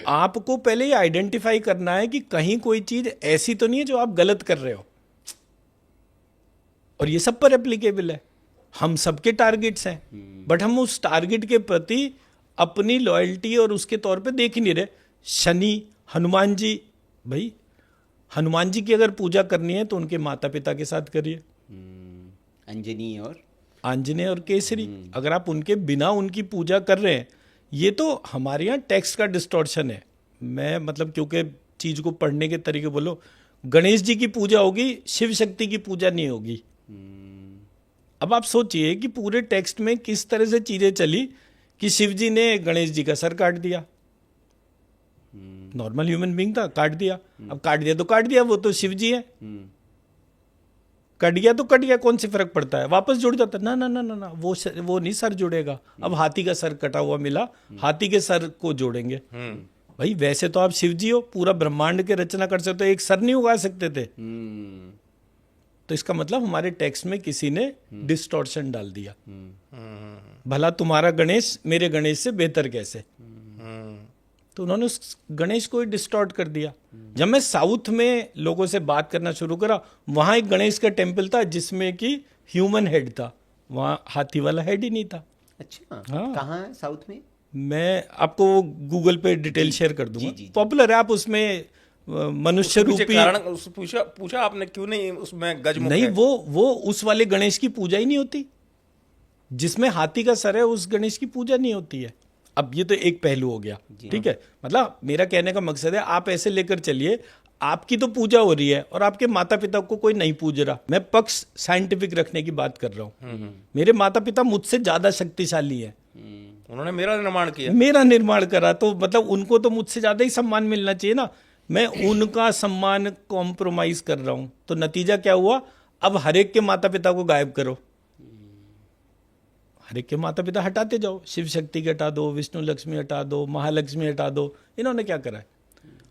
आपको पहले ये आइडेंटिफाई करना है कि कहीं कोई चीज ऐसी तो नहीं है जो आप गलत कर रहे हो। और ये सब पर एप्लीकेबल है। हम सबके टारगेट्स हैं, बट हम उस टारगेट के प्रति अपनी लॉयल्टी और उसके तौर पे देख ही नहीं रहे। शनि, हनुमान जी, भाई हनुमान जी की अगर पूजा करनी है तो उनके माता पिता के साथ करिए, आंजनेय और केसरी। अगर आप उनके बिना उनकी पूजा कर रहे हैं, ये तो हमारे यहाँ टेक्स्ट का डिस्टॉर्शन है। मैं मतलब क्योंकि चीज को पढ़ने के तरीके बोलो, गणेश जी की पूजा होगी, शिव शक्ति की पूजा नहीं होगी। अब आप सोचिए कि पूरे टेक्स्ट में किस तरह से चीजें चली कि शिव जी ने गणेश जी का सर काट दिया। नॉर्मल ह्यूमन बीइंग था, काट दिया। अब काट दिया तो काट दिया, वो तो शिव जी है। कट गया तो कट गया, कौन से फर्क पड़ता है? वापस जुड़ जाता है। ना ना ना ना ना, वो नहीं सर जुड़ेगा। अब हाथी का सर कटा हुआ मिला, हाथी के सर को जोड़ेंगे। भाई वैसे तो आप शिव जी हो, पूरा ब्रह्मांड के रचना कर सकते हो, एक सर नहीं उगा सकते थे। तो इसका मतलब हमारे टेक्स्ट में किसी ने डिस्टॉर्शन डाल दिया। भला तुम्हारा गणेश मेरे गणेश से बेहतर कैसे? तो उन्होंने उस गणेश को ही डिस्टॉर्ट कर दिया। जब मैं साउथ में लोगों से बात करना शुरू करा, वहां एक गणेश का टेम्पल था जिसमें कि ह्यूमन हेड था, वहां हाथी वाला हेड ही नहीं था। अच्छा, हाँ। कहाँ है साउथ में? मैं आपको गूगल पे डिटेल शेयर कर दूंगा, पॉपुलर है। आप उसमें मनुष्य उसके पीछे रूपी कारण पूछा आपने क्यों नहीं उसमें गजमुख नहीं, है? वो उस वाले गणेश की पूजा ही नहीं होती जिसमें हाथी का सर है, उस गणेश की पूजा नहीं होती है। अब ये तो एक पहलू हो गया, ठीक है। मतलब मेरा कहने का मकसद है, आप ऐसे लेकर चलिए, आपकी तो पूजा हो रही है और आपके माता पिता को कोई नहीं पूज रहा। मैं पक्ष साइंटिफिक रखने की बात कर रहा हूँ। मेरे माता पिता मुझसे ज्यादा शक्तिशाली है, उन्होंने मेरा निर्माण किया, मेरा निर्माण करा, तो मतलब उनको तो मुझसे ज्यादा ही सम्मान मिलना चाहिए ना। मैं उनका सम्मान कॉम्प्रोमाइज कर रहा हूं, तो नतीजा क्या हुआ? अब हर एक के माता पिता को गायब करो, हर एक के माता पिता हटाते जाओ। शिव शक्ति के हटा दो, विष्णु लक्ष्मी हटा दो, महालक्ष्मी हटा दो। इन्होंने क्या करा है?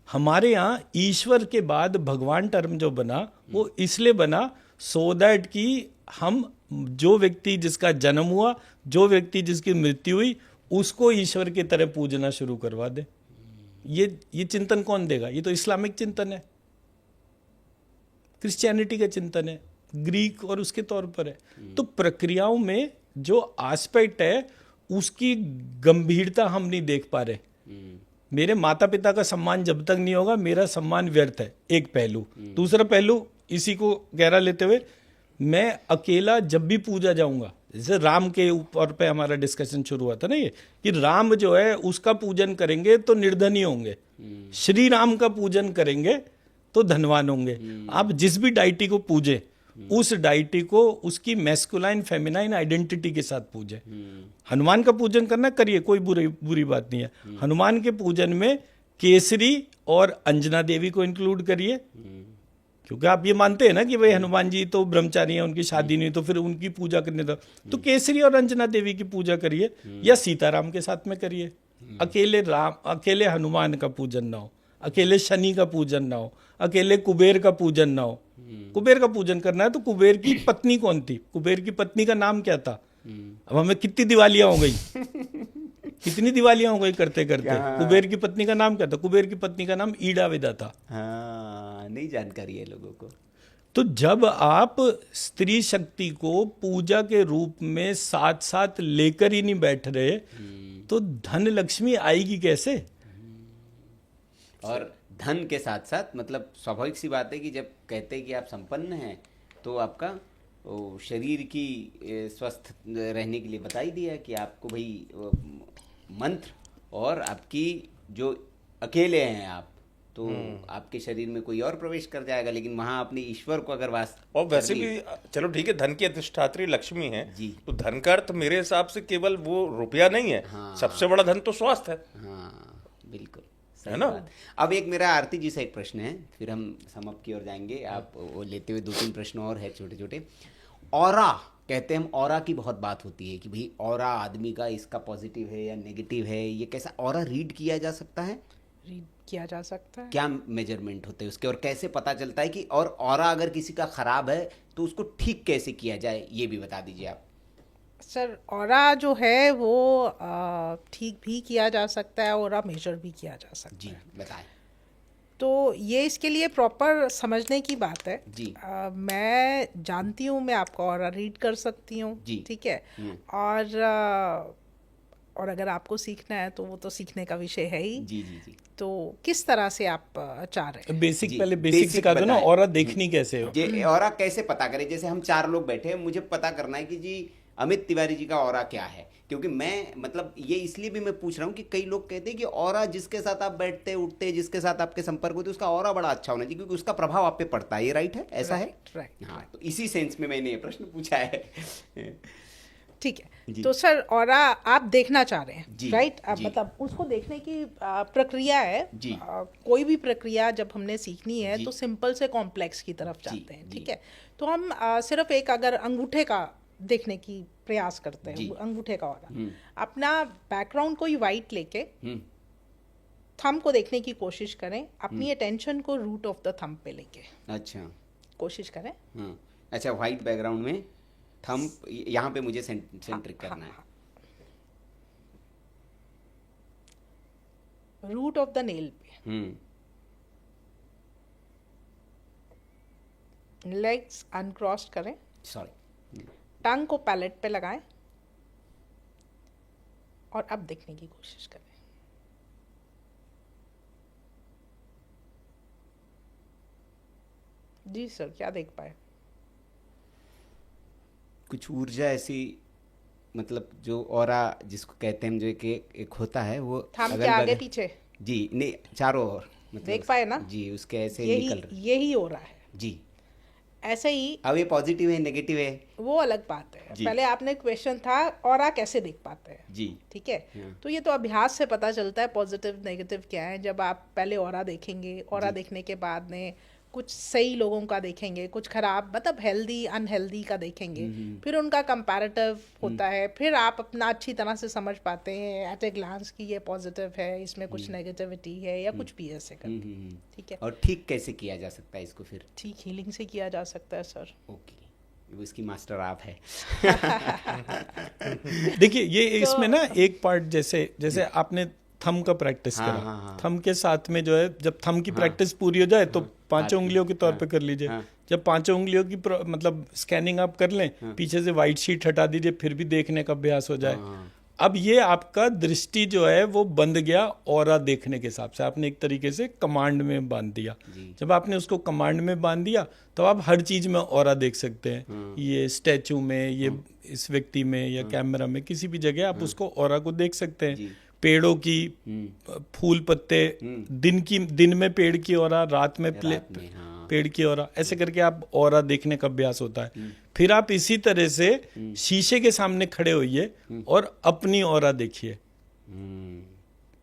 हमारे यहाँ ईश्वर के बाद भगवान टर्म जो बना, वो इसलिए बना सो दैट कि हम जो व्यक्ति जिसका जन्म हुआ, जो व्यक्ति जिसकी मृत्यु हुई, उसको ईश्वर की तरह पूजना शुरू करवा दे। ये चिंतन कौन देगा? ये तो इस्लामिक चिंतन है, क्रिश्चियनिटी का चिंतन है, ग्रीक और उसके तौर पर है। तो प्रक्रियाओं में जो एस्पेक्ट है उसकी गंभीरता हम नहीं देख पा रहे। मेरे माता पिता का सम्मान जब तक नहीं होगा, मेरा सम्मान व्यर्थ है, एक पहलू। दूसरा पहलू इसी को गहरा लेते हुए, मैं अकेला जब भी पूजा जाऊंगा, जैसे राम के ऊपर पे हमारा डिस्कशन शुरू हुआ था ना, ये कि राम जो है उसका पूजन करेंगे तो निर्धनी होंगे, श्री राम का पूजन करेंगे तो धनवान होंगे। आप जिस भी डाइटी को पूजे, उस डाइटी को उसकी मैस्कुलाइन फेमिनाइन आइडेंटिटी के साथ पूजे। हनुमान का पूजन करना करिए, कोई बुरी बात नहीं है। हनुमान के पूजन में केसरी और अंजना देवी को इंक्लूड करिए, क्योंकि आप ये मानते हैं ना कि भाई हनुमान जी तो ब्रह्मचारी हैं, उनकी शादी नहीं, तो फिर उनकी पूजा करने दो। तो केसरी और अंजना देवी की पूजा करिए, या सीताराम के साथ में करिए। अकेले हनुमान का पूजन ना हो, अकेले शनि का पूजन ना हो, अकेले कुबेर का पूजन ना हो। कुबेर का पूजन करना है तो कुबेर की पत्नी कौन थी? कुबेर की पत्नी का नाम क्या था? अब हमें कितनी दिवालियां हो गई, कितनी दिवालियां हो गई करते करते। कुबेर की पत्नी का नाम क्या था? कुबेर की पत्नी का नाम ईड़ा विदा था। हाँ, नहीं जानकारी है लोगों को। तो जब आप स्त्री शक्ति को पूजा के रूप में साथ साथ लेकर ही नहीं बैठ रहे, तो धन लक्ष्मी आएगी कैसे? और धन के साथ साथ मतलब स्वाभाविक सी बात है कि जब कहते हैं कि आप संपन्न हैं, तो आपका शरीर की स्वस्थ रहने के लिए बता ही दिया है कि आपको भाई मंत्र, और आपकी जो अकेले हैं आप, तो आपके शरीर में कोई और प्रवेश कर जाएगा, लेकिन वहां अपने ईश्वर को अगर वास और वैसे भी चलो ठीक है, धन की अधिष्ठात्री लक्ष्मी है जी, तो धन का अर्थ मेरे हिसाब से केवल वो रुपया नहीं है। हाँ, सबसे बड़ा धन तो स्वास्थ्य है। हाँ बिल्कुल, है ना? अब एक मेरा आरती जी से एक प्रश्न है, फिर हम समाप्त की ओर जाएंगे। आप वो लेते हुए 2-3 प्रश्न और है छोटे छोटे। ऑरा कहते हैं हम, ऑरा की बहुत बात होती है कि भाई ऑरा आदमी का इसका पॉजिटिव है या नेगेटिव है, ये कैसा ऑरा रीड किया जा सकता है? रीड किया जा सकता है। क्या मेजरमेंट होते हैं उसके, और कैसे पता चलता है कि, और ऑरा अगर किसी का खराब है तो उसको ठीक कैसे किया जाए, ये भी बता दीजिए आप। सर ऑरा जो है वो ठीक भी किया जा सकता है, ऑरा मेजर भी किया जा सकता जी है। बताएं। तो ये इसके लिए प्रॉपर समझने की बात है जी। मैं जानती हूँ, मैं आपको ऑरा रीड कर सकती हूँ, ठीक है। और अगर आपको सीखना है तो वो तो सीखने का विषय है ही। जी जी जी। तो किस तरह से आप चाह रहे हैं? बेसिक पहले बेसिक सिखा दो ना, ऑरा देखनी कैसे हो? ये ऑरा कैसे पता करें? जैसे हम 4 लोग बैठे हैं, मुझे पता करना है कि जी अमित तिवारी जी का ऑरा क्या है, क्योंकि मैं मतलब ये इसलिए भी मैं पूछ रहा हूँ कि कई लोग कहते हैं कि ऑरा जिसके साथ आप बैठते उठते, जिसके साथ आपके संपर्क होते, उसका ऑरा बड़ा अच्छा होना चाहिए क्योंकि उसका प्रभाव आप पे पड़ता है। ये राइट है? ऐसा है? राइट। हाँ, तो इसी सेंस में मैंने ये प्रश्न पूछा है। ठीक है। तो सर ऑरा आप देखना चाह रहे हैं, राइट? जी। मतलब उसको देखने की प्रक्रिया है जी। कोई भी प्रक्रिया जब हमने सीखनी है तो सिंपल से कॉम्प्लेक्स की तरफ जाते हैं, ठीक है। तो हम सिर्फ एक अगर अंगूठे का देखने की प्रयास करते हैं, अंगूठे का ऑरा, अपना बैकग्राउंड कोई वाइट लेके थंब को देखने की कोशिश करें, अपनी अटेंशन को रूट ऑफ द थंब पे लेके अच्छा कोशिश करें। अच्छा, व्हाइट बैकग्राउंड में थंब यहाँ पे मुझे सेंट्रिक करना है। रूट ऑफ द नेल पे, लेग्स अनक्रॉस्ड करें, सॉरी, टंग को पैलेट पे लगाएं और अब देखने की कोशिश करें। जी सर, क्या देख पाए? कुछ ऊर्जा ऐसी, मतलब जो ऑरा जिसको कहते हैं, जो एक होता है वो थंब के अगल-बगल- आगे पीछे जी, नहीं, चारों ओर, मतलब देख पाए ना? जी, उसके ऐसे निकल रहे। यही हो रहा है। जी, ऐसे ही अब ये पॉजिटिव है, नेगेटिव है? वो अलग बात है। जी। पहले आपने क्वेश्चन था ऑरा कैसे देख पाते हैं, जी, ठीक है? हाँ। तो ये तो अभ्यास से पता चलता है पॉजिटिव नेगेटिव क्या है। जब आप पहले ऑरा देखेंगे, ऑरा देखने के बाद में कुछ सही लोगों का देखेंगे, कुछ खराब मतलब हेल्दी अनहेल्दी का देखेंगे, फिर उनका कंपैरेटिव होता है, फिर आप अपना अच्छी तरह से समझ पाते हैं एट ए ग्लांस कि ये पॉजिटिव है, इसमें कुछ नेगेटिविटी है या कुछ भी ऐसे करके, ठीक है? और ठीक कैसे किया जा सकता है इसको फिर? ठीक हीलिंग से किया जा सकता है सर। ओके, वो इसकी मास्टर आप है। देखिए ये इसमें ना एक पार्ट, जैसे आपने थंब का प्रैक्टिस हाँ, करा, हाँ, हाँ। थंब के साथ में जो है, जब थंब की प्रैक्टिस पूरी हो जाए तो पांचों उंगलियों के तौर पे कर लीजिए। हाँ। जब पांचों उंगलियों की मतलब स्कैनिंग आप कर लें, पीछे से वाइट शीट हटा दीजिए, फिर भी देखने का अभ्यास हो जाए। अब ये आपका दृष्टि जो है वो बंद गया ऑरा देखने के हिसाब से, आपने एक तरीके से कमांड में बांध दिया। जब आपने उसको कमांड में बांध दिया तो आप हर चीज में ऑरा देख सकते हैं। ये स्टैचू में, ये इस व्यक्ति में, या कैमरा में, किसी भी जगह आप उसको ऑरा को देख सकते हैं। पेड़ों की, फूल पत्ते, दिन में पेड़ की ऑरा, रात में पेड़ की ऑरा, ऐसे करके आप ऑरा देखने का अभ्यास होता है। फिर आप इसी तरह से शीशे के सामने खड़े होइए और अपनी ऑरा देखिए।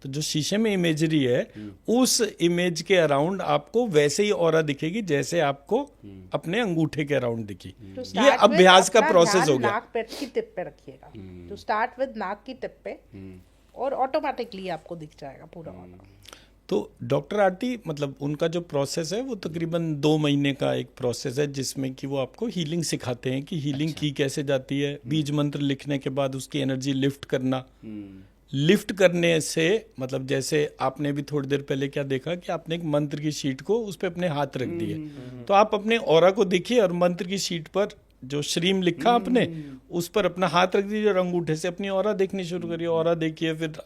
तो जो शीशे में इमेजरी है, उस इमेज के अराउंड आपको वैसे ही ऑरा दिखेगी जैसे आपको अपने अंगूठे के अराउंड दिखी। ये अभ्यास का प्रोसेस हो गया। नाक पे की टिप पे रखिएगा, तो स्टार्ट विद नाक की टिप पे, और ऑटोमेटिकली आपको दिख जाएगा पूरा ऑरा। तो डॉक्टर आरती, मतलब उनका जो प्रोसेस है वो तकरीबन 2 महीने का एक प्रोसेस है, जिसमें कि वो आपको हीलिंग सिखाते हैं कि हीलिंग की कैसे जाती है। बीज मंत्र लिखने के बाद उसकी एनर्जी लिफ्ट करना। लिफ्ट करने से मतलब जैसे आपने भी थोड़ी देर पहले क्या देखा कि आपने एक मंत्र की शीट को उस पर अपने हाथ रख दिए, तो आप अपने ऑरा को देखिए और मंत्र की शीट पर जो श्रीम लिखा आपने उस पर अपना हाथ रख दीजिए और अंगूठे से अपनी ऑरा देखनी शुरू करिए। ऑरा देखिए, फिर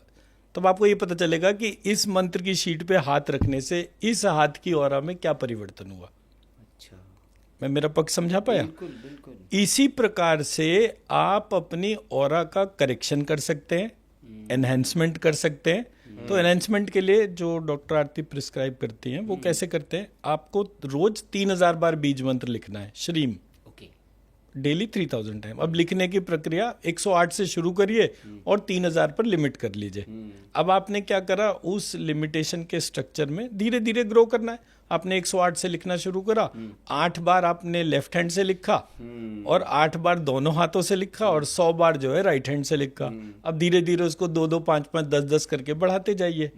तब आपको ये पता चलेगा कि इस मंत्र की शीट पे हाथ रखने से इस हाथ की ऑरा में क्या परिवर्तन हुआ। अच्छा, मैं मेरा पक्ष समझा पाया? बिल्कुल बिल्कुल। इसी प्रकार से आप अपनी ऑरा का करेक्शन कर सकते हैं, एनहेंसमेंट कर सकते हैं। तो एनहेंसमेंट के लिए जो डॉक्टर आरती प्रिस्क्राइब करती हैं वो कैसे करते हैं, आपको रोज 3000 बार बीज मंत्र लिखना है, श्रीम, डेली 3000 टाइम। अब लिखने की प्रक्रिया 108 से शुरू करिए और 3000 पर लिमिट कर लीजिए। अब आपने क्या करा, उस लिमिटेशन के स्ट्रक्चर में धीरे धीरे ग्रो करना है। आपने 108 से लिखना शुरू करा, 8 बार आपने लेफ्ट हैंड से लिखा और 8 बार दोनों हाथों से लिखा और 100 बार जो है राइट हैंड से लिखा। अब धीरे धीरे उसको 2-2, 5-5, 10-10 करके बढ़ाते जाइए।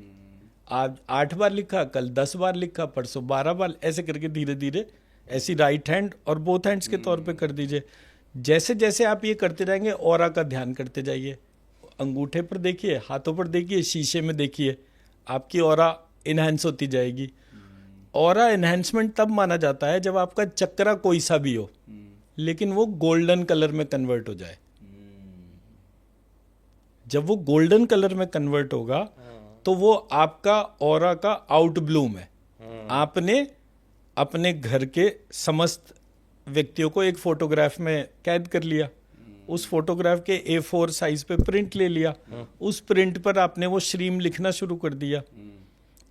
आज 8 बार लिखा, कल 10 बार लिखा, परसों 12 बार, ऐसे करके धीरे धीरे ऐसी राइट हैंड और बोथ हैंड्स के तौर पे कर दीजिए। जैसे जैसे आप ये करते रहेंगे ऑरा का ध्यान करते जाइए। अंगूठे पर देखिए, हाथों पर देखिए, शीशे में देखिए, आपकी ऑरा इनहेंस होती जाएगी। ऑरा एनहेंसमेंट तब माना जाता है जब आपका चक्रा कोई सा भी हो लेकिन वो गोल्डन कलर में कन्वर्ट हो जाए। जब वो गोल्डन कलर में कन्वर्ट होगा तो वो आपका ऑरा का आउट ब्लूम है। आपने अपने घर के समस्त व्यक्तियों को एक फोटोग्राफ में कैद कर लिया, उस फोटोग्राफ के A4 साइज पे प्रिंट ले लिया, उस प्रिंट पर आपने वो श्रीम लिखना शुरू कर दिया।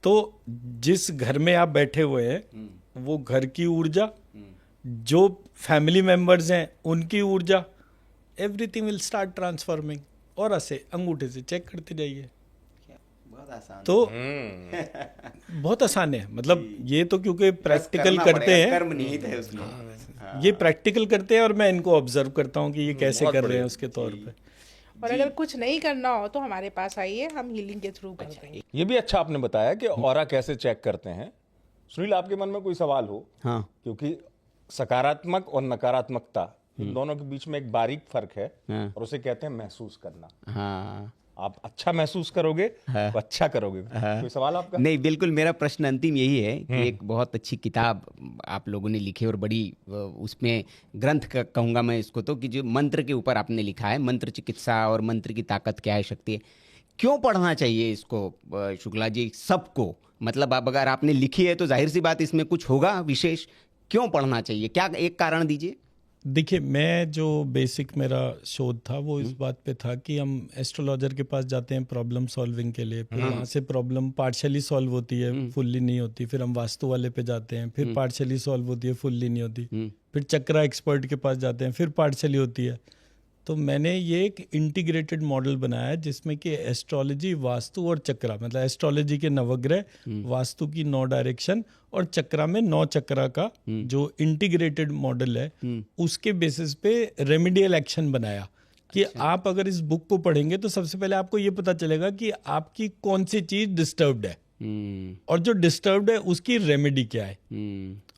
तो जिस घर में आप बैठे हुए हैं वो घर की ऊर्जा, जो फैमिली मेंबर्स हैं उनकी ऊर्जा, एवरीथिंग विल स्टार्ट ट्रांसफॉर्मिंग। और ऐसे अंगूठे से चेक करते जाइए। बहुत आसान। तो बहुत आसान है, मतलब ये तो क्योंकि प्रैक्टिकल करते हैं, कर्म निहित है उसमें। ये प्रैक्टिकल करते हैं और मैं इनको ऑब्जर्व करता हूँ कि ये कैसे कर रहे हैं उसके तौर पे। और अगर कुछ नहीं करना हो तो हमारे पास आइए, हम हीलिंग के थ्रू कर देंगे। ये भी अच्छा आपने बताया कि ऑरा कैसे चेक करते हैं। सुनील, आपके मन में कोई सवाल हो? हाँ, क्योंकि सकारात्मक और नकारात्मकता इन दोनों के बीच में एक बारीक फर्क है हाँ। और उसे कहते हैं महसूस करना। हाँ, आप अच्छा महसूस करोगे तो अच्छा करोगे। कोई सवाल आपका? नहीं, बिल्कुल, मेरा प्रश्न अंतिम यही है कि एक बहुत अच्छी किताब आप लोगों ने लिखी और बड़ी उसमें ग्रंथ कहूँगा मैं इसको, तो कि जो मंत्र के ऊपर आपने लिखा है, मंत्र चिकित्सा और मंत्र की ताकत क्या है, शक्ति है। क्यों पढ़ना चाहिए इसको शुक्ला जी सबको? मतलब आप अगर आपने लिखी है तो जाहिर सी बात इसमें कुछ होगा विशेष। क्यों पढ़ना चाहिए, क्या एक कारण दीजिए। देखिए, मैं जो बेसिक मेरा शोध था वो इस बात पे था कि हम एस्ट्रोलॉजर के पास जाते हैं प्रॉब्लम सॉल्विंग के लिए, फिर वहाँ से प्रॉब्लम पार्शियली सॉल्व होती है, फुल्ली नहीं होती, फिर हम वास्तु वाले पे जाते हैं, फिर पार्शियली सॉल्व होती है, फुल्ली नहीं होती, फिर चक्रा एक्सपर्ट के पास जाते हैं, फिर पार्शियली होती है। तो मैंने ये एक इंटीग्रेटेड मॉडल बनाया है जिसमें कि एस्ट्रोलॉजी, वास्तु और चक्रा, मतलब एस्ट्रोलॉजी के नवग्रह, वास्तु की 9 डायरेक्शन और चक्रा में 9 चक्रा का जो इंटीग्रेटेड मॉडल है, उसके बेसिस पे रेमेडियल एक्शन बनाया कि आप अगर इस बुक को पढ़ेंगे तो सबसे पहले आपको ये पता चलेगा कि आपकी कौन सी चीज डिस्टर्ब्ड है और जो डिस्टर्ब्ड है उसकी रेमेडी क्या है,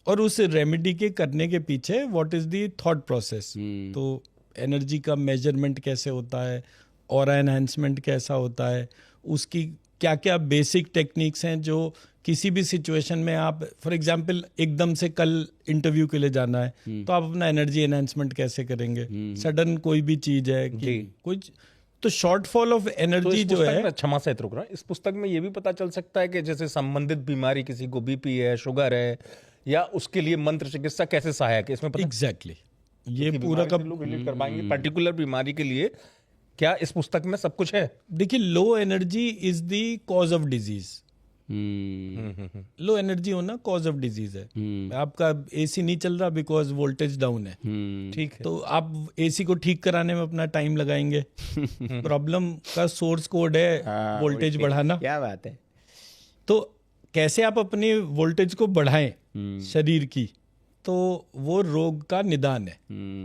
और उस रेमेडी के करने के पीछे what is the thought process. तो एनर्जी का मेजरमेंट कैसे होता है, ऑरा एनहांसमेंट कैसा होता है, उसकी क्या क्या बेसिक टेक्निक्स हैं जो किसी भी सिचुएशन में आप, फॉर एग्जांपल एकदम से कल इंटरव्यू के लिए जाना है तो आप अपना एनर्जी एनहांसमेंट कैसे करेंगे, सडन कोई भी चीज है कि कुछ, तो शॉर्टफॉल ऑफ एनर्जी जो है। क्षमा से रोक रहा हूं, इस पुस्तक में ये भी पता चल सकता है कि जैसे संबंधित बीमारी, किसी को बीपी है, शुगर है, या उसके लिए मंत्र चिकित्सा कैसे सहायक है, इसमें एग्जैक्टली ये पूरा का लोग रिलेट कर पाएंगे पर्टिकुलर बीमारी के लिए। क्या इस पुस्तक में सब कुछ है? देखिए, low energy is the cause of disease. Low energy होना कॉज ऑफ डिजीज है। आपका एसी नहीं चल रहा बिकॉज वोल्टेज डाउन है, ठीक है, तो आप एसी को ठीक कराने में अपना टाइम लगाएंगे। प्रॉब्लम का सोर्स कोड है वोल्टेज बढ़ाना। क्या बात है। तो कैसे आप अपनी वोल्टेज को बढ़ाएं शरीर की, तो वो रोग का निदान है।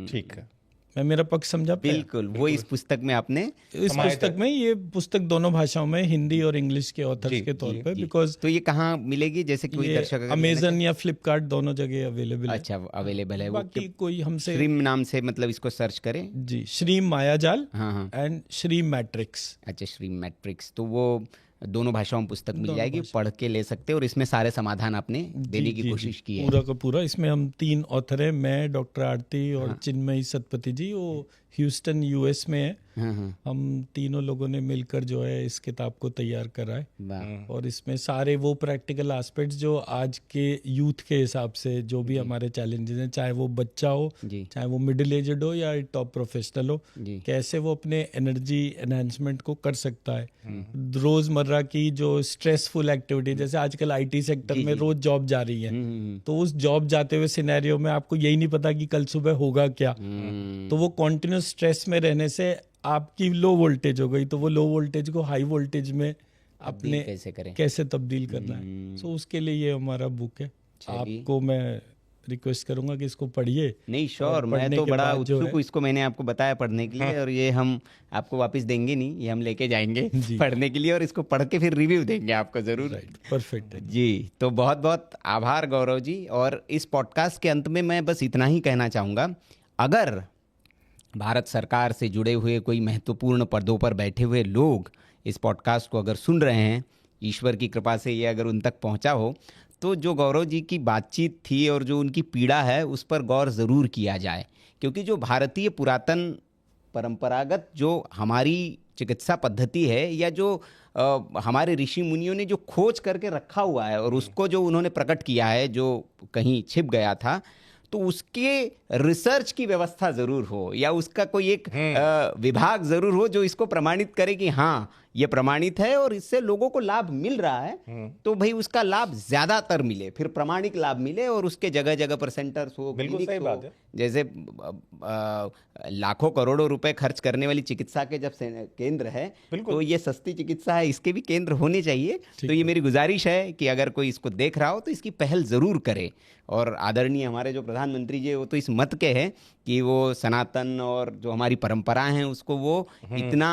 ठीक है, मैं मेरा पक्ष समझा? बिल्कुल, वो इस पुस्तक में आपने, इस पुस्तक में, ये पुस्तक दोनों भाषाओं में, हिंदी और इंग्लिश के ऑथर्स के तौर पे, बिकॉज तो ये कहाँ मिलेगी, जैसे कोई दर्शक अमेजन या फ्लिपकार्ट दोनों जगह अवेलेबल है। अच्छा, अवेलेबल है। बाकी कोई हमसे श्रीम नाम से, मतलब इसको सर्च करें जी, श्रीम मायाजाल हाँ एंड श्रीम मैट्रिक्स। अच्छा, श्रीम मैट्रिक्स, तो वो दोनों भाषाओं में पुस्तक मिल जाएगी, पढ़ के ले सकते हैं, और इसमें सारे समाधान आपने देने की कोशिश की है। पूरा का पूरा इसमें हम 3 ऑथर हैं, मैं, डॉक्टर आरती और चिन्मयी सतपति जी, वो ह्यूस्टन यूएस में है। हम तीनों लोगों ने मिलकर जो है इस किताब को तैयार करा है, और इसमें सारे वो प्रैक्टिकल एस्पेक्ट्स जो आज के यूथ के हिसाब से जो भी हमारे चैलेंजेस हैं, चाहे वो बच्चा हो, चाहे वो मिडिल एजड हो या टॉप प्रोफेशनल हो, कैसे वो अपने एनर्जी एनहांसमेंट को कर सकता है। रोजमर्रा की जो स्ट्रेसफुल एक्टिविटी, जैसे आजकल आईटी सेक्टर में रोज जॉब जा रही है, तो उस जॉब जाते हुए सिनेरियो में आपको यही नहीं पता कि कल सुबह होगा क्या, तो वो कॉन्टिन्यूस स्ट्रेस में रहने से आपकी लो वोल्टेज हो गई, तो वो लो वोल्टेज को हाई वोल्टेज में अपने कैसे तब्दील करना है। सो उसके लिए ये हमारा बुक है। आपको मैं रिक्वेस्ट करूंगा कि इसको पढ़िए। नहीं, श्योर, मैं तो बड़ा उत्सुक हूँ, इसको मैंने आपको बताया पढ़ने के लिए, और ये हम आपको वापस देंगे नहीं, ये हम लेके जाएंगे पढ़ने के लिए, और इसको पढ़ के फिर रिव्यू देंगे आपको जरूर। परफेक्ट है जी। तो बहुत बहुत आभार गौरव जी। और इस पॉडकास्ट के अंत में मैं बस इतना ही कहना चाहूँगा, अगर भारत सरकार से जुड़े हुए कोई महत्वपूर्ण पदों पर बैठे हुए लोग इस पॉडकास्ट को अगर सुन रहे हैं, ईश्वर की कृपा से ये अगर उन तक पहुंचा हो, तो जो गौरव जी की बातचीत थी और जो उनकी पीड़ा है उस पर गौर ज़रूर किया जाए, क्योंकि जो भारतीय पुरातन परंपरागत जो हमारी चिकित्सा पद्धति है, या जो हमारे ऋषि मुनियों ने जो खोज करके रखा हुआ है और उसको जो उन्होंने प्रकट किया है, जो कहीं छिप गया था, तो उसके रिसर्च की व्यवस्था जरूर हो, या उसका कोई एक विभाग जरूर हो जो इसको प्रमाणित करे कि हाँ ये प्रमाणित है और इससे लोगों को लाभ मिल रहा है, तो भाई उसका लाभ ज्यादातर मिले, फिर प्रमाणिक लाभ मिले, और उसके जगह जगह पर सेंटर्स हो, क्लिनिक्स हो। जैसे लाखों करोड़ों रुपए खर्च करने वाली चिकित्सा के जब केंद्र है, तो ये सस्ती चिकित्सा है, इसके भी केंद्र होने चाहिए। तो ये मेरी गुजारिश है कि अगर कोई इसको देख रहा हो तो इसकी पहल जरूर करे। और आदरणीय हमारे जो प्रधानमंत्री जी वो तो इस मत के हैं कि वो सनातन और जो हमारी परंपराएं हैं उसको वो इतना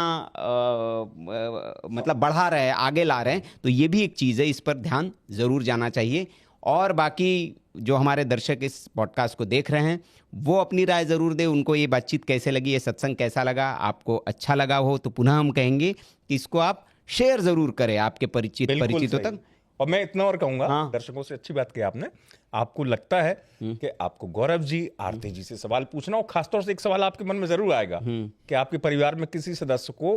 मतलब बढ़ा रहे हैं, आगे ला रहे हैं, तो ये भी एक चीज़ है, इस पर ध्यान जरूर जाना चाहिए। और बाकी जो हमारे दर्शक इस पॉडकास्ट को देख रहे हैं वो अपनी राय ज़रूर दें, उनको ये बातचीत कैसे लगी, ये सत्संग कैसा लगा। आपको अच्छा लगा हो तो पुनः हम कहेंगे कि इसको आप शेयर ज़रूर करें आपके परिचितों तक। और मैं इतना और कहूंगा, हाँ। दर्शकों से अच्छी बात की आपने। आपको लगता है कि आपको गौरव जी, आरती जी से सवाल पूछना, और खासतौर से एक सवाल आपके मन में जरूर आएगा कि आपके परिवार में किसी सदस्य को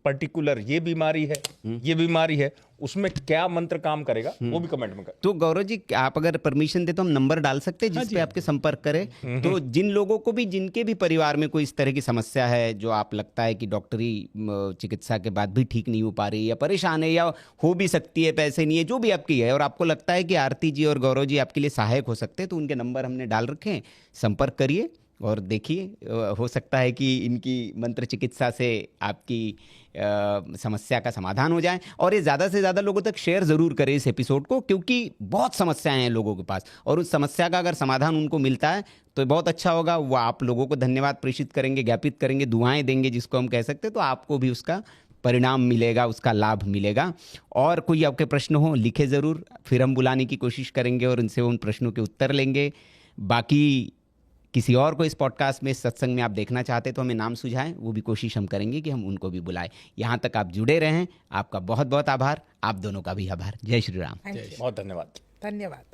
पर्टिकुलर ये बीमारी है, उसमें क्या मंत्र काम करेगा, वो भी कमेंट में कर। तो गौरव जी आप अगर परमिशन दे तो हम नंबर डाल सकते हैं जिस पे आपके संपर्क करें। तो जिन लोगों को भी, जिनके भी परिवार में कोई इस तरह की समस्या है जो आप लगता है कि डॉक्टरी चिकित्सा के बाद भी ठीक नहीं हो पा रही, या परेशान है, या हो भी सकती है, पैसे नहीं है, जो भी आपकी है, और आपको लगता है कि आरती जी और गौरव जी आपके लिए सहायक हो सकते हैं, तो उनके नंबर हमने डाल रखे हैं, संपर्क करिए और देखिए हो सकता है कि इनकी मंत्र चिकित्सा से आपकी समस्या का समाधान हो जाए। और ये ज़्यादा से ज़्यादा लोगों तक शेयर ज़रूर करें इस एपिसोड को, क्योंकि बहुत समस्याएं हैं लोगों के पास, और उस समस्या का अगर समाधान उनको मिलता है तो बहुत अच्छा होगा। वो आप लोगों को धन्यवाद प्रेषित करेंगे, ज्ञापित करेंगे, दुआएं देंगे जिसको हम कह सकते हैं, तो आपको भी उसका परिणाम मिलेगा, उसका लाभ मिलेगा। और कोई आपके प्रश्न हो लिखे ज़रूर, फिर हम बुलाने की कोशिश करेंगे और उनसे उन प्रश्नों के उत्तर लेंगे। बाकी किसी और को इस पॉडकास्ट में, इस सत्संग में आप देखना चाहते तो हमें नाम सुझाएं, वो भी कोशिश हम करेंगे कि हम उनको भी बुलाएं। यहाँ तक आप जुड़े रहें, आपका बहुत बहुत आभार, आप दोनों का भी आभार। जय श्री राम। थैंक यू, बहुत धन्यवाद। धन्यवाद।